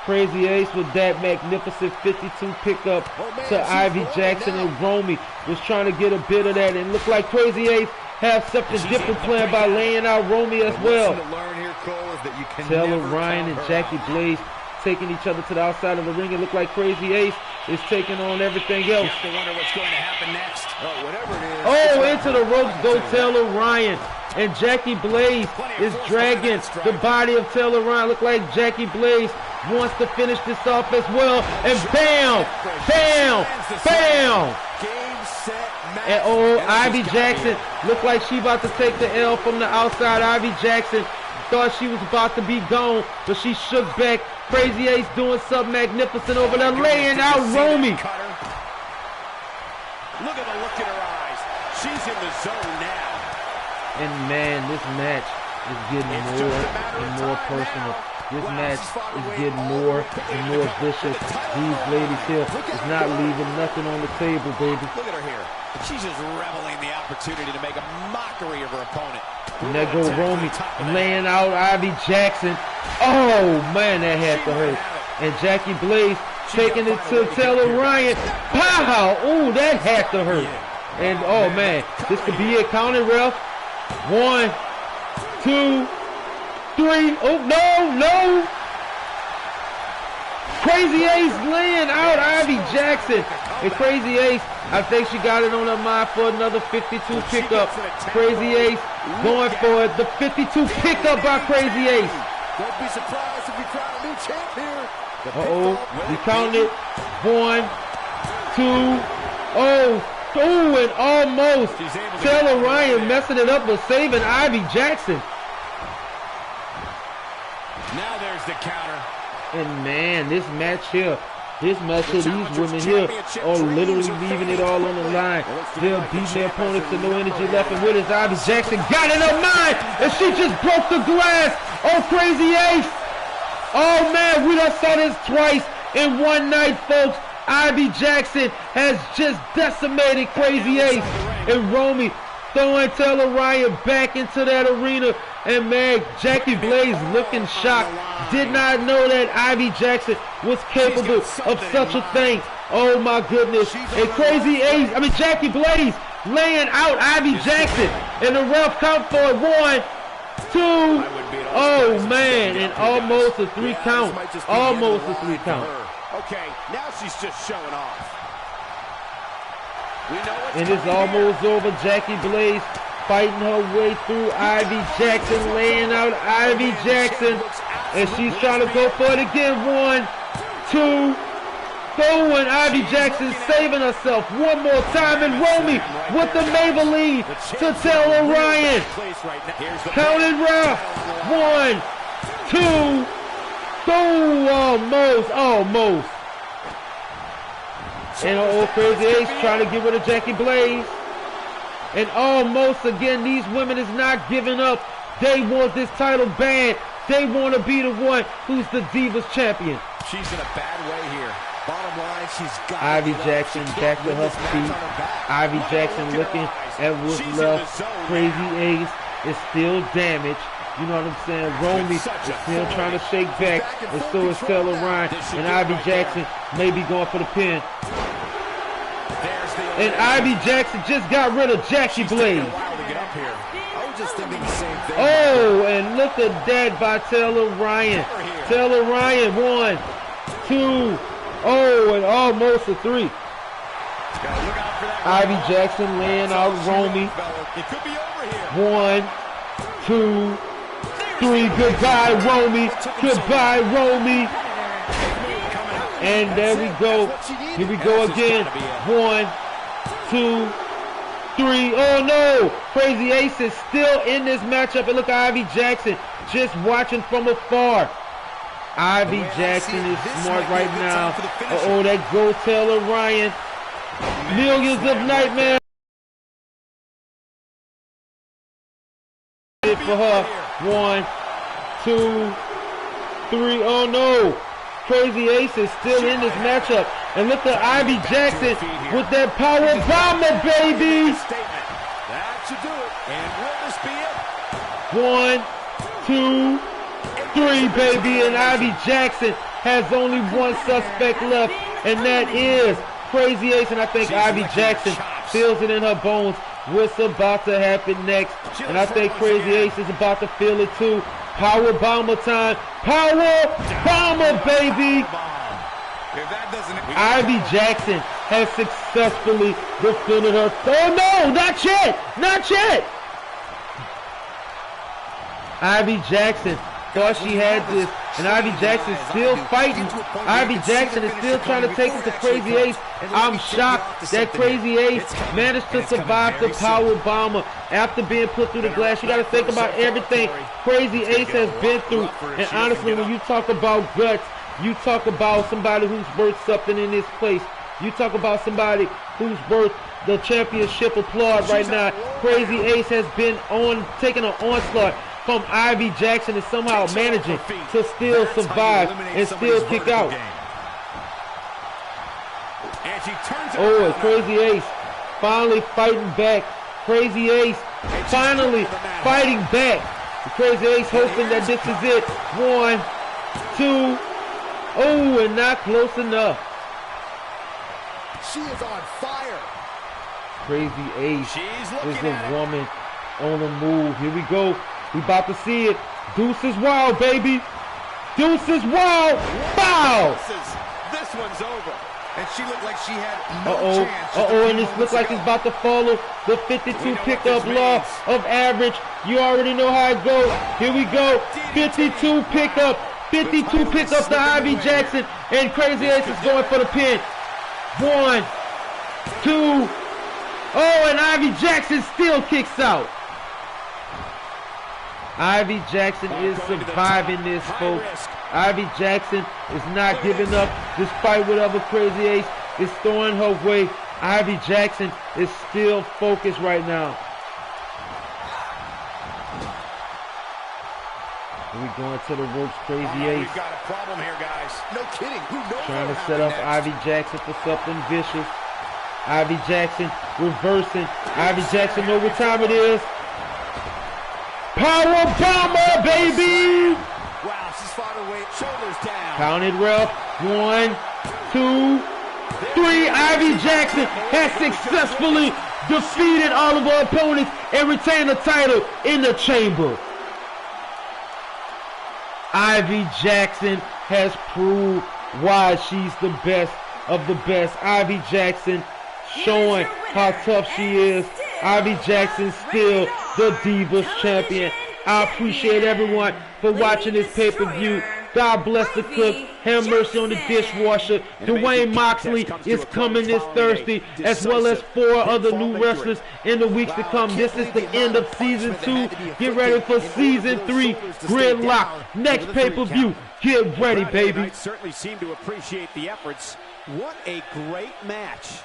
[SPEAKER 1] Crazy Ace with that magnificent 52 pickup to Ivy Jackson, and Romy was trying to get a bit of that. And it looked like Crazy Ace have something different planned by laying out Romy as well. Taylor Ryan and Jackie Blaze taking each other to the outside of the ring. It looked like Crazy Ace is taking on everything else.
[SPEAKER 2] You have to wonder what's going to happen next.
[SPEAKER 5] Whatever it is.
[SPEAKER 1] Oh, into the ropes go Taylor Ryan. And Jackie Blaze is dragging the body of Taylor Ryan. Look like Jackie Blaze wants to finish this off as well. And bam! Bam! Bam! And oh, Ivy Jackson looked like she about to take the L from the outside. Ivy Jackson thought she was about to be gone, but she shook back. Crazy Ace doing something magnificent over there, laying out Romy.
[SPEAKER 2] Look at the look in her eyes. She's in the zone now.
[SPEAKER 1] And man, this match is getting more and more personal. This match is getting more and more vicious. These ladies here is not leaving nothing on the table, baby.
[SPEAKER 2] Look at her here. She's just reveling the opportunity to make a mockery of her opponent.
[SPEAKER 1] And there go Romy laying out Ivy Jackson. Oh man, that had to hurt. And Jackie Blaze taking it to Taylor Ryan. Pow! Oh, that had to hurt. And oh man, this could be it. Count it, ref. 1, 2, 3. Oh no! Crazy Ace laying out Ivy Jackson. And Crazy Ace, I think she got it on her mind for another 52 pickup. Crazy Ace going for it. The 52 pickup by Crazy Ace.
[SPEAKER 5] Don't be surprised if we crown a new champ here.
[SPEAKER 1] We count it. 1, 2. Oh, and almost. Taylor Ryan messing it up but saving Ivy Jackson.
[SPEAKER 2] Now there's the counter.
[SPEAKER 1] And man, this match here, these women here are literally leaving it all on the line. They're beating their opponents to no energy left. And with his Ivy Jackson got in her mind, and she just broke the glass. Oh, Crazy Ace. Oh man, we done saw this twice in one night, folks. Ivy Jackson has just decimated Crazy Ace. And Romy throwing Taylor Ryan back into that arena. And man, Jackie Blaze looking shocked. Did not know that Ivy Jackson was capable of such a thing. Oh my goodness. And Jackie Blaze laying out Ivy Jackson. And the ref count for it. 1, 2. Oh man, and almost a 3 count. Almost a 3 count.
[SPEAKER 2] Okay, now she's just showing off.
[SPEAKER 1] And it's almost over. Jackie Blaze fighting her way through Ivy Jackson, laying out Ivy Jackson. And she's trying to go for it again. 1, 2, 3. Ivy Jackson saving herself one more time. And Romy with the Maybelline to Taylor Ryan. Counted rough. 1, 2, 3. Almost. And old Crazy Ace trying to get rid of Jackie Blaze. And almost again, these women is not giving up. They want this title bad. They want to be the one who's the Divas champion.
[SPEAKER 2] She's in a bad way here. Bottom line, she's got
[SPEAKER 1] Ivy Jackson back to her feet. Ivy Jackson looking at what's left. Crazy Ace is still damaged. You know what I'm saying? Romy is still trying to shake back, and so is Taylor Ryan. And Ivy Jackson may be going for the pin. And Ivy Jackson just got rid of Jackie Blaze.
[SPEAKER 5] just thinking the same thing.
[SPEAKER 1] Oh, and look at that by Taylor Ryan. Taylor Ryan, 1, 2, oh, and almost a 3. Ivy Jackson laying out Romy. 1, 2, 3. Goodbye, Romy. Goodbye, Romy. And there we go. Here we go again. 1, 2, 3. Oh no! Crazy Ace is still in this matchup. And look at Ivy Jackson just watching from afar. Ivy Jackson is smart right now. Uh-oh, that go Taylor Ryan. Millions of nightmares for her. 1, 2, 3. Oh no! Crazy Ace is still in this matchup. And look at Ivy Jackson with that power bomber, baby!
[SPEAKER 5] That should do it. And will this be it?
[SPEAKER 1] 1, 2, 3, baby. And Ivy Jackson has only one suspect left, and that is Crazy Ace. And I think Ivy Jackson feels it in her bones what's about to happen next. And I think Crazy Ace is about to feel it too. Power bomber time. Power bomber, baby. Ivy Jackson has successfully defended her. Oh no, not yet. Not yet. Ivy Jackson thought she had this, and Ivy Jackson is still fighting. Ivy Jackson is still trying to take it to Crazy Ace. I'm shocked that Crazy Ace managed to survive the power bomber after being put through the glass. You got to think about everything Crazy Ace has been through. And honestly, when you talk about guts, you talk about somebody who's worth something in this place. You talk about somebody who's worth the championship applaud right now. Crazy Ace has been taking an onslaught from Ivy Jackson and somehow managing to still survive and still kick out. Oh, and Crazy Ace finally fighting back. Crazy Ace finally fighting back. Crazy Ace hoping that this is it. 1, 2. Oh, and not close enough.
[SPEAKER 5] She is on fire.
[SPEAKER 1] Crazy Ace is a woman on the move. Here we go. We about to see it. Deuces wild, baby. Deuces wild. Foul.
[SPEAKER 2] This one's over. And she looked like she had no chance.
[SPEAKER 1] And this looks like it's about to follow the 52 pickup law of average. You already know how it goes. Here we go. 52 pickup. 52 pickup to Ivy Jackson. And Crazy Ace is going for the pin. 1, 2. Oh, and Ivy Jackson still kicks out. Ivy Jackson is surviving this, folks. Ivy Jackson is not giving up despite whatever Crazy Ace is throwing her way. Ivy Jackson is still focused right now. We're going to the ropes, Crazy Ace.
[SPEAKER 2] We've got a problem here, guys.
[SPEAKER 5] No kidding. Who knows?
[SPEAKER 1] Trying to set up Ivy Jackson for something vicious. Ivy Jackson reversing. Ivy Jackson know what time it is. Power bomber, baby!
[SPEAKER 5] Wow, she's fought her way. Shoulders down.
[SPEAKER 1] Counted, ref. 1, 2, 3. Ivy Jackson has successfully defeated all of her opponents and retained the title in the chamber. Ivy Jackson has proved why she's the best of the best. Ivy Jackson showing how tough she is. Ivy Jackson still the Divas champion. I appreciate everyone for watching this pay-per-view. God bless the cook. Have mercy on the dishwasher. Dwayne Moxley is coming this Thursday, as well as 4 other new wrestlers in the weeks to come. This is the end of season 2. Get ready for season 3. Gridlock. Next pay-per-view. Get ready, baby.
[SPEAKER 2] Certainly seem to appreciate the efforts. What a great match.